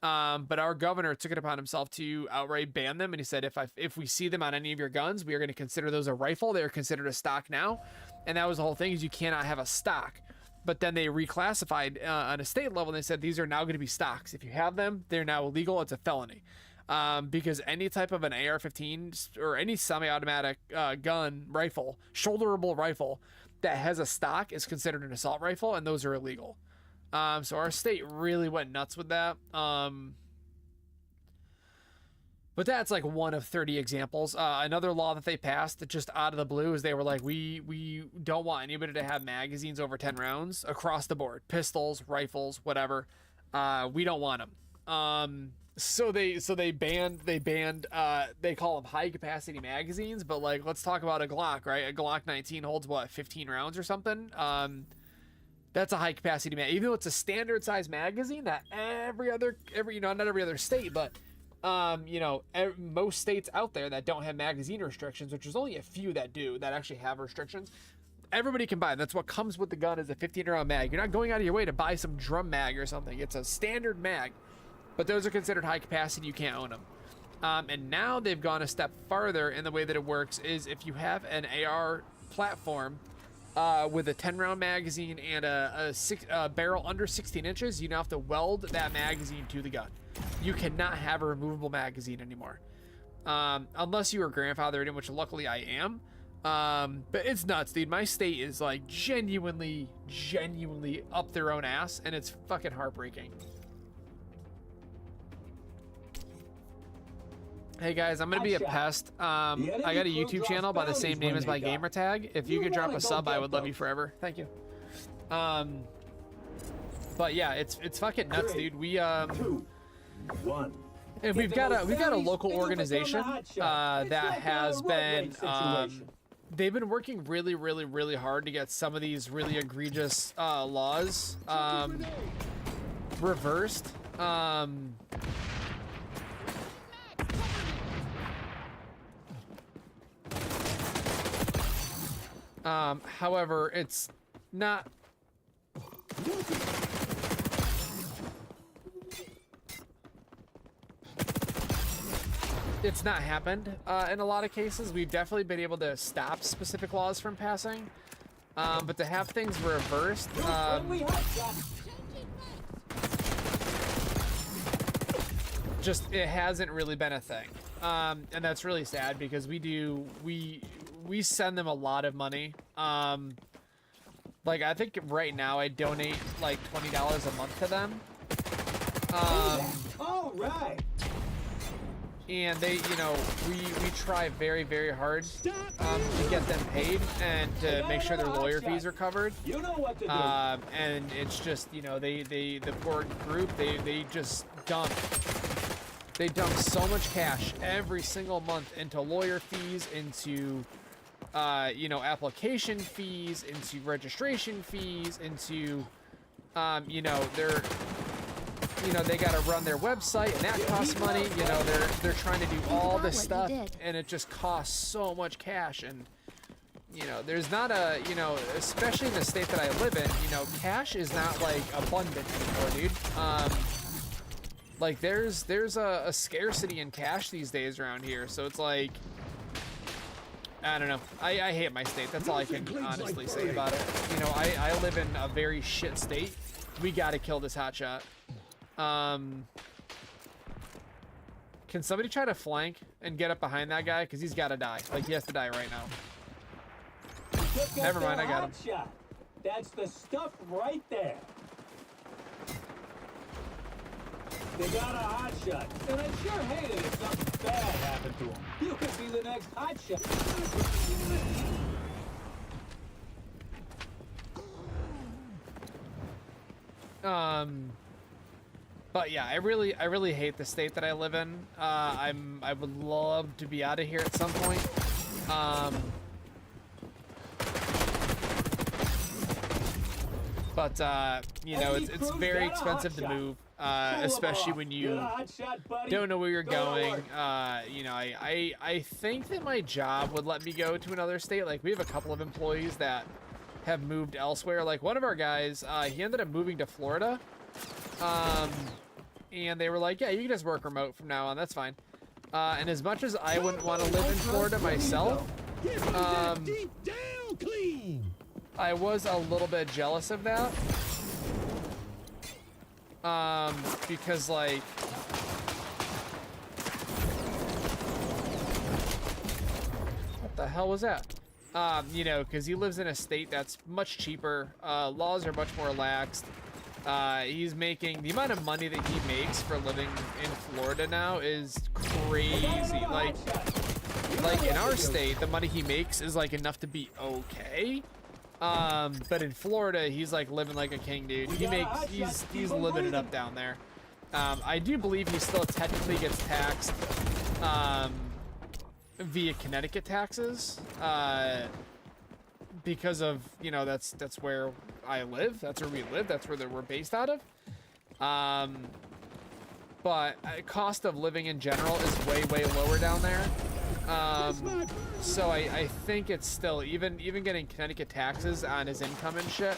But our governor took it upon himself to outright ban them. And he said, if we see them on any of your guns, we are going to consider those a rifle. They are considered a stock now. And that was the whole thing, is you cannot have a stock. But then they reclassified on a state level, and they said these are now going to be stocks. If you have them, they're now illegal. It's a felony. Because any type of an AR-15 or any semi-automatic gun, rifle, shoulderable rifle that has a stock is considered an assault rifle, and those are illegal. So our state really went nuts with that. But that's like one of 30 examples. Another law that they passed just out of the blue is they were like, we don't want anybody to have magazines over 10 rounds across the board. Pistols, rifles, whatever. We don't want them. So they banned, they call them high capacity magazines, but like, let's talk about a Glock, right? A Glock 19 holds what, 15 rounds or something? That's a high capacity mag. Even though it's a standard size magazine that not every other state, but most states out there that don't have magazine restrictions, which there's only a few that do, that actually have restrictions, everybody can buy them. That's what comes with the gun, is a 15-round mag. You're not going out of your way to buy some drum mag or something. It's a standard mag, but those are considered high capacity. You can't own them. And now they've gone a step farther, and the way that it works is if you have an AR platform with a 10-round magazine and a barrel under 16 inches, you now have to weld that magazine to the gun. You cannot have a removable magazine anymore, unless you were grandfathered in, which luckily I am. But it's nuts, dude. My state is like genuinely up their own ass, and it's fucking heartbreaking. Hey guys, I'm gonna be a pest. I got a YouTube channel by the same name as my gamer tag. If you could drop a sub, I would love you forever. Thank you. But yeah, it's fucking nuts, dude. We 2, 1. and we've got a local organization that has been they've been working really hard to get some of these really egregious laws reversed. However, it's not. It's not happened in a lot of cases. We've definitely been able to stop specific laws from passing, but to have things reversed, just it hasn't really been a thing, and that's really sad because we send them a lot of money. Like I think right now I donate like $20 a month to them. All right. And they, you know, we try very hard to get them paid and to make sure their lawyer fees are covered. You know what to do. And it's just, you know, the poor group, they just dump so much cash every single month into lawyer fees, into you know, application fees, into registration fees, into you know, they got to run their website and that costs money. You know, they're trying to do all this stuff and it just costs so much cash. And you know, there's not a, you know, especially in the state that I live in, you know, cash is not like abundant anymore, dude. Like there's a scarcity in cash these days around here. So it's like, I don't know. I hate my state. That's all I can honestly say about it. You know, I live in a very shit state. We got to kill this hotshot. Can somebody try to flank and get up behind that guy? Because he's got to die. Like, he has to die right now. Never mind, I got him. Shot. That's the stuff right there. They got a hot shot, and I'd sure hate it if something bad happened to him. You could be the next hot shot. But yeah, I really hate the state that I live in. I would love to be out of here at some point. But you know, it's very expensive to move, especially when you don't know where you're going. You know, I think that my job would let me go to another state. Like, we have a couple of employees that have moved elsewhere. Like, one of our guys, he ended up moving to Florida. And they were like, yeah, you can just work remote from now on, that's fine. And as much as I wouldn't want to live in Florida myself, I was a little bit jealous of that. Because like, what the hell was that? You know, because he lives in a state that's much cheaper. Laws are much more laxed. He's making, the amount of money that he makes for living in Florida now is crazy. Like in our state, the money he makes is like enough to be okay. But in Florida, he's like living like a king, dude. He's living it up down there. I do believe he still technically gets taxed, via Connecticut taxes, because of, you know, that's where I live, that's where we live, that's where we're based out of. But cost of living in general is way lower down there. So I think it's still, even getting Connecticut taxes on his income and shit,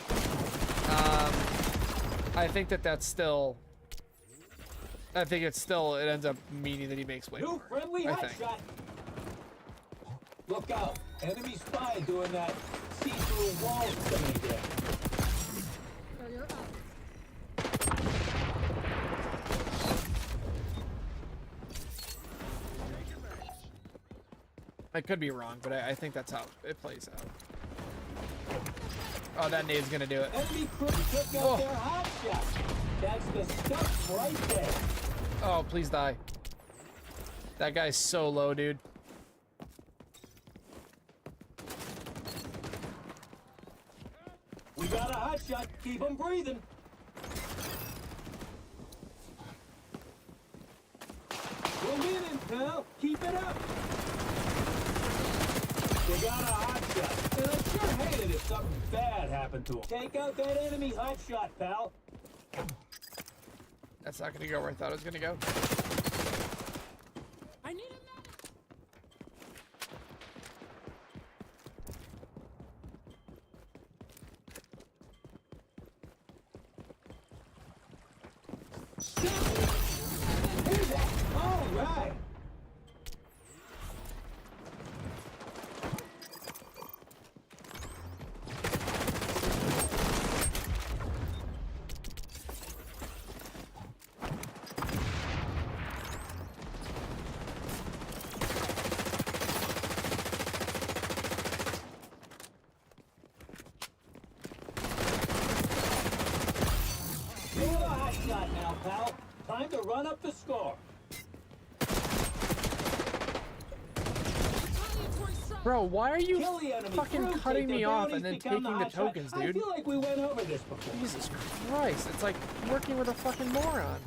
I think that's still, it ends up meaning that he makes way more, I think. Look out, enemy spy doing that see-through wall thing again. I could be wrong, but I think that's how it plays out. Oh, that nade's gonna do it. Enemy crew took out their hot shot. That's the stuff right there. Oh, please die. That guy's so low, dude. We got a hot shot. Keep him breathing. We're winning, pal. Keep it up. We got a hot shot. And I sure hate it if something bad happened to him. Take out that enemy hot shot, pal. That's not gonna go where I thought it was gonna go. I need a medic. Here's that. All right. You have a hot shot now, pal. Time to run up the score. Retaliatory strike. Bro, why are you Kill the enemy. fucking Fruit, cutting take me their off bounties, and then become taking the hot shot. tokens, I dude? feel like we went over this before. Jesus Christ, it's like working with a fucking moron.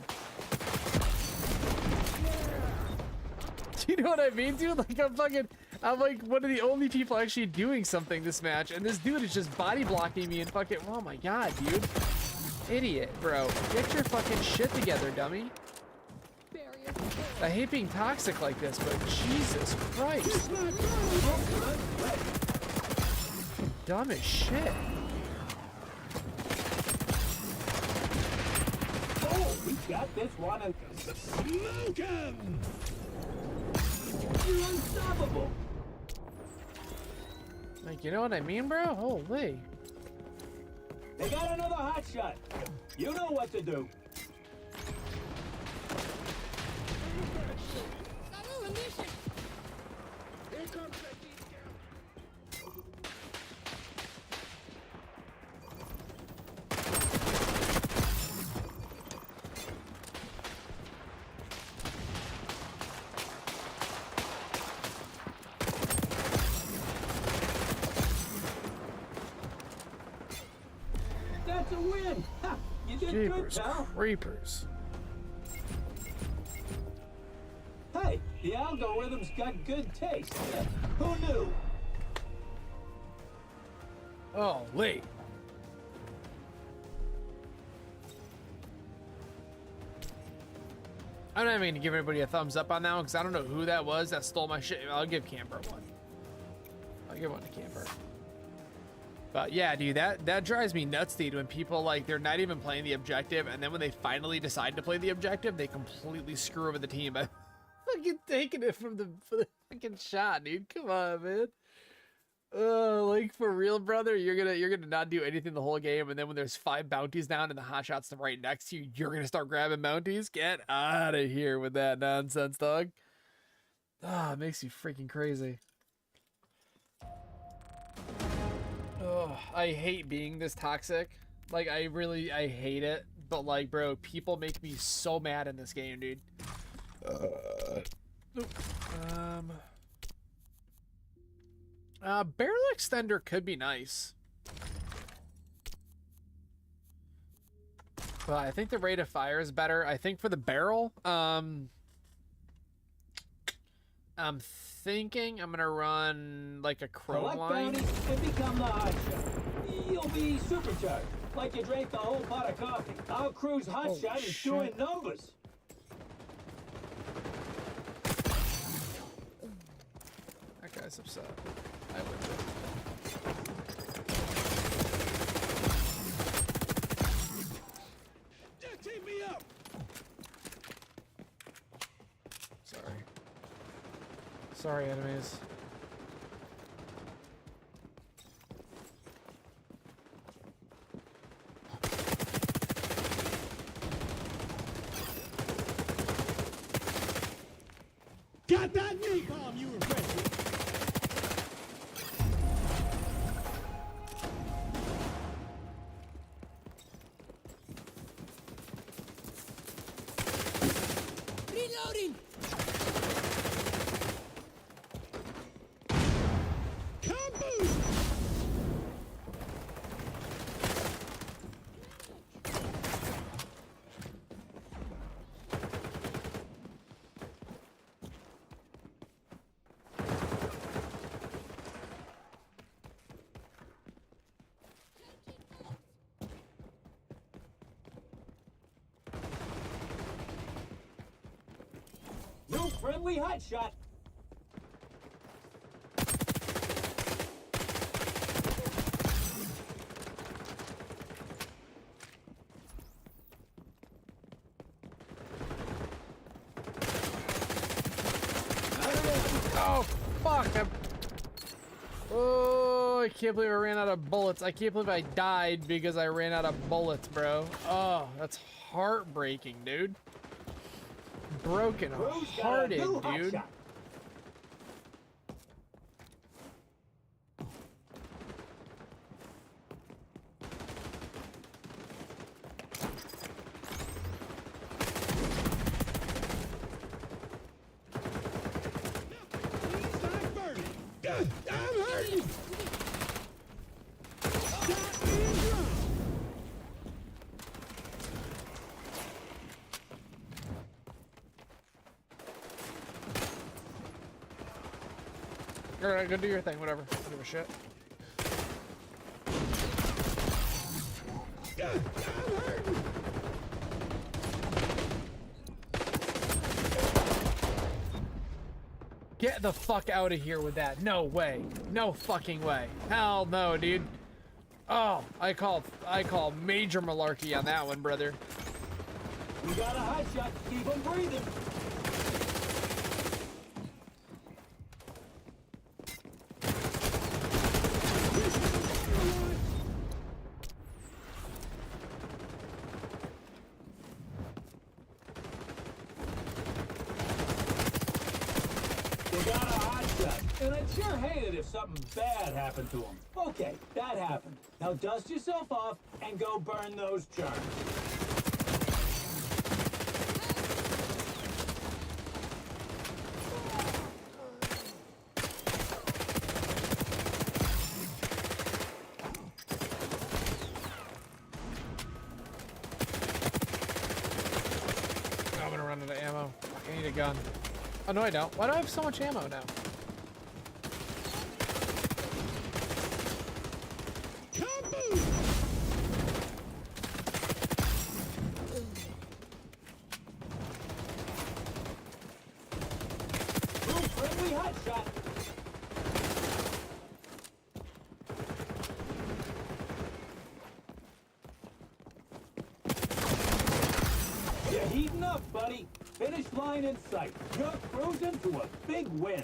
Do you know what I mean, dude? Like, I'm like one of the only people actually doing something this match, and this dude is just body blocking me and fucking, oh my god, dude. Idiot, bro. Get your fucking shit together, dummy. Barrier. I hate being toxic like this, but Jesus Christ. Dumb as shit. Oh, we got this one. And Smoke 'em! you're unstoppable. Like, you know what I mean, bro? Holy. They got another hot shot. You know what to do. Salut, initiate. Here comes the deacon. That's a win. Ha, you did good, Jeepers pal. creepers. Hey, the algorithm's got good taste. Who knew? Oh, wait. I'm not even gonna give everybody a thumbs up on that one because I don't know who that was that stole my shit. I'll give Camper one. I'll give one to Camper. But yeah, dude, that drives me nuts, dude. When people like they're not even playing the objective, and then when they finally decide to play the objective, they completely screw over the team by fucking taking it from the fucking shot, dude. Come on, man. Like for real, brother, you're gonna not do anything the whole game, and then when there's 5 bounties down and the hot shots right next to you, you're gonna start grabbing bounties. Get out of here with that nonsense, dog. Ah, it makes you freaking crazy. Oh, I hate being this toxic. Like I hate it. But like, bro, people make me so mad in this game, dude. Barrel extender could be nice. But I think the rate of fire is better. I think for the barrel, I'm thinking I'm gonna run like a chrome Collect line. bounties and become the hot shot. You'll be supercharged, like you drank the whole pot of coffee. Our crew's hot Holy shot is shit. doing numbers. That guy's upset. I would be. Just team me up! Sorry. Sorry, enemies. Got that napalm you were ready. Reloading. friendly hotshot. Oh, fuck. Oh, I can't believe I ran out of bullets. I can't believe I died because I ran out of bullets, bro. Oh, that's heartbreaking, dude. Broken hearted, dude. Stop burning. God, I'm hurting. Shot and drop. Alright, go do your thing, whatever. Don't give a shit. God, I'm hurting. Get the fuck out of here with that. No way. No fucking way. Hell no, dude. Oh, I call major malarkey on that one, brother. We got a hotshot. Keep him breathing. We got a hotshot. And I'd sure hate it if something bad happened to him. Okay, that happened. Now dust yourself off and go burn those charms. I'm gonna run out of ammo. Fuck, I need a gun. Oh, no, I don't. Why do I have so much ammo now? Kaboom! Boom, friendly hotshot. You're heating up, buddy. Finish line in sight. You're cruising to a big win.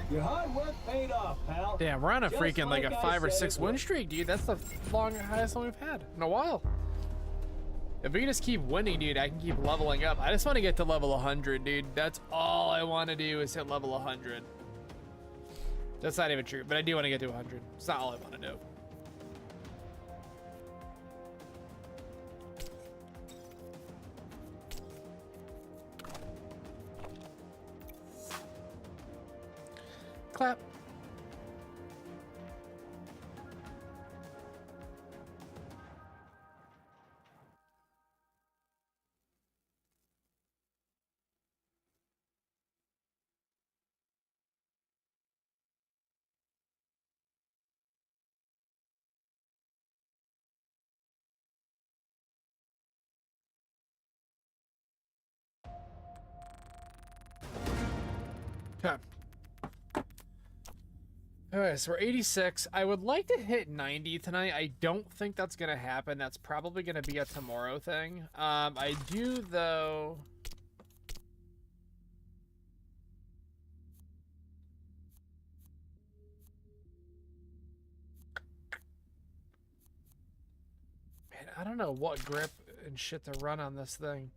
Your hard work paid off, pal. Damn, we're on a Just freaking like a like I 5 or said 6 it win would. streak, dude. That's the highest one we've had in a while. If we just keep winning, dude, I can keep leveling up. I just want to get to level 100, dude. That's all I want to do is hit level 100. That's not even true, but I do want to get to 100. It's not all I want to do. Clap. Okay. Alright, so we're 86. I would like to hit 90 tonight. I don't think that's gonna happen. That's probably gonna be a tomorrow thing. I do though. Man, I don't know what grip and shit to run on this thing.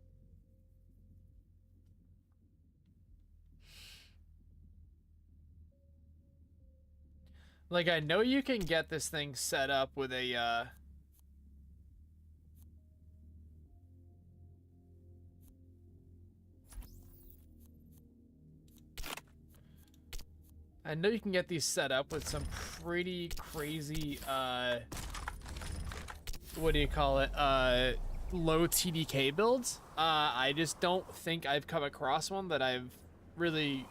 Like, I know you can get this thing set up with a, I know you can get these set up with some pretty crazy, what do you call it? low TDK builds. I just don't think I've come across one that I've really,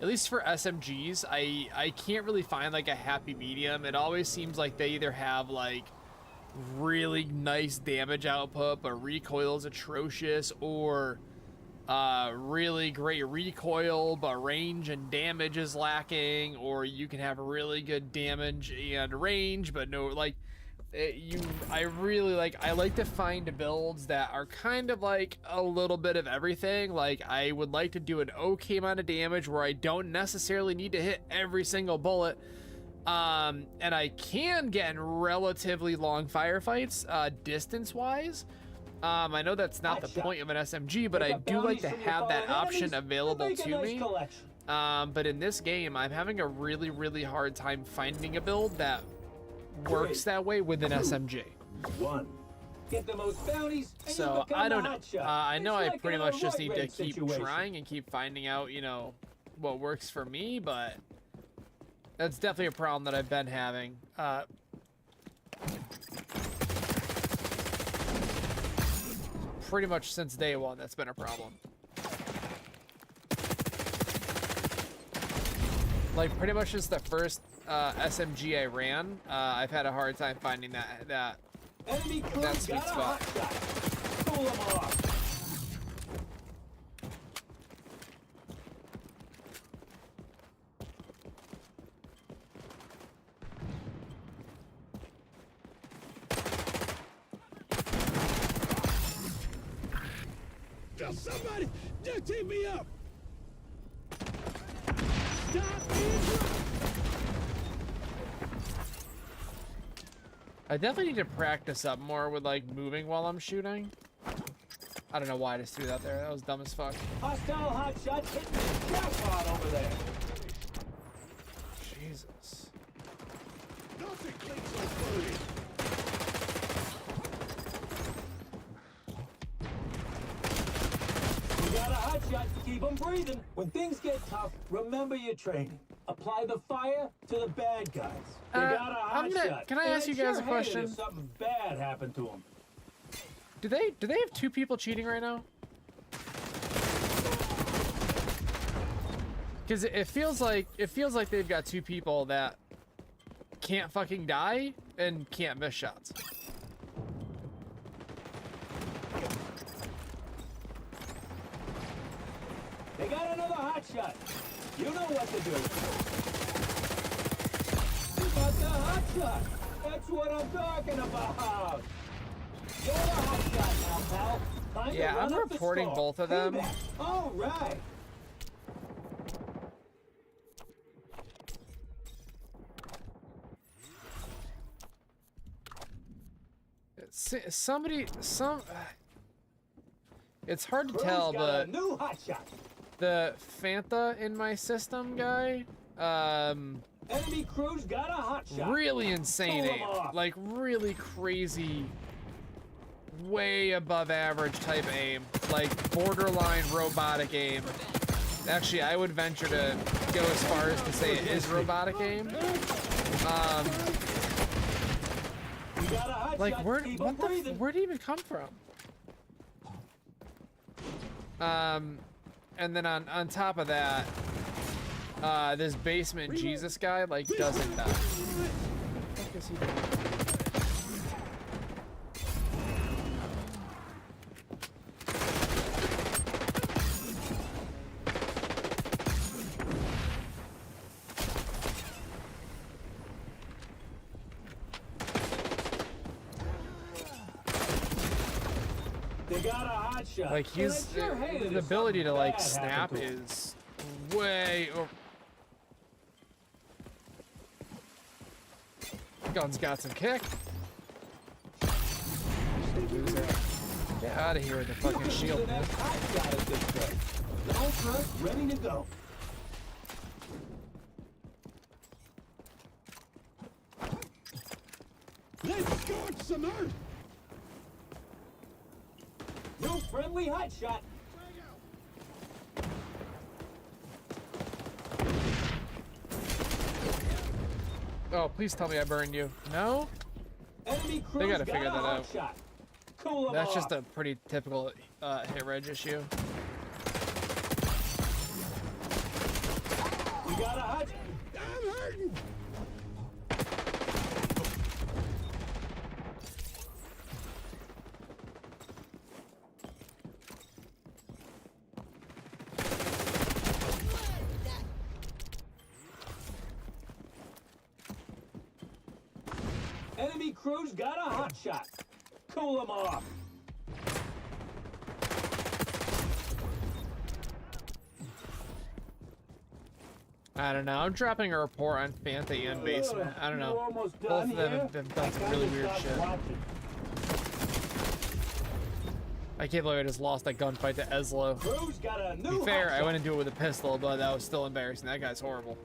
at least for SMGs, I can't really find like a happy medium. It always seems like they either have like really nice damage output, but recoil is atrocious, or really great recoil, but range and damage is lacking, or you can have really good damage and range, but no, like, I like to find builds that are kind of like a little bit of everything. Like, I would like to do an okay amount of damage where I don't necessarily need to hit every single bullet. And I can get in relatively long firefights, distance-wise. I know that's not the point of an SMG, but I do like to have that option available to me. But in this game, I'm having a really, really hard time finding a build that works that way with an SMG. Get the most bounties, and So you I become don't the know. hotshot. I know It's I like pretty in a much just roid need to raid keep situation. trying and keep finding out, you know, what works for me, but that's definitely a problem that I've been having. Pretty much since day one, that's been a problem. Like, pretty much since the first SMG I ran, I've had a hard time finding that Enemy crew that sweet got a spot. hotshot. Pull them off. Now somebody duct tape me up. Stop and drop. I definitely need to practice up more with like moving while I'm shooting. I don't know why I just threw that there. That was dumb as fuck. Hostile hotshots hitting the jackpot over there. Jesus. Nothing clicks like food. You got a hotshot to keep them breathing. When things get tough, remember your training. Apply the fire to the bad guys. You got a I'm gonna- hotshot. can I ask you guys a question? If something bad happened to them. Do they have two people cheating right now? Because it feels like they've got two people that can't fucking die and can't miss shots. They got another hotshot. You know what to do. You got the hotshot. That's what I'm talking about. You're the hotshot now, pal. Time to Yeah, run I'm up the reporting score. both of them. Payback. All right. It's hard to Crew's tell, got but a new hotshot. the Fanta in my system guy, Enemy crew's got a hotshot. really insane Pull 'em aim, off. like really crazy, way above average type aim, like borderline robotic aim. Actually, I would venture to go as far as to say it is robotic aim. You got a hotshot. Like Keep 'em breathing. where'd he even come from? And then on top of that, this basement Jesus guy like doesn't die. What the fuck is he doing? They got a hotshot. Like he's And I sure hated the if ability to something like bad snap happened to him. is way over. Gun's got some kick. Loser. Get out of here with the You fucking could be shield, the man. next hotshot at this rate. Don't trust, ready to go. Let's scorch some earth. New friendly hotshot. Oh, please tell me I burned you. No? Enemy They crew's gotta got figure a that out. hotshot. Cool 'em That's off. just a pretty typical hit reg issue. You got a hot. I'm hurting. Enemy crew's got a hot shot. Cool 'em off. I don't know. I'm dropping a report on Fanta and Basement. I don't You know. almost Both done of them here? have done some I really kinda weird stopped shit. watching. I can't believe I just lost that gunfight to Eslo. Crew's got a To new be fair, hot I shot. went into it with a pistol, but that was still embarrassing. That guy's horrible.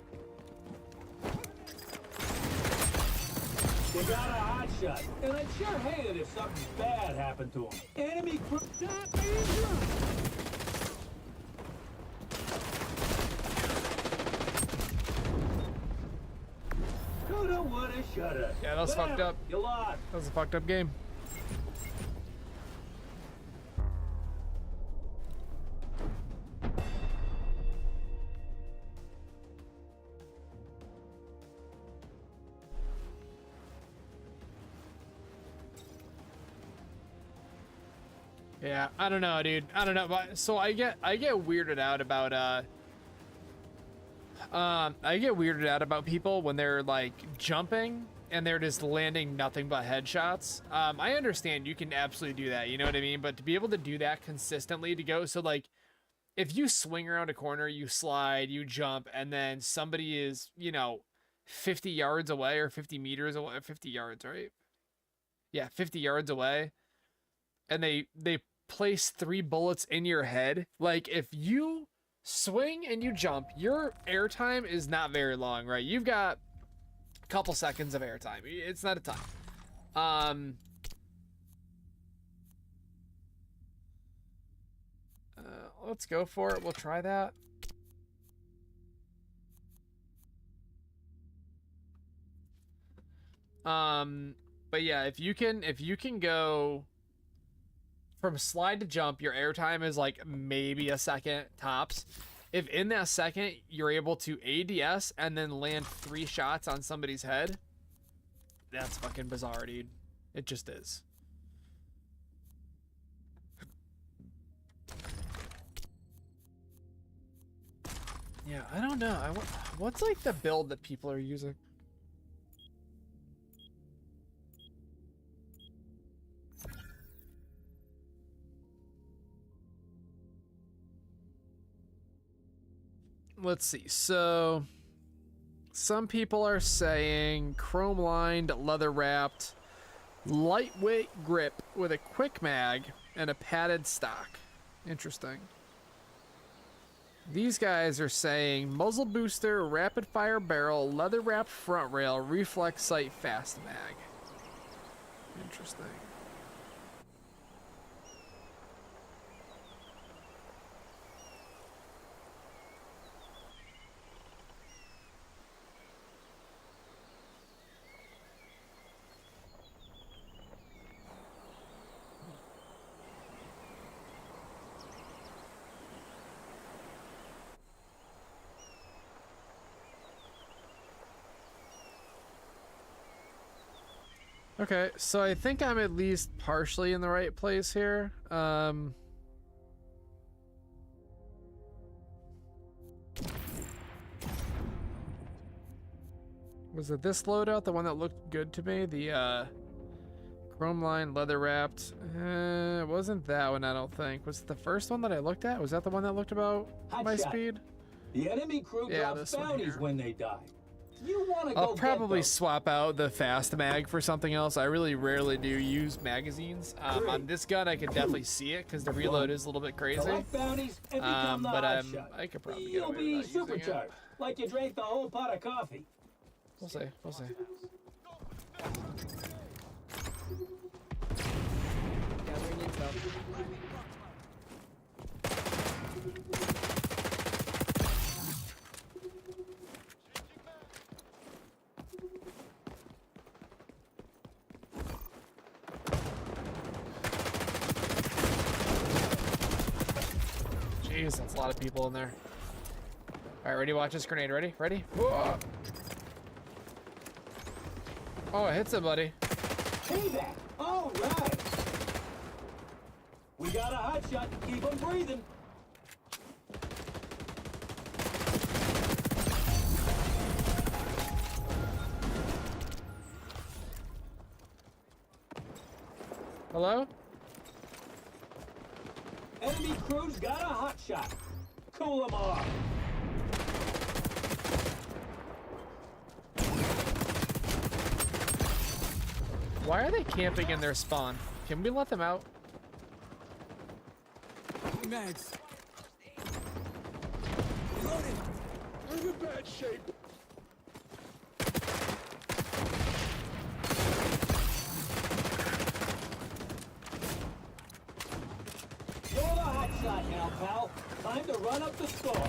You got a hot shot. And I'd sure hate it if something bad happened to him. Enemy crew. Stop being drunk. Coulda, woulda, shoulda. Yeah, that was fucked Bam! up. You lost. That was a fucked up game. Yeah, I don't know, dude. I don't know. But so I get weirded out about I get weirded out about people when they're like jumping and they're just landing nothing but headshots. I understand you can absolutely do that, you know what I mean? But to be able to do that consistently, to go, so like if you swing around a corner, you slide, you jump, and then somebody is, you know, 50 yards away or 50 meters away, 50 yards, right? Yeah, 50 yards away, and they place 3 bullets in your head. Like if you swing and you jump, your airtime is not very long, right? You've got a couple seconds of airtime. It's not a ton. Let's go for it. We'll try that. But yeah, if you can go from slide to jump, your airtime is like maybe a second tops. If in that second you're able to ADS and then land 3 shots on somebody's head, that's fucking bizarre, dude. It just is. Yeah, I don't know. What's like the build that people are using? Let's see. So some people are saying chrome lined, leather wrapped, lightweight grip with a quick mag and a padded stock. Interesting. These guys are saying muzzle booster, rapid fire barrel, leather wrapped front rail, reflex sight, fast mag. Interesting. Okay, so I think I'm at least partially in the right place here. Was it this loadout, the one that looked good to me? The chrome line, leather wrapped. It wasn't that one, I don't think. Was it the first one that I looked at? Was that the one that looked about Hot my shot. speed? The enemy crew Yeah, drops this one bounties here. when they die. You want to go I'll get probably them. swap out the fast mag for something else. I really rarely do use magazines. On this gun, I can definitely see it because the reload is a little bit crazy. Collect bounties and become the But hot shot. I could probably get You'll away be without using it. supercharged, like you drank the whole pot of coffee. We'll see. We'll see. Gathering intel. Jeez, that's a lot of people in there. All right, ready? Watch this grenade. Ready? Ready? Whoa. Oh, it hit somebody. Payback! All right! We got a hot shot to keep him breathing. Hello? Enemy crew's got a hot shot. Cool them off. Why are they camping in their spawn? Can we let them out? Max. Reloading. I'm in bad shape. You're the hot shot now, pal. Time to run up the score.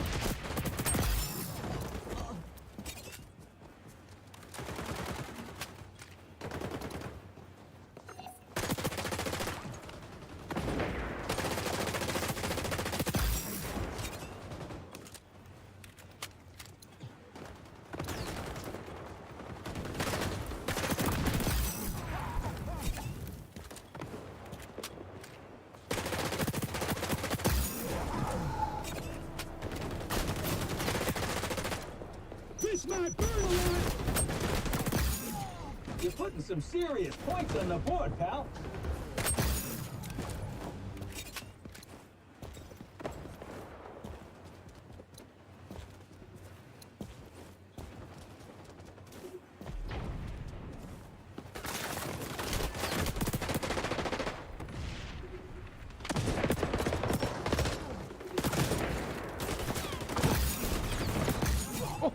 This might burn a lot. You're putting some serious points on the board, pal.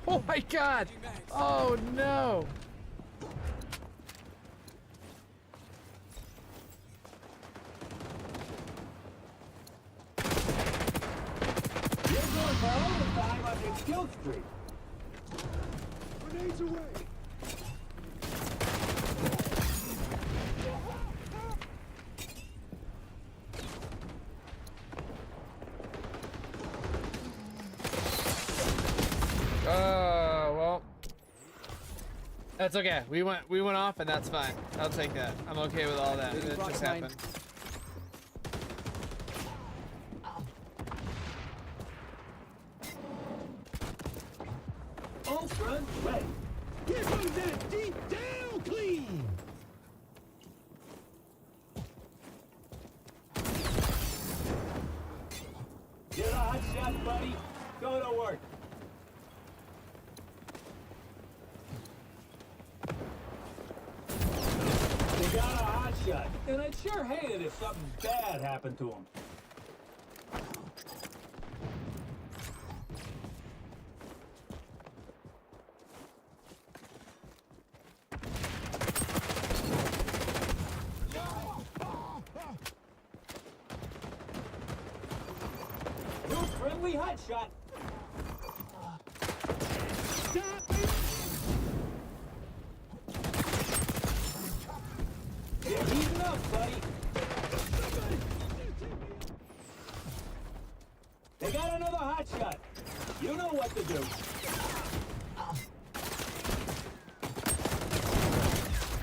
Oh my god! Oh no! You're going for overtime on your kill streak. Grenades away. Well, that's okay. We went off, and that's fine. I'll take that. I'm okay with all that. Leading It front just line. happened. Ultra ready. Here comes that deep down clean. Get a hot shot, buddy. Go to work. They got a hot shot, and I'd sure hate it if something bad happened to him. New friendly hot shot. Stop it. You're heating up, buddy. They got another hot shot. You know what to do.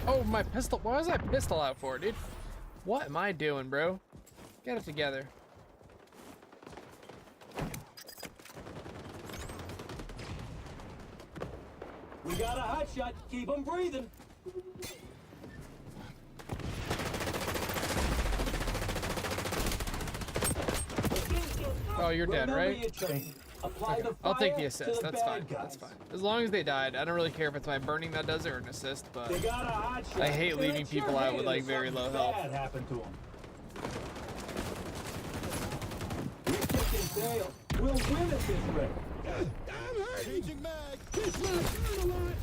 Oh, my pistol. What was that pistol out for, dude? What am I doing, bro? Get it together. We got a hot shot to keep them breathing. Oh, you're dead, Remember right? your training. Apply the I'll take fire the assist. to the That's bad fine. guys. That's fine. As long as they died. I don't really care if it's my burning that does it or an assist, but They got a hot shot. I hate and leaving I'd sure people out hate with, it like, if very something low health. bad happened to them. We're kicking tail. We'll win at this rate. I'm hurt. Changing mag. This might burn a lot.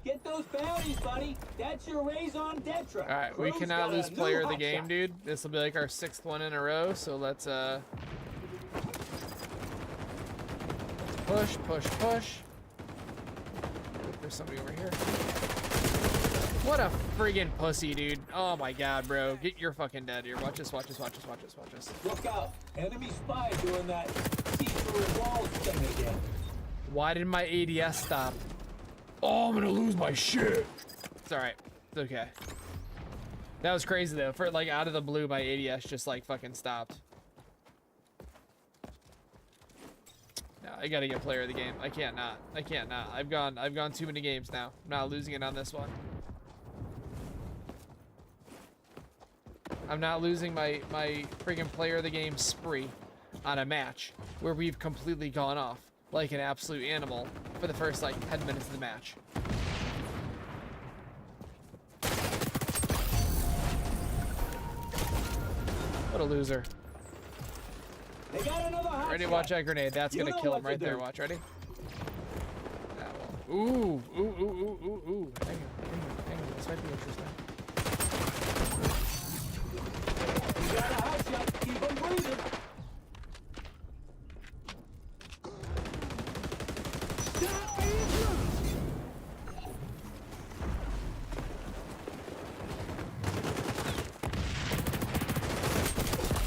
Get those bounties, buddy. That's your raison d'etre. all right, we Crew's cannot got a lose new player of the hot game, shot. dude. This will be like our 6th one in a row, so let's push. There's somebody over here. What a friggin' pussy, dude. Oh my god, bro. Get your fucking dead here. Watch this, watch this, watch this, watch this, watch this. Look out. Enemy spy doing that see-through walls thing again. Why did my ADS stop? Oh, I'm gonna lose my shit. It's alright. It's okay. That was crazy though. For like out of the blue, my ADS just like fucking stopped. No, I gotta get player of the game. I can't not. I can't not. I've gone too many games now. I'm not losing it on this one. I'm not losing my friggin' player of the game spree on a match where we've completely gone off like an absolute animal for the first like 10 minutes of the match. What a loser. They got another hot Ready? shot. Watch that grenade. That's You gonna know kill what him to right there. do. Watch. Ready? That one. Ooh, ooh, ooh, ooh, ooh, ooh. Hang on, hang on, hang on. This might be interesting. You got a hot shot. Keep him breathing. Stop being drunk!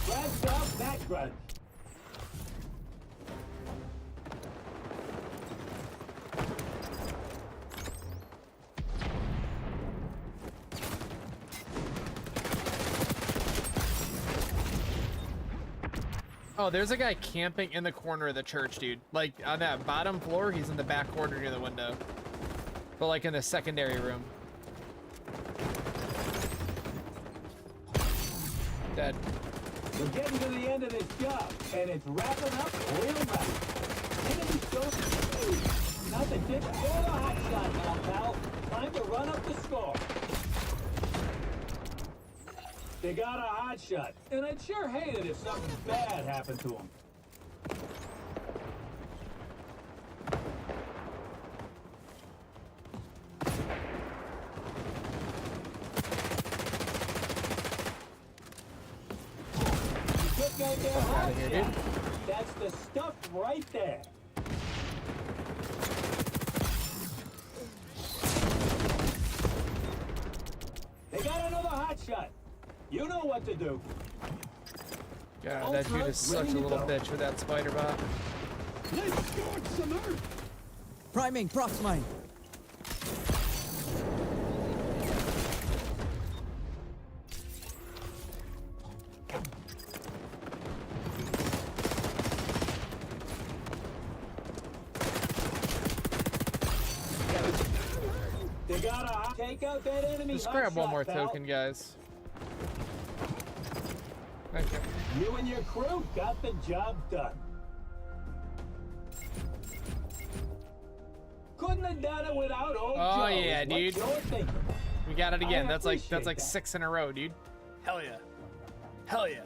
Grabs out that grunt. Oh, there's a guy camping in the corner of the church, dude. Like on that bottom floor, he's in the back corner near the window. But like in the secondary room. Dead. We're getting to the end of this job, and it's wrapping up real nice. Enemy don't not the dip or the hot shot now, pal. Time to run up the score. They got a hot shot, and I'd sure hate it if something bad happened to him. You took out their hot outta here, shot. dude. That's the stuff right there. They got another hot shot. You know what to do. God, that dude is such a little bitch with that spider bot. Let's scorch some earth! Priming, prox mine. They got a hot. Take out that enemy. Just hot grab one shot, more pal. token, guys. Thank you. You and your crew got the job done. Couldn't have done it without old Oh, Joe. yeah, is what dude. you're thinking. We got it again. I That's like appreciate that. 6 in a row, dude. Hell yeah. Hell yeah.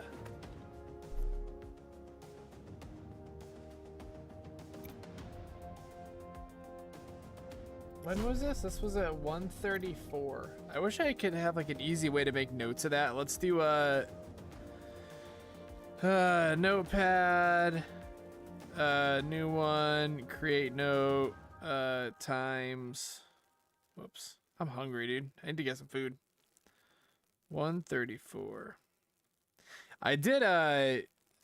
When was this? This was at 1:34. I wish I could have like an easy way to make notes of that. Let's do notepad, new one, create note, times. Whoops. I'm hungry, dude. I need to get some food. 134. I did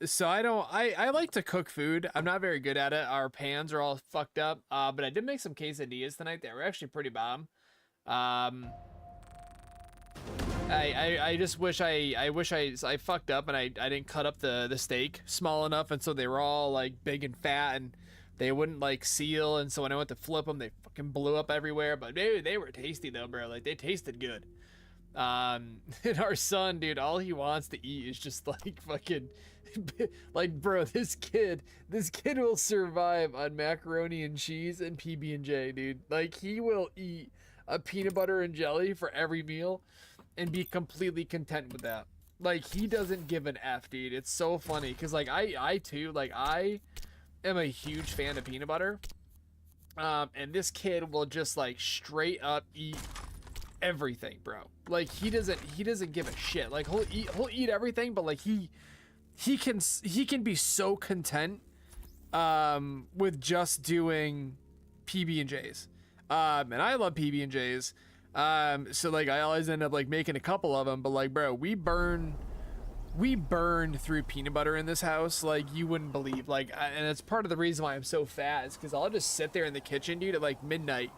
so I like to cook food. I'm not very good at it. Our pans are all fucked up. But I did make some quesadillas tonight that were actually pretty bomb. I just wish I fucked up and I didn't cut up the steak small enough, and so they were all like big and fat and they wouldn't like seal, and so when I went to flip them, they fucking blew up everywhere. But they were tasty though, bro. Like they tasted good. And our son, dude, all he wants to eat is just like fucking like, bro, this kid will survive on macaroni and cheese and PB&J, dude. Like he will eat a peanut butter and jelly for every meal and be completely content with that. Like he doesn't give an F, dude. It's so funny because like I too, like I am a huge fan of peanut butter, and this kid will just like straight up eat everything, bro. Like he doesn't give a shit. Like he'll eat everything, but like he can be so content with just doing PB&Js. And I love PB&Js. So like I always end up like making a couple of them, but like bro, we burn through peanut butter in this house like you wouldn't believe. Like and it's part of the reason why I'm so fat is because I'll just sit there in the kitchen, dude, at like midnight,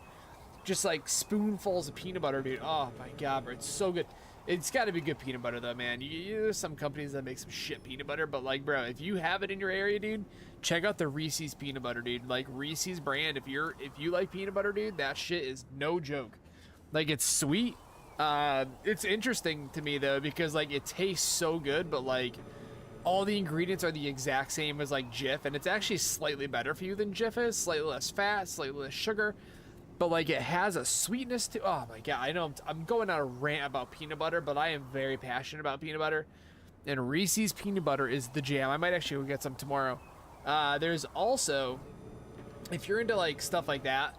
just like spoonfuls of peanut butter, dude. Oh my god, bro, it's so good. It's got to be good peanut butter though, man. There's some companies that make some shit peanut butter, but like bro, if you have it in your area, dude, check out the Reese's peanut butter, dude. Like Reese's brand, if you like peanut butter, dude, that shit is no joke. Like it's sweet. It's interesting to me though because like it tastes so good, but like all the ingredients are the exact same as like Jif, and it's actually slightly better for you than Jif is. Slightly less fat, slightly less sugar, but like it has a sweetness to. Oh my god, I know I'm going on a rant about peanut butter, but I am very passionate about peanut butter, and Reese's peanut butter is the jam. I might actually go get some tomorrow. There's also, if you're into like stuff like that,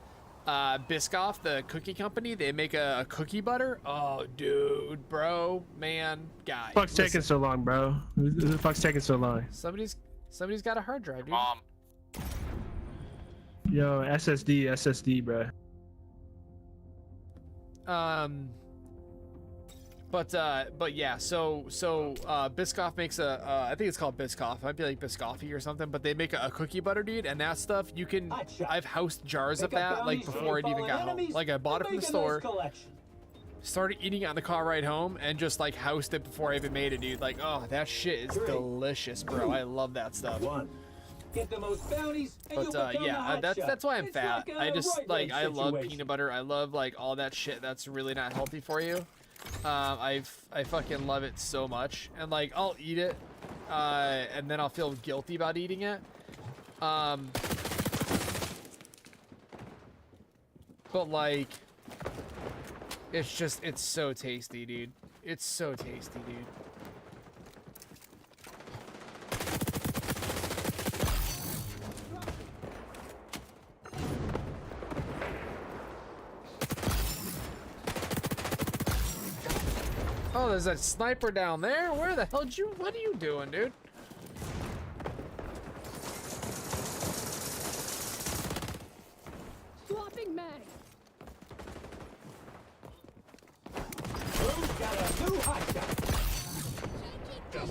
Biscoff, the cookie company, they make a cookie butter. Oh, dude, bro, man, guy. Fuck's taking so long, bro? Who the fuck's taking so long? Somebody's got a hard drive, dude. Mom. Yo, SSD, bro. But yeah, so Biscoff makes I think it's called Biscoff. It might be like Biscoffy or something, but they make a cookie butter, dude, and that stuff you can. I've housed jars of that like before it even got home. Like I bought it from the store, started eating it on the car ride home, and just like housed it before I even made it, dude. Like, oh, that shit is delicious, bro. I love that stuff. Get the most bounties, and you'll But become the yeah, hot that's shot. why I'm It's fat. like a I just right like leg I love situation. peanut butter. I love like all that shit that's really not healthy for you. I fucking love it so much, and like I'll eat it, and then I'll feel guilty about eating it. But like, it's so tasty, dude. It's so tasty, dude. Oh, there's a sniper down there. Where the hell what are you doing, dude? Swapping mag. Crew's got a new hot shot.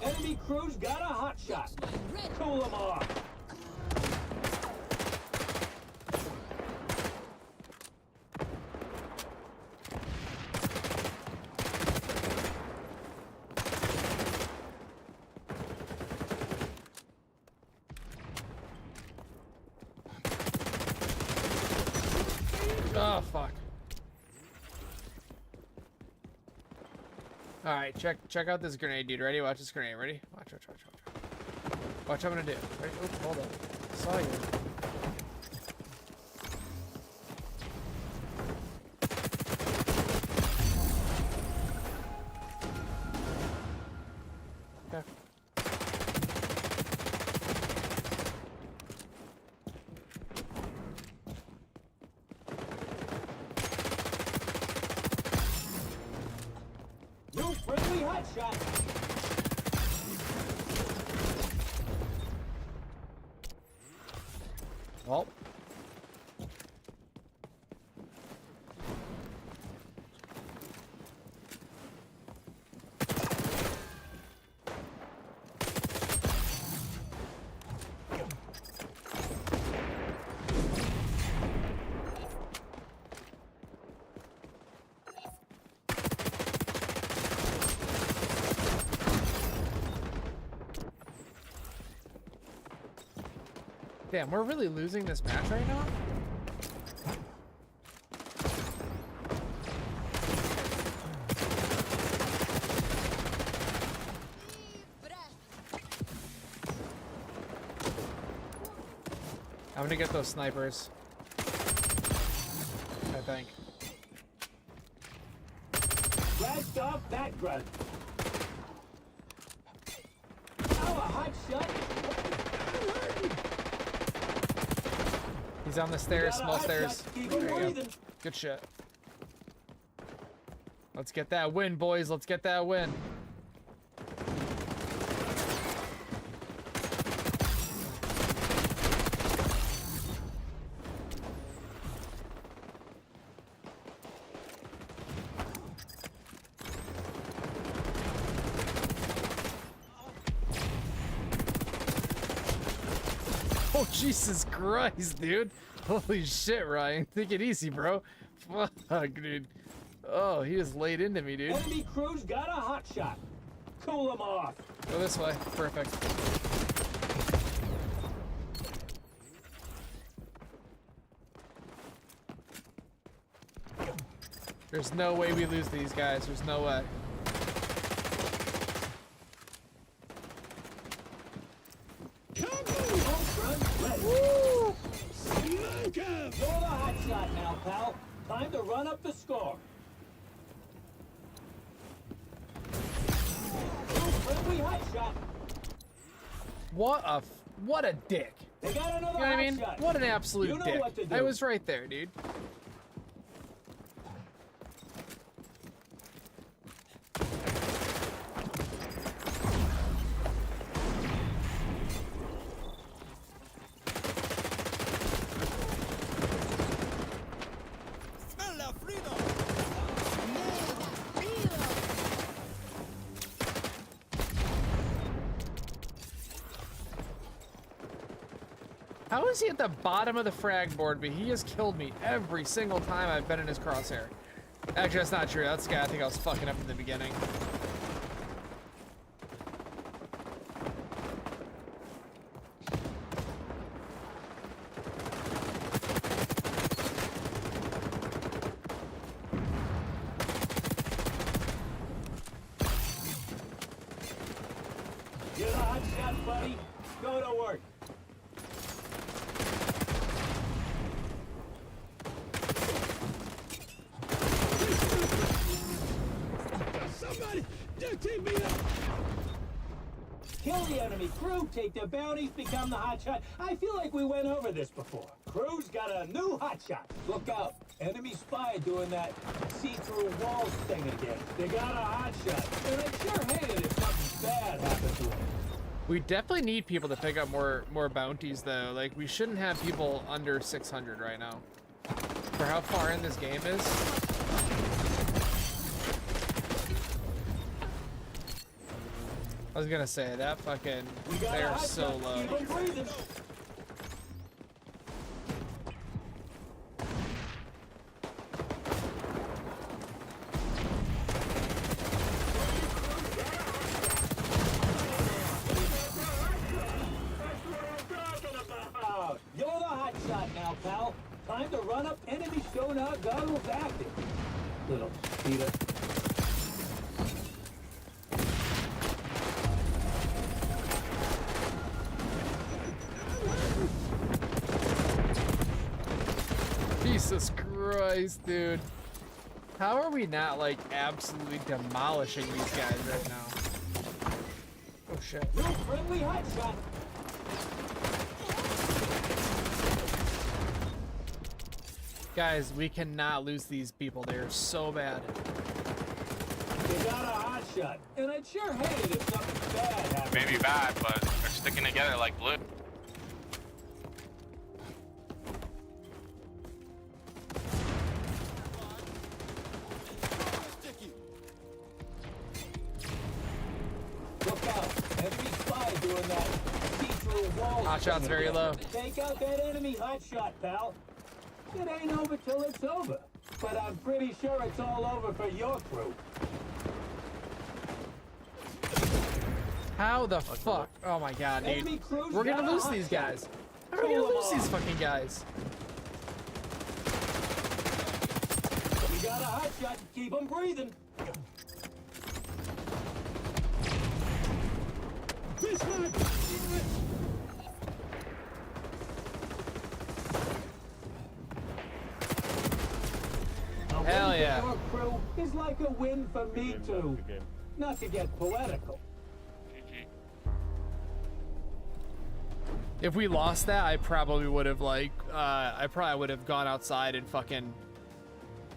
Enemy crew's got a hot shot. Cool them off. Oh fuck. All right, check out this grenade, dude. Ready? Watch this grenade. Ready? Watch. Watch what I'm gonna do. Ready? Oops, hold on. Saw you. Okay. New friendly hot shot. Well. Damn, we're really losing this match right now? I'm gonna get those snipers. I think. Blast off that grunt. Now a hot shot. He's on the stairs, Got a small hot stairs. shot. Keep There him you go. breathing. Good shit. Let's get that win, boys. Let's get that win. Oh, Jesus Christ, dude. Holy shit, Ryan. Take it easy, bro. Fuck, dude. Oh, he just laid into me, dude. Enemy crew's got a hot shot. Cool them off. Go this way. Perfect. There's no way we lose these guys. There's no way. Woo! You're the hot shot now, pal. Time to run up the score. Friendly hot shot. What a dick. They got another You know what I hot mean? shot. What an absolute You know dick. what to do. I was right there, dude. How is he at the bottom of the frag board, but he has killed me every single time I've been in his crosshair? Actually, that's not true. That's the guy I think I was fucking up in the beginning. You're the hot shot, buddy. Go to work. Somebody, duct tape me up. Kill the enemy crew, take their bounties, become the hot shot. I feel like we went over this before. Crew's got a new hot shot. Look out. Enemy spy doing that see-through walls thing again. They got a hot shot. And I sure hate it if something bad happened to them. We definitely need people to pick up more bounties, though. Like, we shouldn't have people under 600 right now. For how far in this game is. I was gonna say, that fucking... We got They a are hot so shot. low. Keep 'em breathing. You're the hot shot now, pal. Time to run up enemy sonar goggles active. Little Peter. Jesus Christ, dude. How are we not, like, absolutely demolishing these guys right now? Oh, shit. New friendly hot shot. Guys, we cannot lose these people. They are so bad. They got a hot shot. And I'd sure hate it if something bad happened. Maybe bad, but they're sticking together like glue. Look out. Enemy spy doing that see-through wall. Hot shot's very low. Take out that enemy hot shot, pal. It ain't over till it's over. But I'm pretty sure it's all over for your crew. How the fuck? Oh my god, Enemy dude. crew's We're got gonna a lose hot these shot. guys. How are we gonna lose these fucking guys? We got a hot shot. Keep them breathing. Bismarck! A Hell win yeah. for your crew is like a win for me too. Not to get poetical. GG. If we lost that, I probably would have, like, I probably would have gone outside and fucking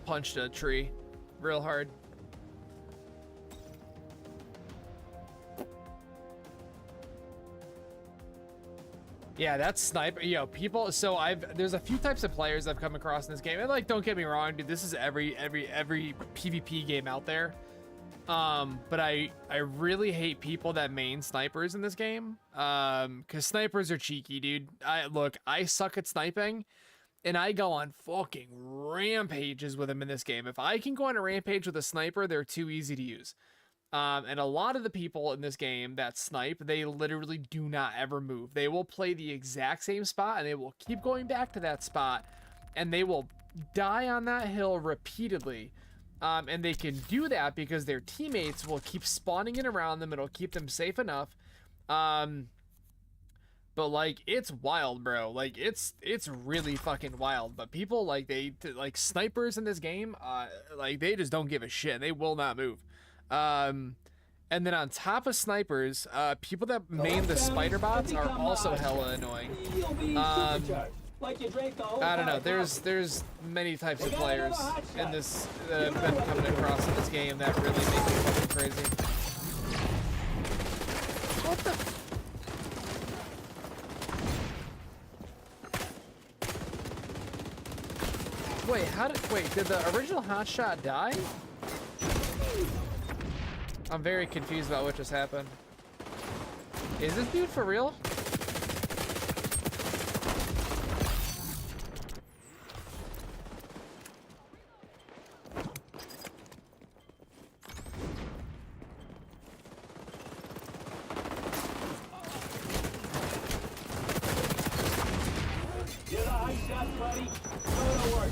punched a tree real hard. Yeah, that's sniper. Yo, people. So there's a few types of players I've come across in this game, and like, don't get me wrong, dude. This is every PvP game out there. But I really hate people that main snipers in this game. Cause snipers are cheeky, dude. I suck at sniping, and I go on fucking rampages with them in this game. If I can go on a rampage with a sniper, they're too easy to use. And a lot of the people in this game that snipe, they literally do not ever move. They will play the exact same spot, and they will keep going back to that spot, and they will die on that hill repeatedly. And they can do that because their teammates will keep spawning in around them. It'll keep them safe enough. But like, it's wild, bro. Like, it's really fucking wild. But people, like, like snipers in this game, like, they just don't give a shit. They will not move. And then on top of snipers, people that main the spider bots are also hella annoying. You'll be supercharged, like you drank the whole I don't know. entire There's many types of players in this that I've been coming across in this game that really make me fucking crazy. What the? Wait, did the original hotshot die? I'm very confused about what just happened. Is this dude for real? Get a high shot, buddy. Go to work.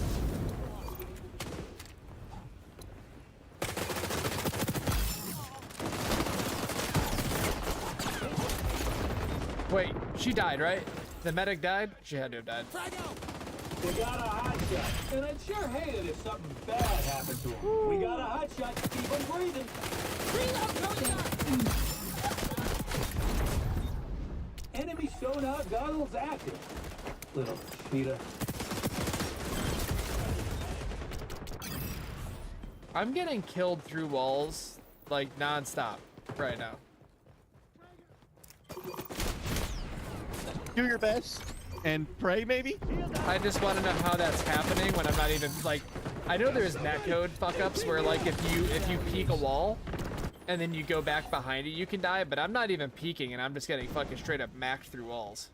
Wait, she died, right? The medic died? She had to have died. You got a hot shot, and I'd sure hate it if something bad happened to him. We got a hot shot to keep him breathing. Enemy sonar goggles active. Little cheetah. I'm getting killed through walls, like, non-stop right now. Do your best and pray, maybe. I just want to know how that's happening when I'm not even, like, I know there's netcode fuck-ups where, like, if you peek a wall and then you go back behind it, you can die, but I'm not even peeking and I'm just getting fucking straight up maxed through walls.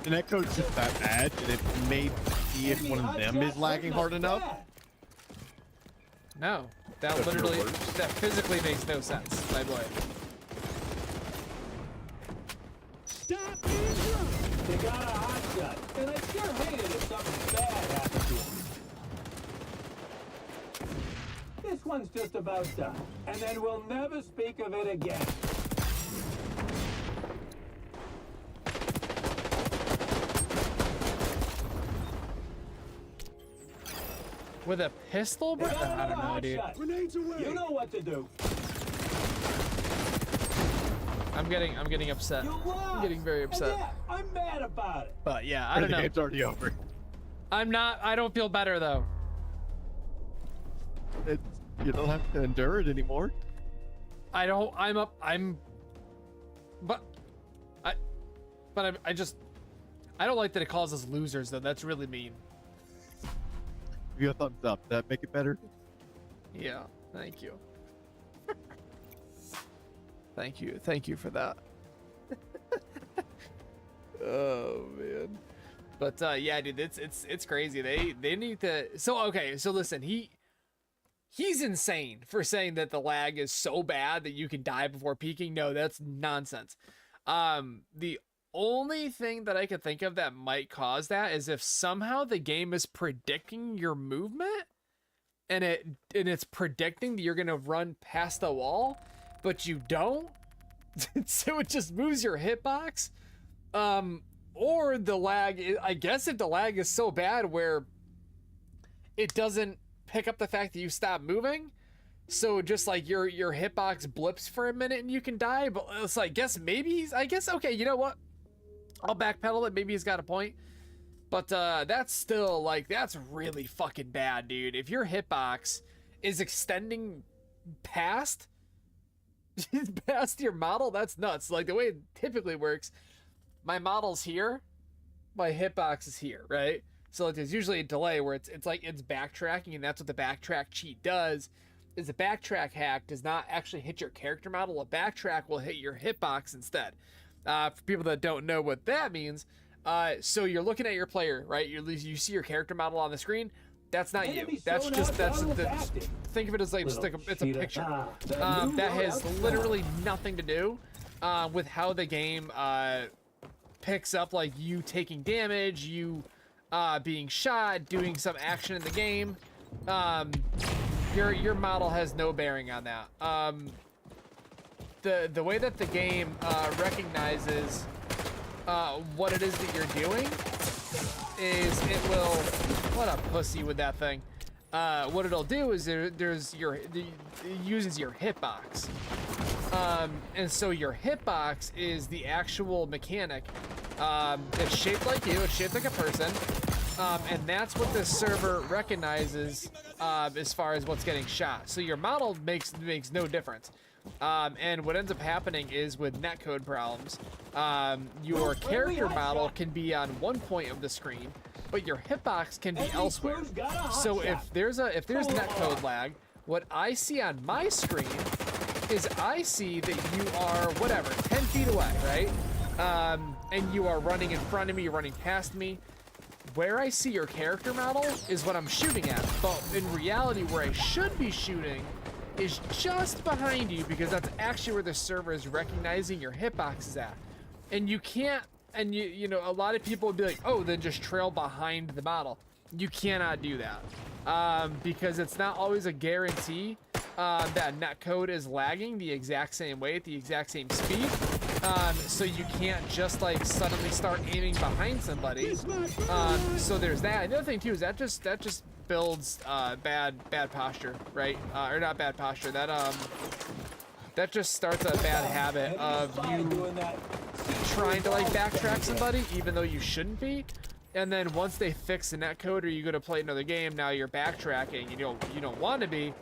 The netcode's just that bad, and it may see if one of them is lagging hard enough. No, that That's literally, your words. that physically makes no sense, my boy. Stop being drunk! They got a hot shot, and I'd sure hate it if something bad happened to him. This one's just about done, and then we'll never speak of it again. With a pistol, bro? They got I don't another know, hot dude. shot. Grenades away! You know what to do. I'm getting upset. You lost. I'm getting very upset. And yeah, I'm mad about it. But yeah, I don't The know. game's already over. I don't feel better though. You don't have to endure it anymore. I don't, but I don't like that it calls us losers though. That's really mean. Give you a thumbs up. That make it better. Yeah, thank you. Thank you for that. Oh man. But yeah, dude, it's crazy. They need to. So okay, so listen, he's insane for saying that the lag is so bad that you can die before peaking. No, that's nonsense. The only thing that I could think of that might cause that is if somehow the game is predicting your movement and it's predicting that you're gonna run past the wall, but you don't. So it just moves your hitbox. Or the lag, I guess if the lag is so bad where it doesn't pick up the fact that you stop moving, so just like your hitbox blips for a minute and you can die. But it's like, I guess okay, you know what, I'll backpedal it, maybe he's got a point. But that's still like, that's really fucking bad, dude. If your hitbox is extending past your model, that's nuts. Like the way it typically works, my model's here, my hitbox is here, right? So like, there's usually a delay where it's like it's backtracking, and that's what the backtrack cheat does, is a backtrack hack does not actually hit your character model. A backtrack will hit your hitbox instead. For people that don't know what that means, so you're looking at your player, right? You see your character model on the screen. That's not you. That's just think of it as like just like it's a picture. That has literally nothing to do with how the game picks up like you taking damage, you being shot, doing some action in the game. Your model has no bearing on that. The way that the game recognizes what it is that you're doing is it will, what a pussy with that thing. What it'll do is it uses your hitbox. And so your hitbox is the actual mechanic. It's shaped like you, it's shaped like a person. And that's what the server recognizes as far as what's getting shot. So your model makes no difference. And what ends up happening is with netcode problems, your character model can be on one point of the screen, but your hitbox can be elsewhere. So if there's netcode lag, what I see on my screen is I see that you are whatever 10 feet away, right? And you are running in front of me, you're running past me. Where I see your character model is what I'm shooting at, but in reality where I should be shooting is just behind you, because that's actually where the server is recognizing your hitbox is at. And you can't, and you know, a lot of people would be like, oh, then just trail behind the model. You cannot do that, because it's not always a guarantee that netcode is lagging the exact same way at the exact same speed. So you can't just like suddenly start aiming behind somebody. So there's that. Another thing too is that just builds bad posture, right? Or not bad posture. That just starts a bad habit of you trying to like backtrack somebody even though you shouldn't be. And then once they fix the netcode or you go to play another game, now you're backtracking. You don't want to be,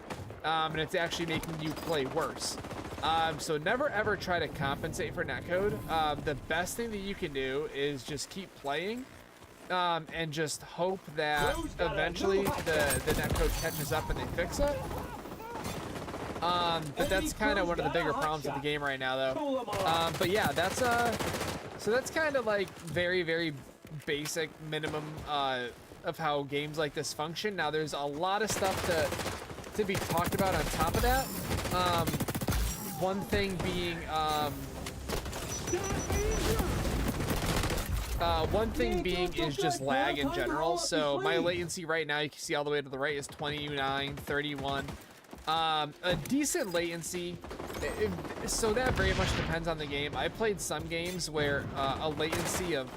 and it's actually making you play worse. So never ever try to compensate for netcode. The best thing that you can do is just keep playing, and just hope that eventually the netcode catches up and they fix it. But that's kind of one of the bigger problems with the game right now, though. But yeah, that's so that's kind of like very, very basic minimum of how games like this function. Now there's a lot of stuff to be talked about on top of that. One thing being is just lag in general. So my latency right now, you can see all the way to the right, is 29, 31. A decent latency, so that very much depends on the game. I played some games where a latency of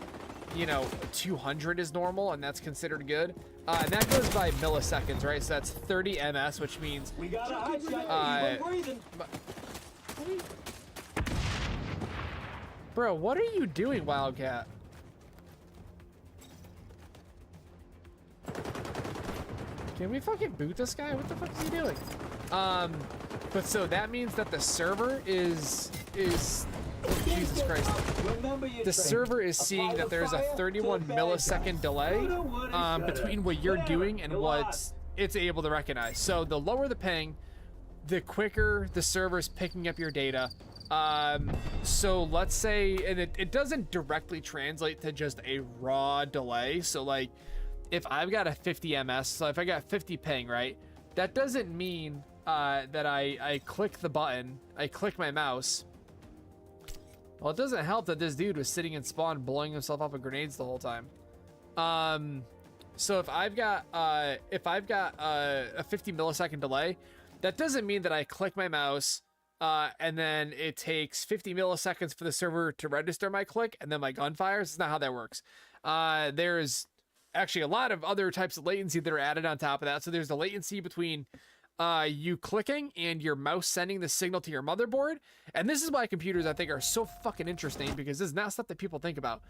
200 is normal, and that's considered good. And that goes by milliseconds, right? So that's 30 ms, which means We got a hot shot. bro, what are you doing, Wildcat? Can we fucking boot this guy? What the fuck is he doing? But so that means that the server is Jesus Christ. The server is seeing that there's a 31 millisecond delay between what you're doing and what it's able to recognize. So the lower the ping, the quicker the server's picking up your data. So let's say, and it doesn't directly translate to just a raw delay. So like if I've got a 50 ms, so if I got 50 ping, right? That doesn't mean that I click the button, I click my mouse. Well, it doesn't help that this dude was sitting in spawn blowing himself up with grenades the whole time. So if I've got a 50 millisecond delay, that doesn't mean that I click my mouse and then it takes 50 milliseconds for the server to register my click and then my gun fires. It's not how that works. There's actually a lot of other types of latency that are added on top of that. So there's the latency between you clicking and your mouse sending the signal to your motherboard. And this is why computers, I think, are so fucking interesting, because this is not stuff that people think about.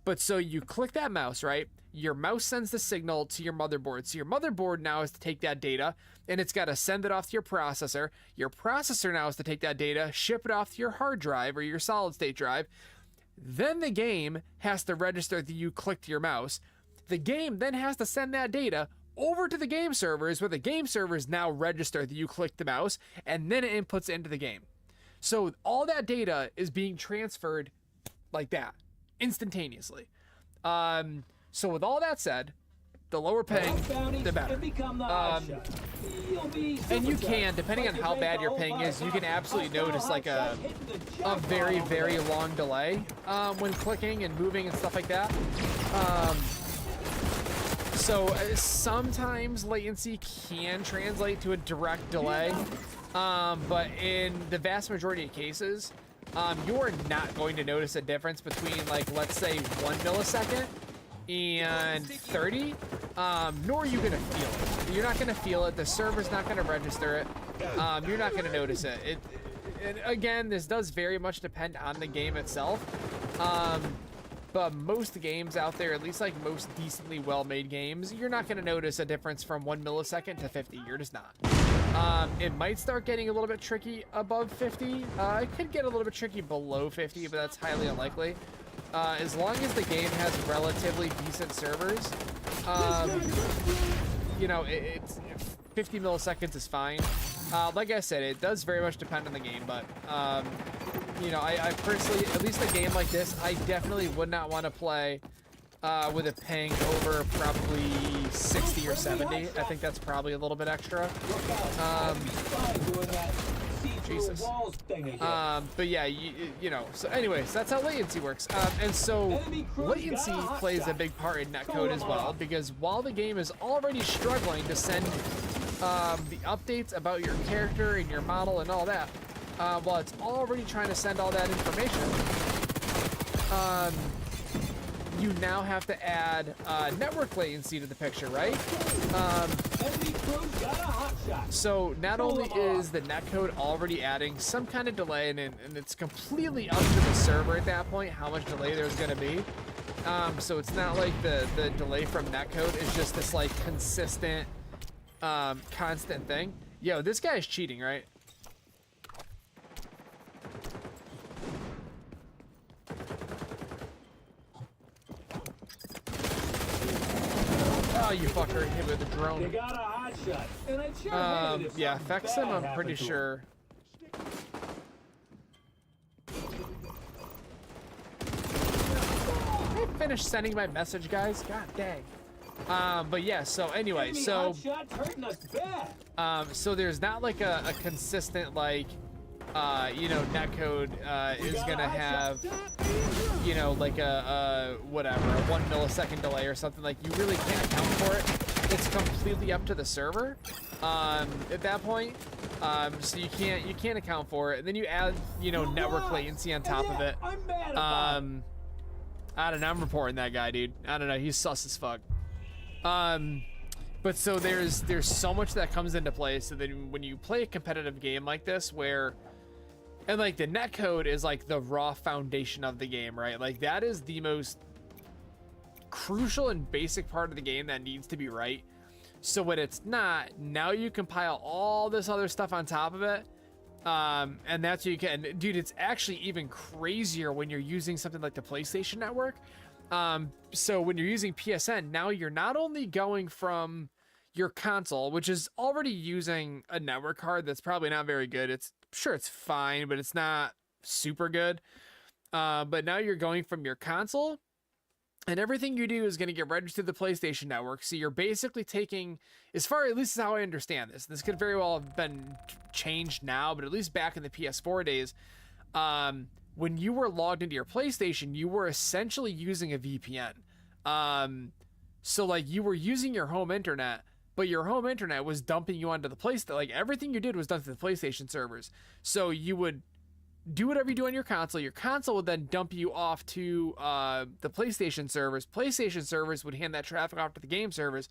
But so you click that mouse, right? Your mouse sends the signal to your motherboard. So your motherboard now has to take that data and it's got to send it off to your processor. Your processor now has to take that data, ship it off to your hard drive or your solid state drive. Then the game has to register that you clicked your mouse. The game then has to send that data over to the game servers, where the game servers now register that you clicked the mouse, and then it inputs into the game. So all that data is being transferred like that, instantaneously. So with all that said, the lower ping, the better. And you can, depending on how bad your ping is, you can absolutely notice like a very, very long delay when clicking and moving and stuff like that. So sometimes latency can translate to a direct delay, but in the vast majority of cases, you're not going to notice a difference between, like, let's say 1 millisecond and 30, nor are you gonna feel it. You're not gonna feel it. The server's not gonna register it. You're not gonna notice it. And again, this does very much depend on the game itself. But most games out there, at least like most decently well-made games, you're not gonna notice a difference from 1 millisecond to 50. You're just not. It might start getting a little bit tricky above 50. It could get a little bit tricky below 50, but that's highly unlikely. As long as the game has relatively decent servers, you know, it's 50 milliseconds is fine. Like I said, it does very much depend on the game, but you know, I personally, at least a game like this, I definitely would not want to play with a ping over probably 60 or 70. I think that's probably a little bit extra. Jesus. But yeah, you know, so anyways, that's how latency works. And so latency plays a big part in netcode as well, because while the game is already struggling to send the updates about your character and your model and all that, while it's already trying to send all that information, you now have to add network latency to the picture, right? So not only is the netcode already adding some kind of delay, and it's completely up to the server at that point how much delay there's going to be. So it's not like the delay from netcode is just this like consistent, constant thing. Yo, this guy's cheating, right? Oh, you fucker, hit with the drone. You got a hot shot, and I'd sure hate it if Yeah, something affects him, bad I'm happened pretty to him. sure. I finished sending my message, guys. God dang. But yeah, so anyway, so Hot shot's hurting us bad. so there's not like a consistent like you know, netcode is gonna have, you know, like a whatever, a 1 millisecond delay or something. Like, you really can't account for it. It's completely up to the server at that point. So you can't account for it. And then you add, you know, network latency on top of it. I'm mad about it. I don't know, I'm reporting that guy, dude. I don't know, he's sus as fuck. But so there's so much that comes into play, so that when you play a competitive game like this, where, and like the netcode is like the raw foundation of the game, right? Like that is the most crucial and basic part of the game that needs to be right. So when it's not, now you compile all this other stuff on top of it. And that's what you can, dude, it's actually even crazier when you're using something like the PlayStation Network. So when you're using PSN, now you're not only going from your console, which is already using a network card that's probably not very good. It's sure it's fine, but it's not super good. But now you're going from your console, and everything you do is going to get registered to the PlayStation Network. So you're basically taking, as far, at least is how I understand this. This could very well have been changed now, but at least back in the PS4 days, when you were logged into your PlayStation, you were essentially using a VPN. So like you were using your home internet, but your home internet was dumping you onto the PlayStation. Like everything you did was done to the PlayStation servers. So you would do whatever you do on your console. Your console would then dump you off to the PlayStation servers. PlayStation servers would hand that traffic off to the game servers.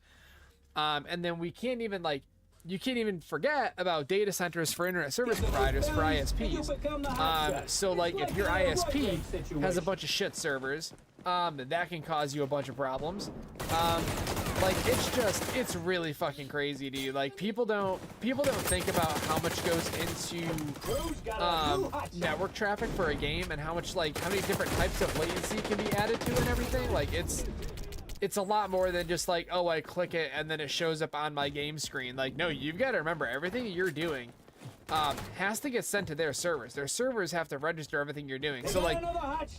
And then we can't even like, you can't even forget about data centers for internet service providers, for ISPs. So like if your ISP has a bunch of shit servers, that can cause you a bunch of problems. Like it's really fucking crazy, dude. Like people don't think about how much goes into network traffic for a game, and how many different types of latency can be added to it and everything. Like it's it's a lot more than just like, oh, I click it and then it shows up on my game screen. Like, no, you've got to remember everything you're doing has to get sent to their servers. Their servers have to register everything you're doing. So like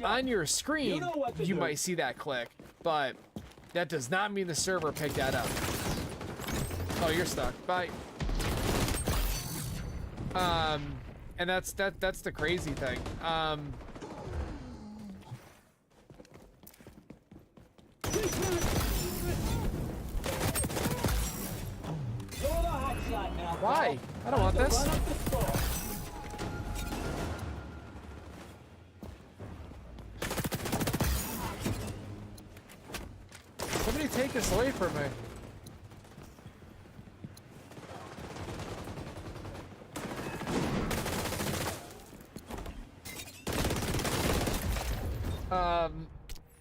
on your screen, you might see that click, but that does not mean the server picked that up. Oh, you're stuck. Bye. And that's the crazy thing. Why? I don't want this. Somebody take this away from me.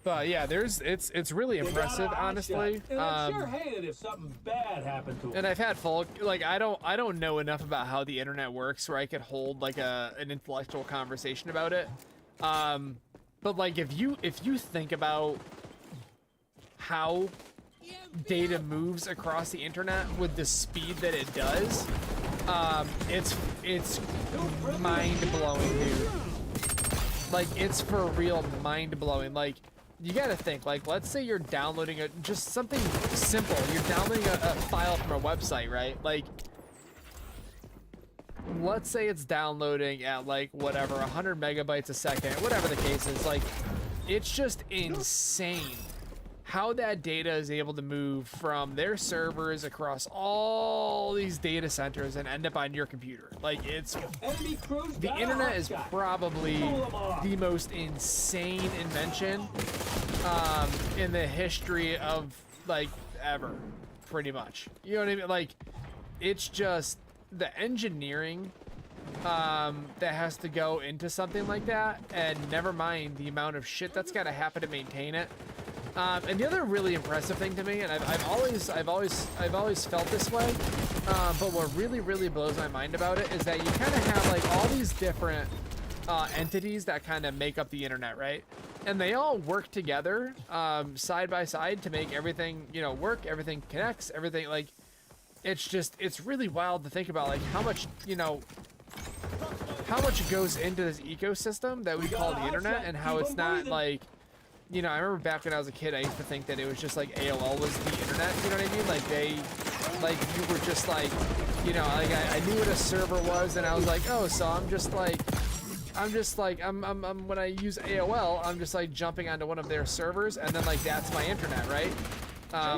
But yeah, it's really impressive, honestly. And I'd sure hate it if something bad happened to him. And I've had folk like I don't know enough about how the internet works where I could hold like an intellectual conversation about it. But like if you think about how data moves across the internet with the speed that it does, it's mind-blowing, dude. Like, it's for real mind-blowing. Like, you gotta think, like, let's say you're downloading just something simple. You're downloading a file from a website, right? Like, let's say it's downloading at, like, whatever, 100 megabytes a second, whatever the case is. Like, it's just insane how that data is able to move from their servers across all these data centers and end up on your computer. Like, it's the internet is probably the most insane invention in the history of like ever, pretty much. You know what I mean? Like, it's just the engineering that has to go into something like that, and never mind the amount of shit that's got to happen to maintain it. And the other really impressive thing to me, and I've always felt this way, but what really blows my mind about it is that you kind of have like all these different entities that kind of make up the internet, right? And they all work together side by side to make everything, you know, work. Everything connects. Everything, like, it's really wild to think about, like, how much, you know, how much goes into this ecosystem that we call the internet, and how it's not like, you know, I remember back when I was a kid, I used to think that it was just like AOL was the internet, you know what I mean? Like you were just like, you know, like I knew what a server was, and I was like, oh, so I'm when I use AOL, I'm just like jumping onto one of their servers, and then like that's my internet, right?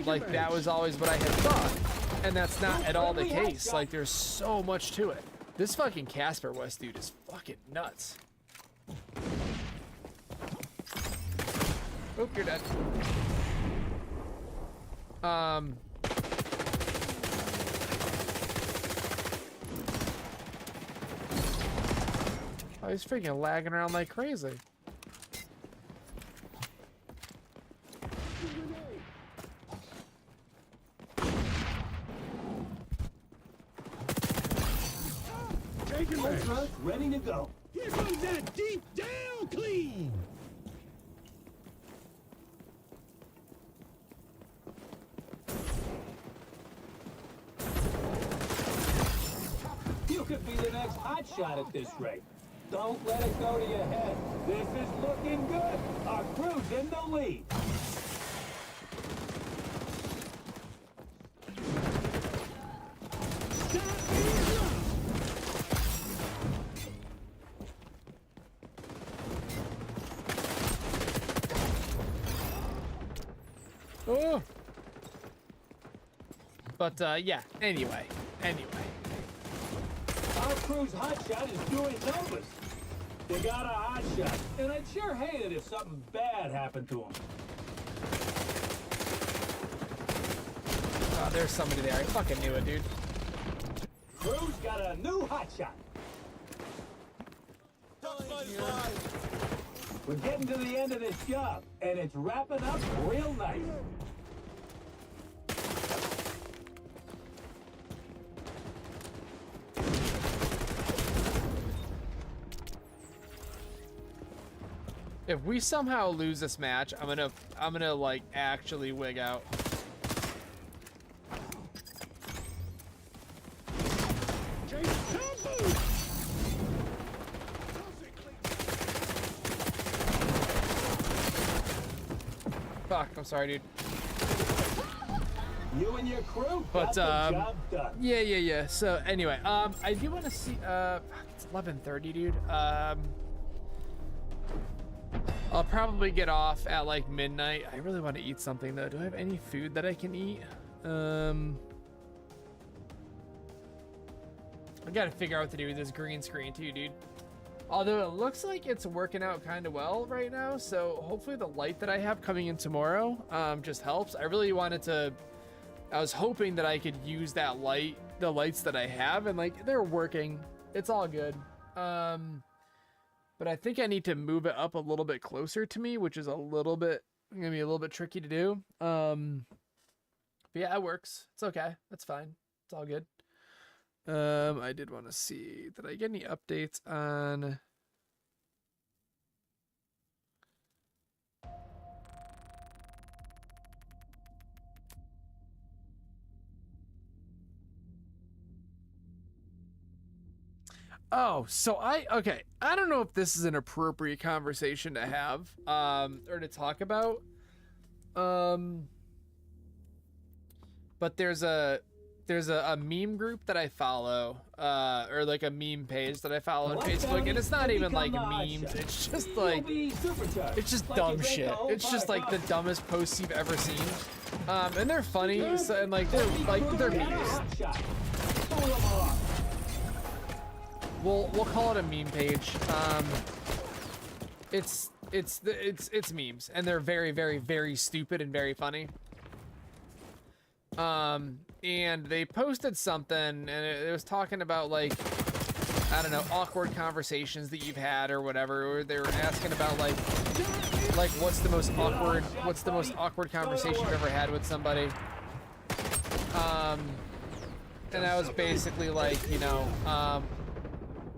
Like that was always what I had thought, and that's not at all the case. Like, there's so much to it. This fucking Casper West dude is fucking nuts. Oop, you're dead. Oh, he's freaking lagging around like crazy. Ultra ready to go. Here comes that deep down clean. You could be the next hotshot at this rate. Don't let it go to your head. This is looking good. Our crew's in the lead. Oh. But yeah. Anyway. Our crew's hotshot is doing numbers. They got a hotshot, and I'd sure hate it if something bad happened to him. Oh, there's somebody there. I fucking knew it, dude. Crew's got a new hotshot. We're getting to the end of this job, and it's wrapping up real nice. If we somehow lose this match, I'm I'm gonna like actually wig out. Fuck, I'm sorry, dude. You and your crew But, got the job done. Yeah. So anyway, I do want to see. Fuck, it's 11:30, dude. I'll probably get off at like midnight. I really want to eat something though. Do I have any food that I can eat? I gotta figure out what to do with this green screen too, dude. Although it looks like it's working out kind of well right now, so hopefully the light that I have coming in tomorrow just helps. I really wanted to. I was hoping that I could use that light, the lights that I have, and like they're working. It's all good. But I think I need to move it up a little bit closer to me, which is a little bit gonna be a little bit tricky to do. But yeah, it works. It's okay. That's fine. It's all good. I did want to see, did I get any updates on? Oh, so okay. I don't know if this is an appropriate conversation to have, or to talk about. But there's a meme group that I follow, or like a meme page that I follow on Facebook, and it's not even like memes. It's just like, it's just dumb shit. It's just like the dumbest posts you've ever seen. And they're funny, so, and like they're memes. We'll call it a meme page. It's memes, and they're very stupid and very funny. And they posted something, and it was talking about like, I don't know, awkward conversations that you've had or whatever. Or they were asking about like what's the most awkward conversation you've ever had with somebody. And I was basically like, you know,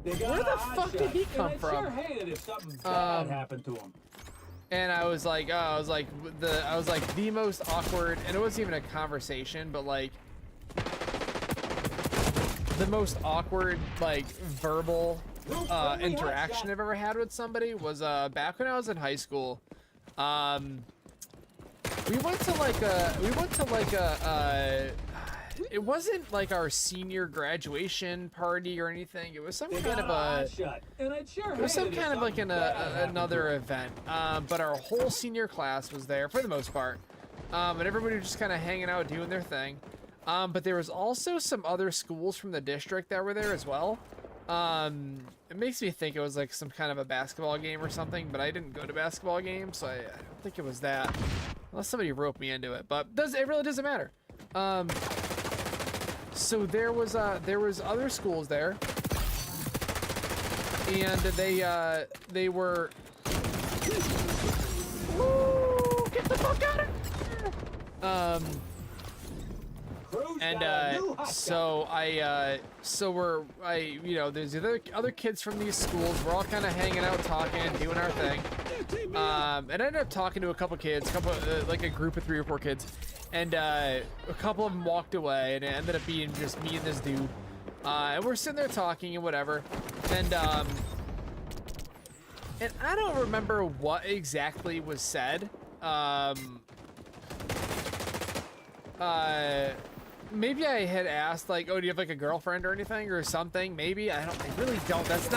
where the fuck did he come from? Happened to him. And I was like, the most awkward, and it wasn't even a conversation, but like the most awkward like verbal interaction I've ever had with somebody was back when I was in high school. We went to like a it wasn't like our senior graduation party or anything. It was some kind of like another event. But our whole senior class was there for the most part. And everybody was just kind of hanging out, doing their thing. But there was also some other schools from the district that were there as well. It makes me think it was like some kind of a basketball game or something, but I didn't go to basketball games, so I don't think it was that. Unless somebody roped me into it, but it really doesn't matter. So there was other schools there, and they were. Ooh, get the fuck out of here! There's other kids from these schools. We're all kind of hanging out, talking, doing our thing. And I ended up talking to a couple kids, like a group of 3 or 4 kids. And a couple of them walked away, and it ended up being just me and this dude. And we're sitting there talking and whatever. And I don't remember what exactly was said. Maybe I had asked like, oh, do you have like a girlfriend or anything or something? Maybe. I really don't. That's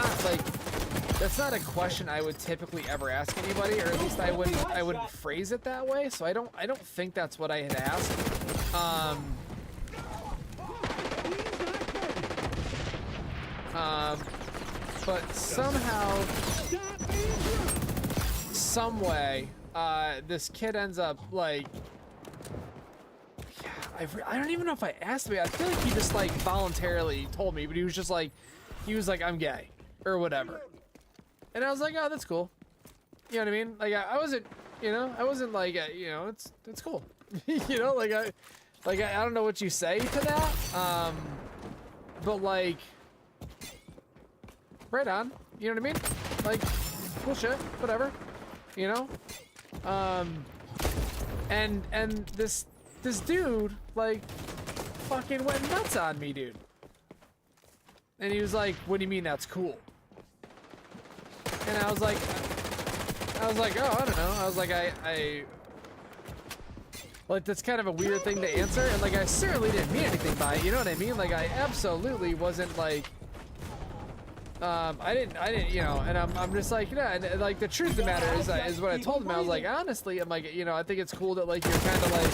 not a question I would typically ever ask anybody, or at least I wouldn't phrase it that way. So I don't think that's what I had asked. But somehow, some way, this kid ends up like, I don't even know if I asked him. I feel like he just like voluntarily told me, but he was like, I'm gay or whatever. And I was like, oh, that's cool. You know what I mean? Like I wasn't like, it's cool. You know, I don't know what you say to that. But like, right on. You know what I mean? Like, cool shit, whatever. You know? And this dude like fucking went nuts on me, dude. And he was like, "What do you mean that's cool?" And I was like, "Oh, I don't know." I was like, I like, that's kind of a weird thing to answer, and like I certainly didn't mean anything by it. You know what I mean? Like I absolutely wasn't like, I didn't, you know. And I'm just like, yeah. And like the truth of the matter is what I told him. I was like, honestly, I'm like, you know, I think it's cool that like you're kind of like,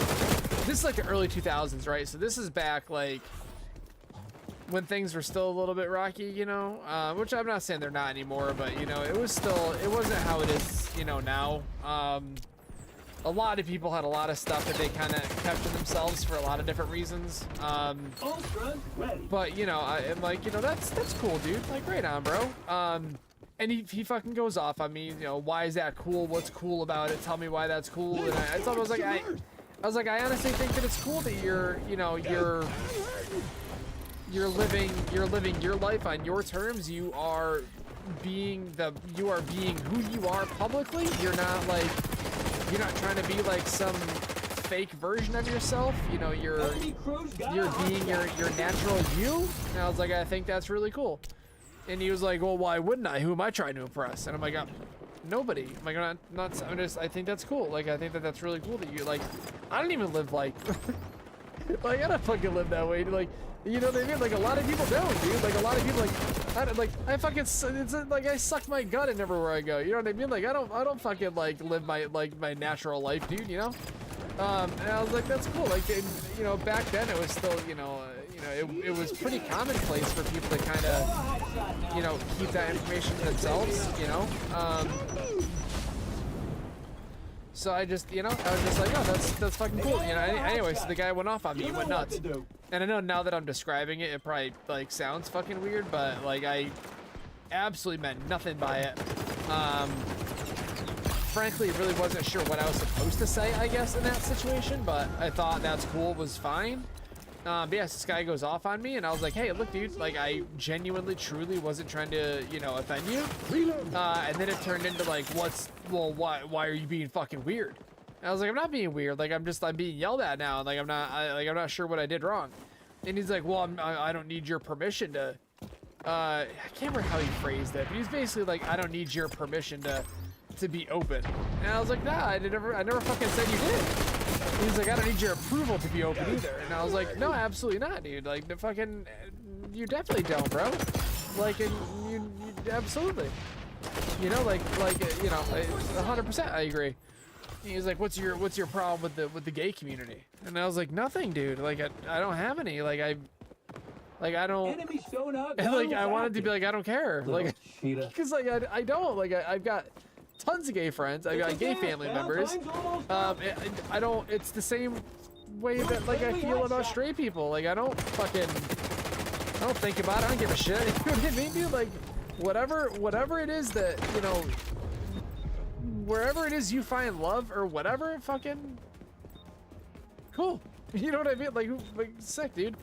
this is like the early 2000s, right? So this is back like when things were still a little bit rocky, you know, which I'm not saying they're not anymore, but you know, it wasn't how it is, you know, now. A lot of people had a lot of stuff that they kind of kept to themselves for a lot of different reasons. But you know, I'm like, you know, that's cool, dude. Like, right on, bro. And he fucking goes off on me. You know, why is that cool? What's cool about it? Tell me why that's cool. And I told him, I was like, I honestly think that it's cool that you're living your life on your terms. You are being who you are publicly. You're not trying to be like some fake version of yourself. You know, you're being your natural you. And I was like, I think that's really cool. And he was like, well, why wouldn't I? Who am I trying to impress? And I'm like, nobody. I'm like, I think that's cool. Like, I think that's really cool that you, like, I don't even live like, like, I don't fucking live that way. Like, you know what I mean? Like, a lot of people don't, dude. Like, a lot of people, I fucking, it's like, I suck my gut in everywhere I go. You know what I mean? Like, I don't fucking, like, live my natural life, dude, you know? And I was like, that's cool. Like, you know, back then it was still, you know, it was pretty commonplace for people to kind of, you know, keep that information to themselves, you know? So I just, you know, I was just like, oh, that's fucking cool. You know, anyway, so the guy went off on me, he went nuts. And I know now that I'm describing it, it probably, like, sounds fucking weird, but, like, I absolutely meant nothing by it. Frankly, really wasn't sure what I was supposed to say, I guess, in that situation, but I thought that's cool, was fine. But yes, this guy goes off on me, and I was like, hey, look, dude, like, I genuinely, truly wasn't trying to, you know, offend you. And then it turned into, like, why are you being fucking weird? And I was like, I'm not being weird. Like, I'm being yelled at now. Like, I'm not sure what I did wrong. And he's like, well, I don't need your permission to, I can't remember how he phrased it, but he's basically like, I don't need your permission to be open. And I was like, nah, I never fucking said you did. And he's like, I don't need your approval to be open either. And I was like, no, absolutely not, dude. Like, the fucking, you definitely don't, bro. Like, and you absolutely. You know, like, you know, 100% I agree. And he's like, what's your problem with the gay community? And I was like, nothing, dude. Like, I don't have any. Like, I don't. And, like, I wanted to be like, I don't care. Like, because like I don't. Like, I've got tons of gay friends. I've got gay family members. I don't. It's the same way that like I feel about straight people. Like, I don't think about it. I don't give a shit. You know what I mean, dude? Like, whatever it is that, you know, wherever it is you find love or whatever, fucking cool. You know what I mean? Like sick, dude.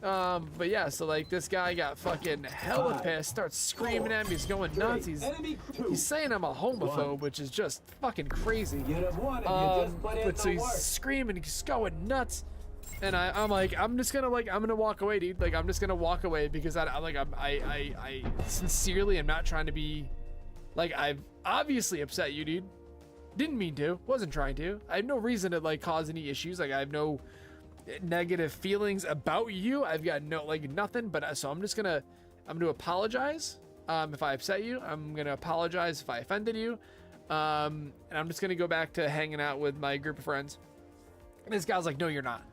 But yeah, so like this guy got fucking hella pissed, starts screaming at me, he's going nuts, he's saying I'm a homophobe, which is just fucking crazy. But so he's screaming, he's going nuts, and I'm like, I'm gonna walk away, dude. Like, I'm just gonna walk away because I sincerely am not trying to be, like, I've obviously upset you, dude. Didn't mean to, wasn't trying to. I have no reason to like cause any issues. Like, I have no negative feelings about you. I've got no, like, nothing, but so I'm gonna apologize if I upset you. I'm gonna apologize if I offended you, and I'm just gonna go back to hanging out with my group of friends. And this guy's like, no, you're not.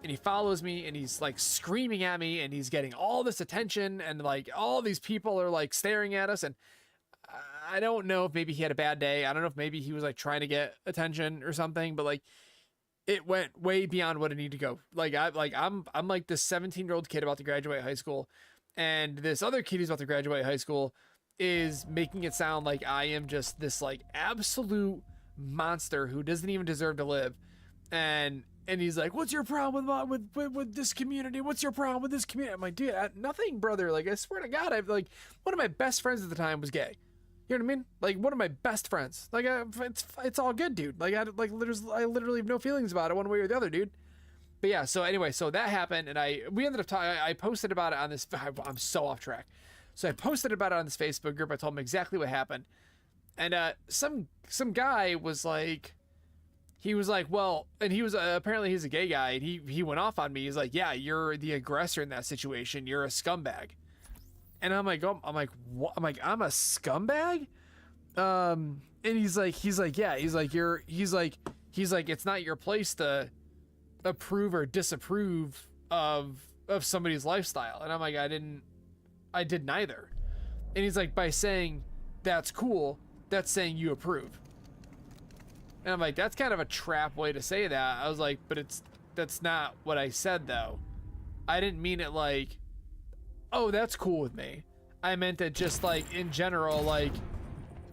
And he follows me, and he's like screaming at me, and he's getting all this attention, and like all these people are like staring at us, and I don't know if maybe he had a bad day. I don't know if maybe he was like trying to get attention or something, but like, it went way beyond what it needed to go. Like, I'm like this 17-year-old kid about to graduate high school, and this other kid who's about to graduate high school is making it sound like I am just this like absolute monster who doesn't even deserve to live. And he's like, what's your problem with this community? What's your problem with this community? I'm like, dude, nothing, brother. Like, I swear to God, I've like, one of my best friends at the time was gay. You know what I mean? Like one of my best friends. Like it's all good, dude. Like I literally have no feelings about it one way or the other, dude. But yeah, so anyway, so that happened, and we ended up talking. I posted about it on this. I'm so off track. So I posted about it on this Facebook group. I told him exactly what happened, and some guy was like, well, and he was apparently he's a gay guy, and he went off on me. He's like, yeah, you're the aggressor in that situation. You're a scumbag. And I'm like, what? I'm like, I'm a scumbag? And he's like, yeah, he's like, it's not your place to approve or disapprove of somebody's lifestyle. And I'm like, I did neither. And he's like, by saying that's cool, that's saying you approve. And I'm like, that's kind of a trap way to say that. I was like, but that's not what I said though. I didn't mean it like, oh, that's cool with me. I meant it just like in general, like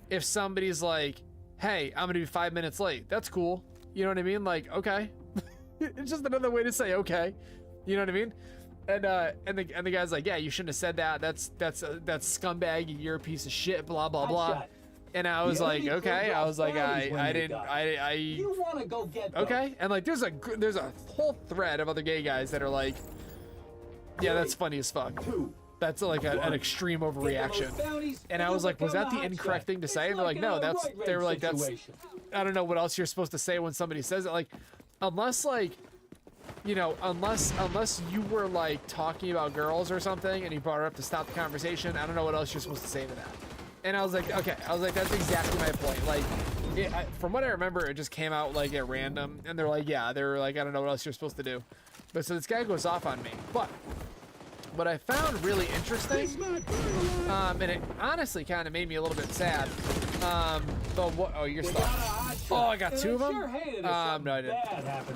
if somebody's like, hey, I'm gonna be 5 minutes late, that's cool. You know what I mean? Like, okay. It's just another way to say okay. You know what I mean? And the guy's like, yeah, you shouldn't have said that. That's scumbag. You're a piece of shit. Blah blah blah. And I was like, okay. I was like, You want to go get those. okay. And like, there's a whole thread of other gay guys that are like, yeah, that's funny as fuck. That's like an extreme overreaction. And I was like, was that the incorrect thing to say? And they're like, no, they were like, that's, I don't know what else you're supposed to say when somebody says it. Like, unless like, you know, unless you were like talking about girls or something and you brought it up to stop the conversation, I don't know what else you're supposed to say to that. And I was like, okay, that's exactly my point. Like, from what I remember, it just came out like at random, and they're like, yeah, they're like, I don't know what else you're supposed to do. But so this guy goes off on me. But what I found really interesting, and it honestly kind of made me a little bit sad. But what? Oh, you're stuck. Oh, I got two of them. No, I didn't.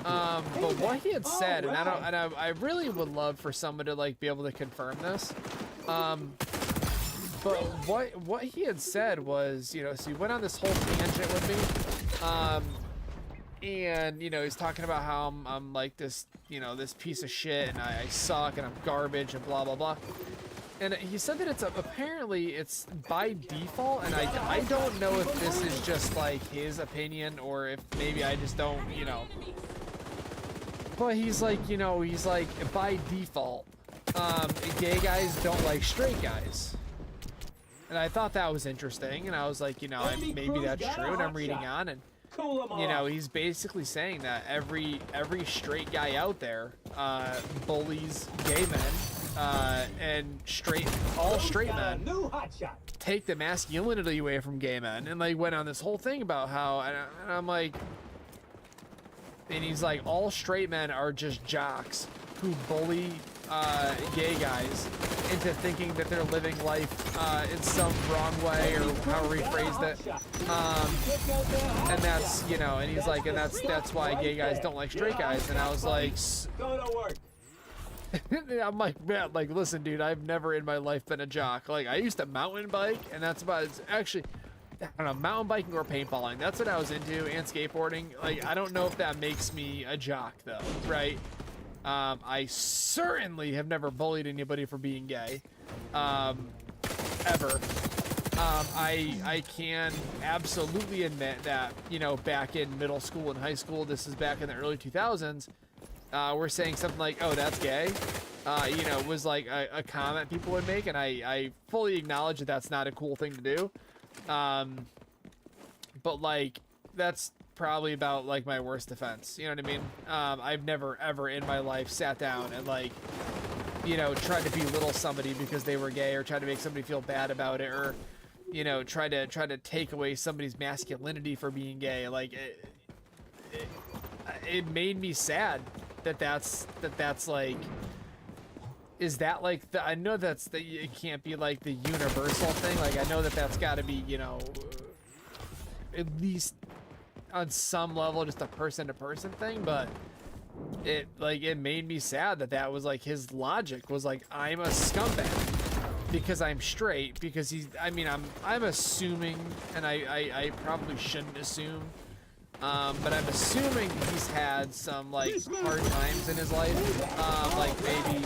But what he had said, and I really would love for someone to like be able to confirm this. But what he had said was, you know, so he went on this whole tangent with me, and you know, he's talking about how I'm like this, you know, this piece of shit, and I suck, and I'm garbage, and blah blah blah. And he said that apparently it's by default, and I don't know if this is just like his opinion or if maybe I just don't, you know. But he's like, you know, he's like, by default, gay guys don't like straight guys. And I thought that was interesting, and I was like, you know, maybe that's true, and I'm reading on, and you know, he's basically saying that every straight guy out there bullies gay men, and all straight men take the masculinity away from gay men, and like went on this whole thing about how, and I'm like, and he's like, all straight men are just jocks who bully gay guys into thinking that they're living life in some wrong way, or however he phrased it, and that's, you know, and he's like, and that's why gay guys don't like straight guys. And I was like, I'm like, man, like, listen, dude, I've never in my life been a jock. Like, I used to mountain bike, and that's about, it's actually, I don't know, mountain biking or paintballing, that's what I was into, and skateboarding. Like, I don't know if that makes me a jock though, right? I certainly have never bullied anybody for being gay, ever. I can absolutely admit that, you know, back in middle school and high school, this is back in the early 2000s, we're saying something like, oh, that's gay, you know, was like a comment people would make, and I fully acknowledge that that's not a cool thing to do, but like, that's probably about like my worst offense, you know what I mean? I've never ever in my life sat down and like, you know, tried to belittle somebody because they were gay, or tried to make somebody feel bad about it, or, you know, try to take away somebody's masculinity for being gay. Like, it made me sad that's like, is that like the, I know that's the, it can't be like the universal thing, like I know that that's got to be, you know, at least on some level just a person-to-person thing, but it made me sad that was like his logic was like, I'm a scumbag because I'm straight, because he's, I mean, I'm assuming, and I probably shouldn't assume, but I'm assuming he's had some like hard times in his life, like maybe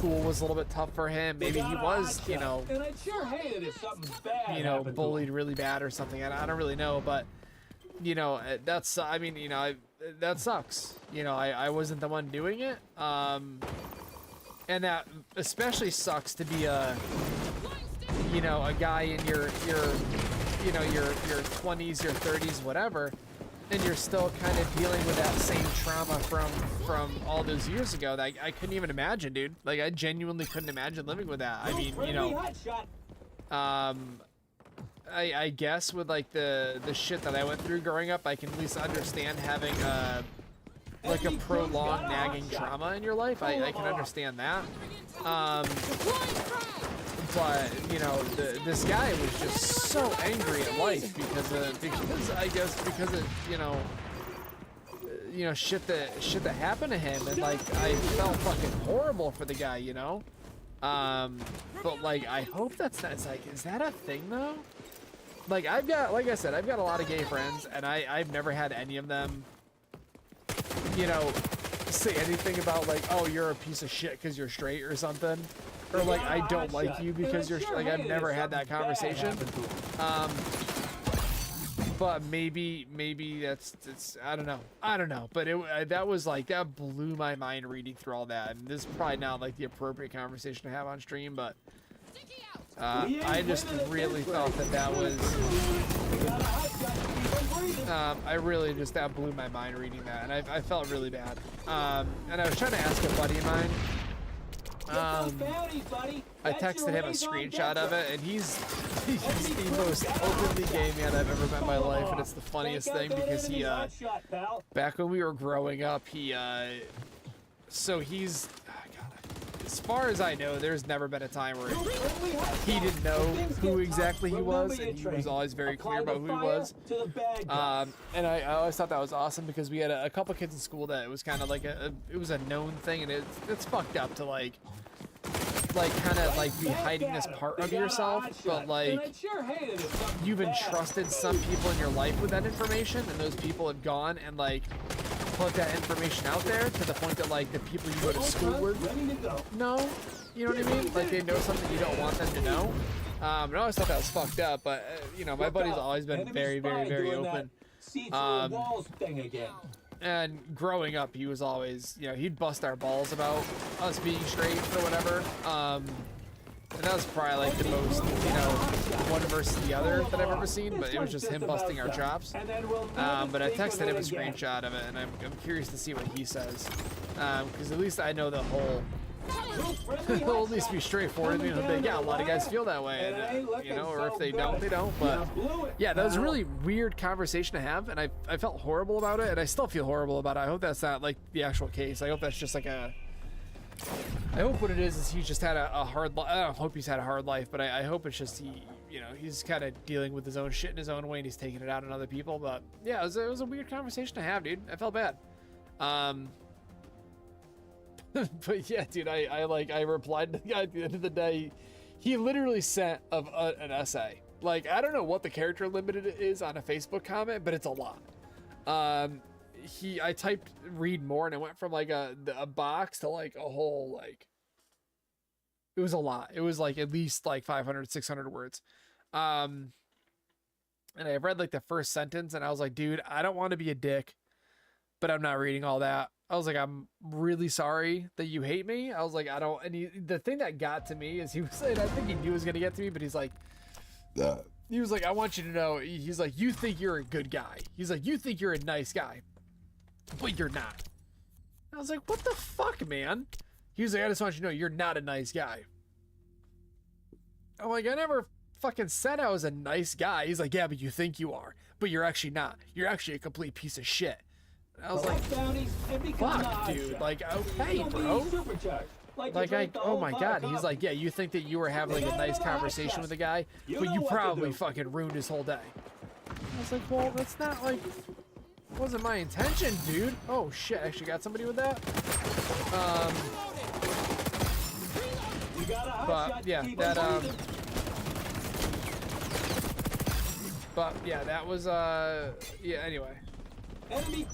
school was a little bit tough for him. Maybe he was, you know, And I'd sure hate it if something bad you know, happened to bullied him. really bad or something. I don't really know, but you know, that's, I mean, you know, that sucks. You know, I wasn't the one doing it. And that especially sucks to be a, you know, a guy in your you know, your 20s, your 30s, whatever, and you're still kind of dealing with that same trauma from all those years ago. That I couldn't even imagine, dude. Like, I genuinely couldn't imagine living with that. I mean, you know, I guess with like the shit that I went through growing up, I can at least understand having like a prolonged nagging trauma in your life. I can understand that. But you know, this guy was just so angry at life because I guess because of you know shit that happened to him, and like I felt fucking horrible for the guy, you know. But like I hope that's not, it's like, is that a thing though? Like I've got, like I said, I've got a lot of gay friends, and I've never had any of them, you know, say anything about like, oh, you're a piece of shit because you're straight or something, or like I don't like you because you're like, I've never had that conversation. But maybe it's I don't know, but that was like, that blew my mind reading through all that, and this is probably not like the appropriate conversation to have on stream, but I just really felt that was I really just, that blew my mind reading that, and I felt really bad. And I was trying to ask a buddy of mine. I texted him a screenshot of it, and he's the most openly gay man I've ever met in my life, and it's the funniest thing because he back when we were growing up, so he's, as far as I know, there's never been a time where he didn't know who exactly he was, and he was always very clear about who he was. And I always thought that was awesome because we had a couple kids in school that it was kind of like it was a known thing, and it's fucked up to like kind of like be hiding this part of yourself, but like you've entrusted some people in your life with that information, and those people have gone and like put that information out there to the point that like the people you go to school with know, you know what I mean? Like they know something you don't want them to know. And I always thought that was fucked up, but you know, my buddy's always been very, very, very open. And growing up, he was always, you know, he'd bust our balls about us being straight or whatever. And that was probably like the most, you know, one versus the other that I've ever seen, but it was just him busting our chops. But I texted him a screenshot of it, and I'm curious to see what he says. Because at least I know the whole, it'll at least be straightforward. You know, yeah, a lot of guys feel that way, and, you know, or if they don't, they don't. But yeah, that was a really weird conversation to have, and I felt horrible about it, and I still feel horrible about it. I hope that's not like the actual case. I hope that's just like a, I hope what it is he's just had a hard life. I don't hope he's had a hard life, but I hope it's just he, you know, he's kind of dealing with his own shit in his own way, and he's taking it out on other people. But yeah, it was a weird conversation to have, dude. I felt bad. But yeah, dude, I replied to the guy at the end of the day. He literally sent an essay. Like, I don't know what the character limit is on a Facebook comment, but it's a lot. I typed read more, and it went from like a box to like a whole, like, it was a lot. It was like at least like 500, 600 words. And I read like the first sentence, and I was like, dude, I don't want to be a dick, but I'm not reading all that. I was like, I'm really sorry that you hate me. I was like, I don't, and the thing that got to me is he was saying, I think he knew it was going to get to me, but he's like, he was like, I want you to know, he's like, you think you're a good guy. He's like, you think you're a nice guy, but you're not. I was like, what the fuck, man? He was like, I just want you to know you're not a nice guy. I'm like, I never fucking said I was a nice guy. He's like, yeah, but you think you are, but you're actually not. You're actually a complete piece of shit. I was like, fuck, dude. Like, okay, bro. Like, oh my god. He's like, yeah, you think that you were having like a nice conversation with a guy, but you probably fucking ruined his whole day. I was like, well, that's not like, wasn't my intention, dude. Oh shit, I actually got somebody with that. But yeah, but yeah, that was yeah, anyway. Enemy.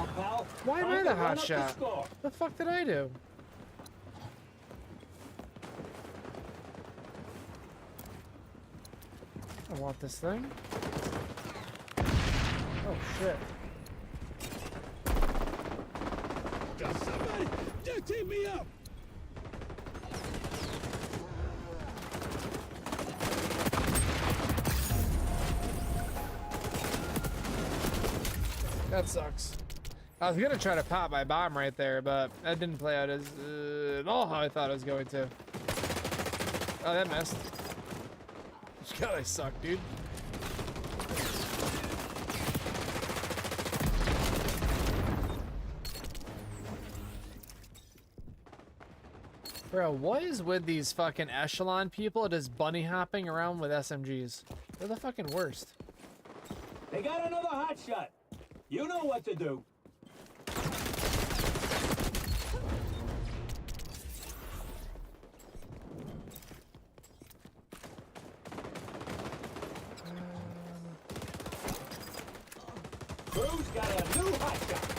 now, pal. Why am Time I to the run hot up the shot? score. The fuck did I do? I want this thing. Oh shit. Somebody, duct tape me up. That sucks. I was gonna try to pop my bomb right there, but that didn't play out as at all how I thought it was going to. Oh, that missed. God, I suck, dude. Bro, what is with these fucking echelon people just bunny hopping around with SMGs? They're the fucking worst. They got another hot shot. You know what to do. Crew's got a new hot shot.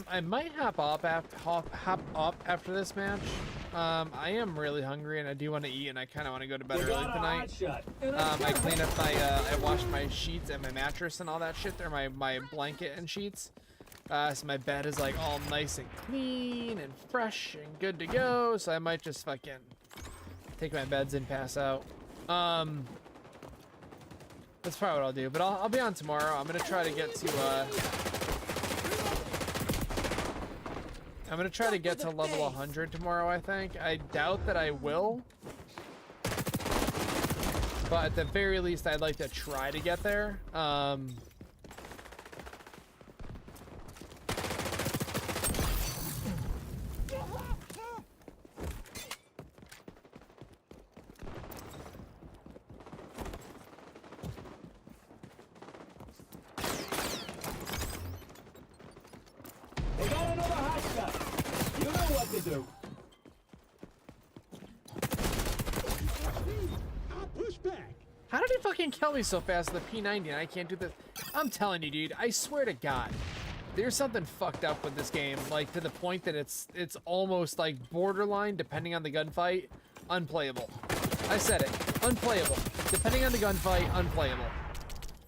I might hop up after this match. I am really hungry and I do want to eat and I kind of want to go to bed We early got a hot tonight. shot. I cleaned up my, I washed my sheets and my mattress and all that shit there, my blanket and sheets. So my bed is like all nice and clean and fresh and good to go. So I might just fucking take my meds and pass out. That's probably what I'll do, but I'll be on tomorrow. I'm gonna try to get to, I'm gonna try to get to level 100 tomorrow, I think. I doubt that I will. But at the very least, I'd like to try to get there. They got another hot shot. You know what to do. I'll push back. How did he fucking kill me so fast with the P90 and I can't do this? I'm telling you, dude, I swear to God, there's something fucked up with this game, like to the point that it's almost like borderline, depending on the gunfight, unplayable. I said it, unplayable. Depending on the gunfight, unplayable.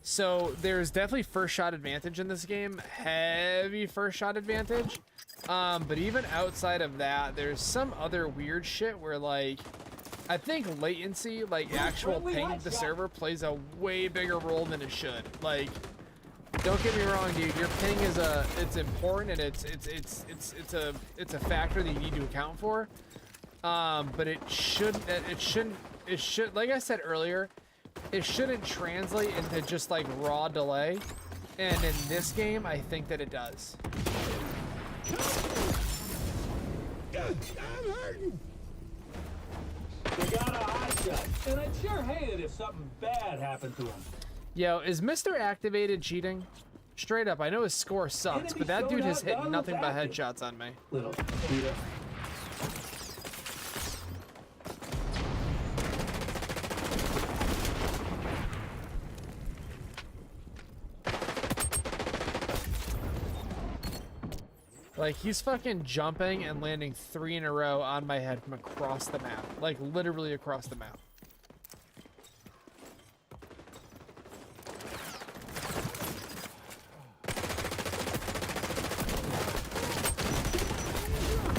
So there's definitely first shot advantage in this game, heavy first shot advantage. But even outside of that, there's some other weird shit where like, I think latency, like actual ping of the server, plays a way bigger role than it should. Like, don't get me wrong, dude. Your ping is it's important and it's a factor that you need to account for. But it should, like I said earlier, it shouldn't translate into just like raw delay. And in this game, I think that it does. I'm hurting. They got a hot shot. And I'd sure hate it if something bad happened to him. Yo, is Mr. Activated cheating? Straight up, I know his score sucks, but that dude has hit nothing but headshots on me. Little Peter. Like, he's fucking jumping and landing 3 in a row on my head from across the map. Like, literally across the map.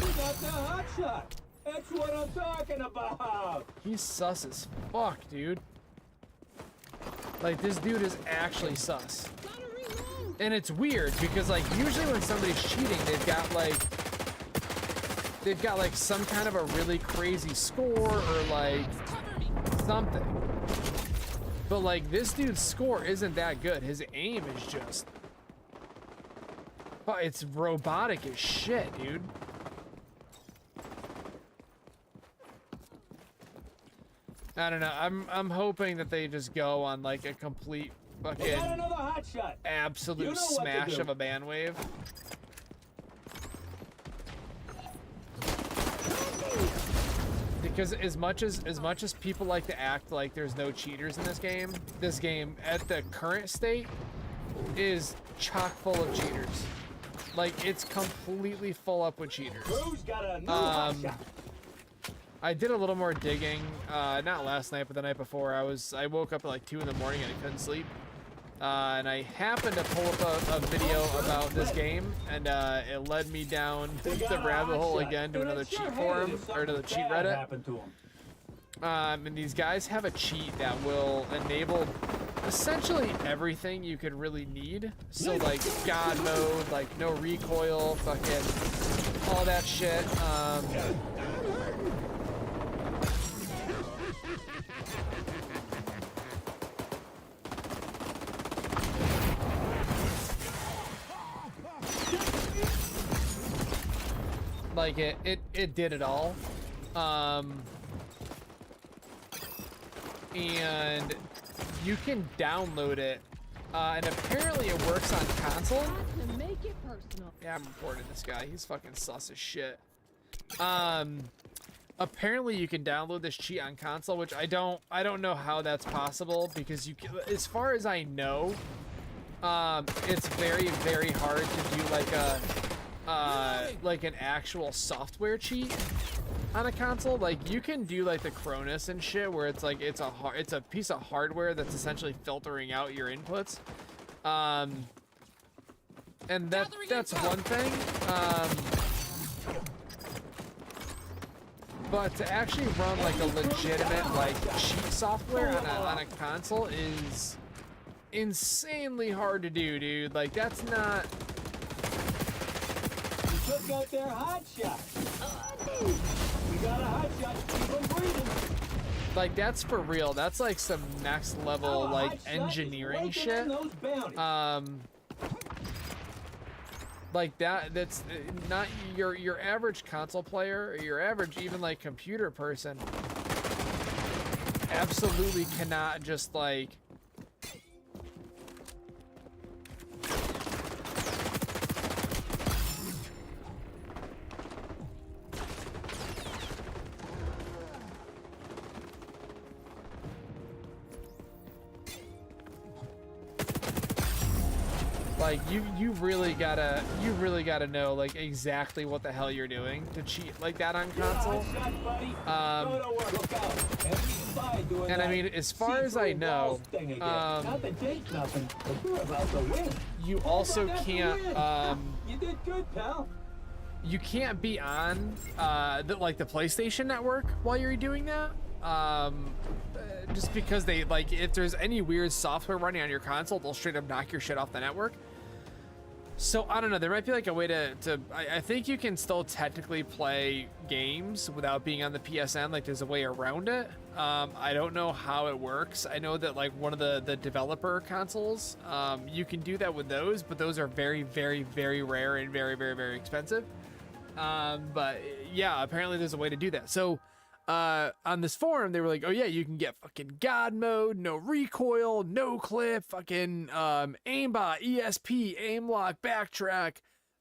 We got the hot shot. That's what I'm talking about. He's sus as fuck, dude. Like, this dude is actually sus. Gotta reload. And it's weird because, like, usually when somebody's cheating, they've got like some kind of a really crazy score or like Cover me. something. But like, this dude's score isn't that good. His aim is just, but it's robotic as shit, dude. I don't know. I'm hoping that they just go on like a complete They got fucking another hot shot. absolute You know what to smash do. of a bandwave. Because as much as people like to act like there's no cheaters in this game at the current state is chock full of cheaters. Like, it's completely full up with cheaters. Who's got a new hot shot? I did a little more digging, not last night, but the night before. I woke up at like 2 in the morning and I couldn't sleep. And I happened to pull up a video about this game, and it led me down the rabbit hole again to another cheat forum, or another cheat Reddit. And these guys have a cheat that will enable essentially everything you could really need. So like God mode, like no recoil, fucking all that shit. Like it did it all. And you can download it, and apparently it works on console. To make it personal. Yeah, I'm reporting this guy. He's fucking sus as shit. Apparently you can download this cheat on console, which I don't know how that's possible, because you can, as far as I know, it's very, very hard to do like an actual software cheat on a console. Like, you can do like the Cronus and shit, where it's like it's a piece of hardware that's essentially filtering out your inputs, and that's one thing. But to actually run like a legitimate like cheat software on a console is insanely hard to do, dude. Like, that's not. You took out their hot shot. We got a hot shot. Keep them breathing. Like, that's for real. That's like some next level like engineering shit. Like that's not your average console player, or your average even like computer person absolutely cannot just like you really gotta know like exactly what the hell you're doing to cheat like that on console. And I mean, as far as I know, you also can't you did good, pal. You can't be on the PlayStation Network while you're doing that. Just because they like, if there's any weird software running on your console, they'll straight up knock your shit off the network. So I don't know, there might be like a way to I think you can still technically play games without being on the PSN. Like, there's a way around it. I don't know how it works. I know that like one of the developer consoles, you can do that with those, but those are very, very, very rare and very, very, very expensive. But yeah, apparently there's a way to do that. So on this forum, they were like, oh yeah, you can get fucking God mode, no recoil, no clip, fucking aimbot, ESP, aim lock, backtrack,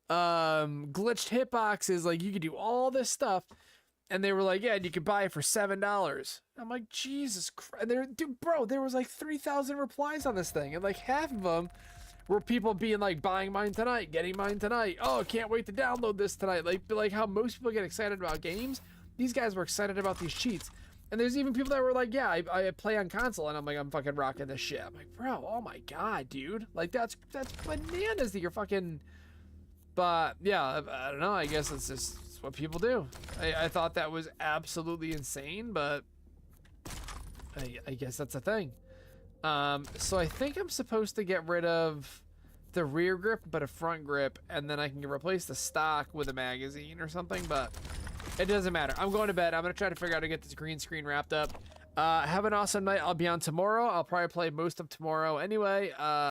glitched hitboxes. Like, you could do all this stuff. And they were like, yeah, and you could buy it for $7. I'm like, Jesus Christ. And dude, bro, there was like 3,000 replies on this thing, and like half of them were people being like, buying mine tonight, getting mine tonight. Oh, can't wait to download this tonight. Like how most people get excited about games. These guys were excited about these cheats. And there's even people that were like, yeah, I play on console, and I'm like, I'm fucking rocking this shit. I'm like, bro, oh my God, dude. Like, that's bananas that you're fucking. But yeah, I don't know. I guess it's just what people do. I thought that was absolutely insane, but I guess that's a thing. So I think I'm supposed to get rid of the rear grip, but a front grip, and then I can replace the stock with a magazine or something, but it doesn't matter. I'm going to bed. I'm going to try to figure out how to get this green screen wrapped up. Have an awesome night. I'll be on tomorrow. I'll probably play most of tomorrow anyway.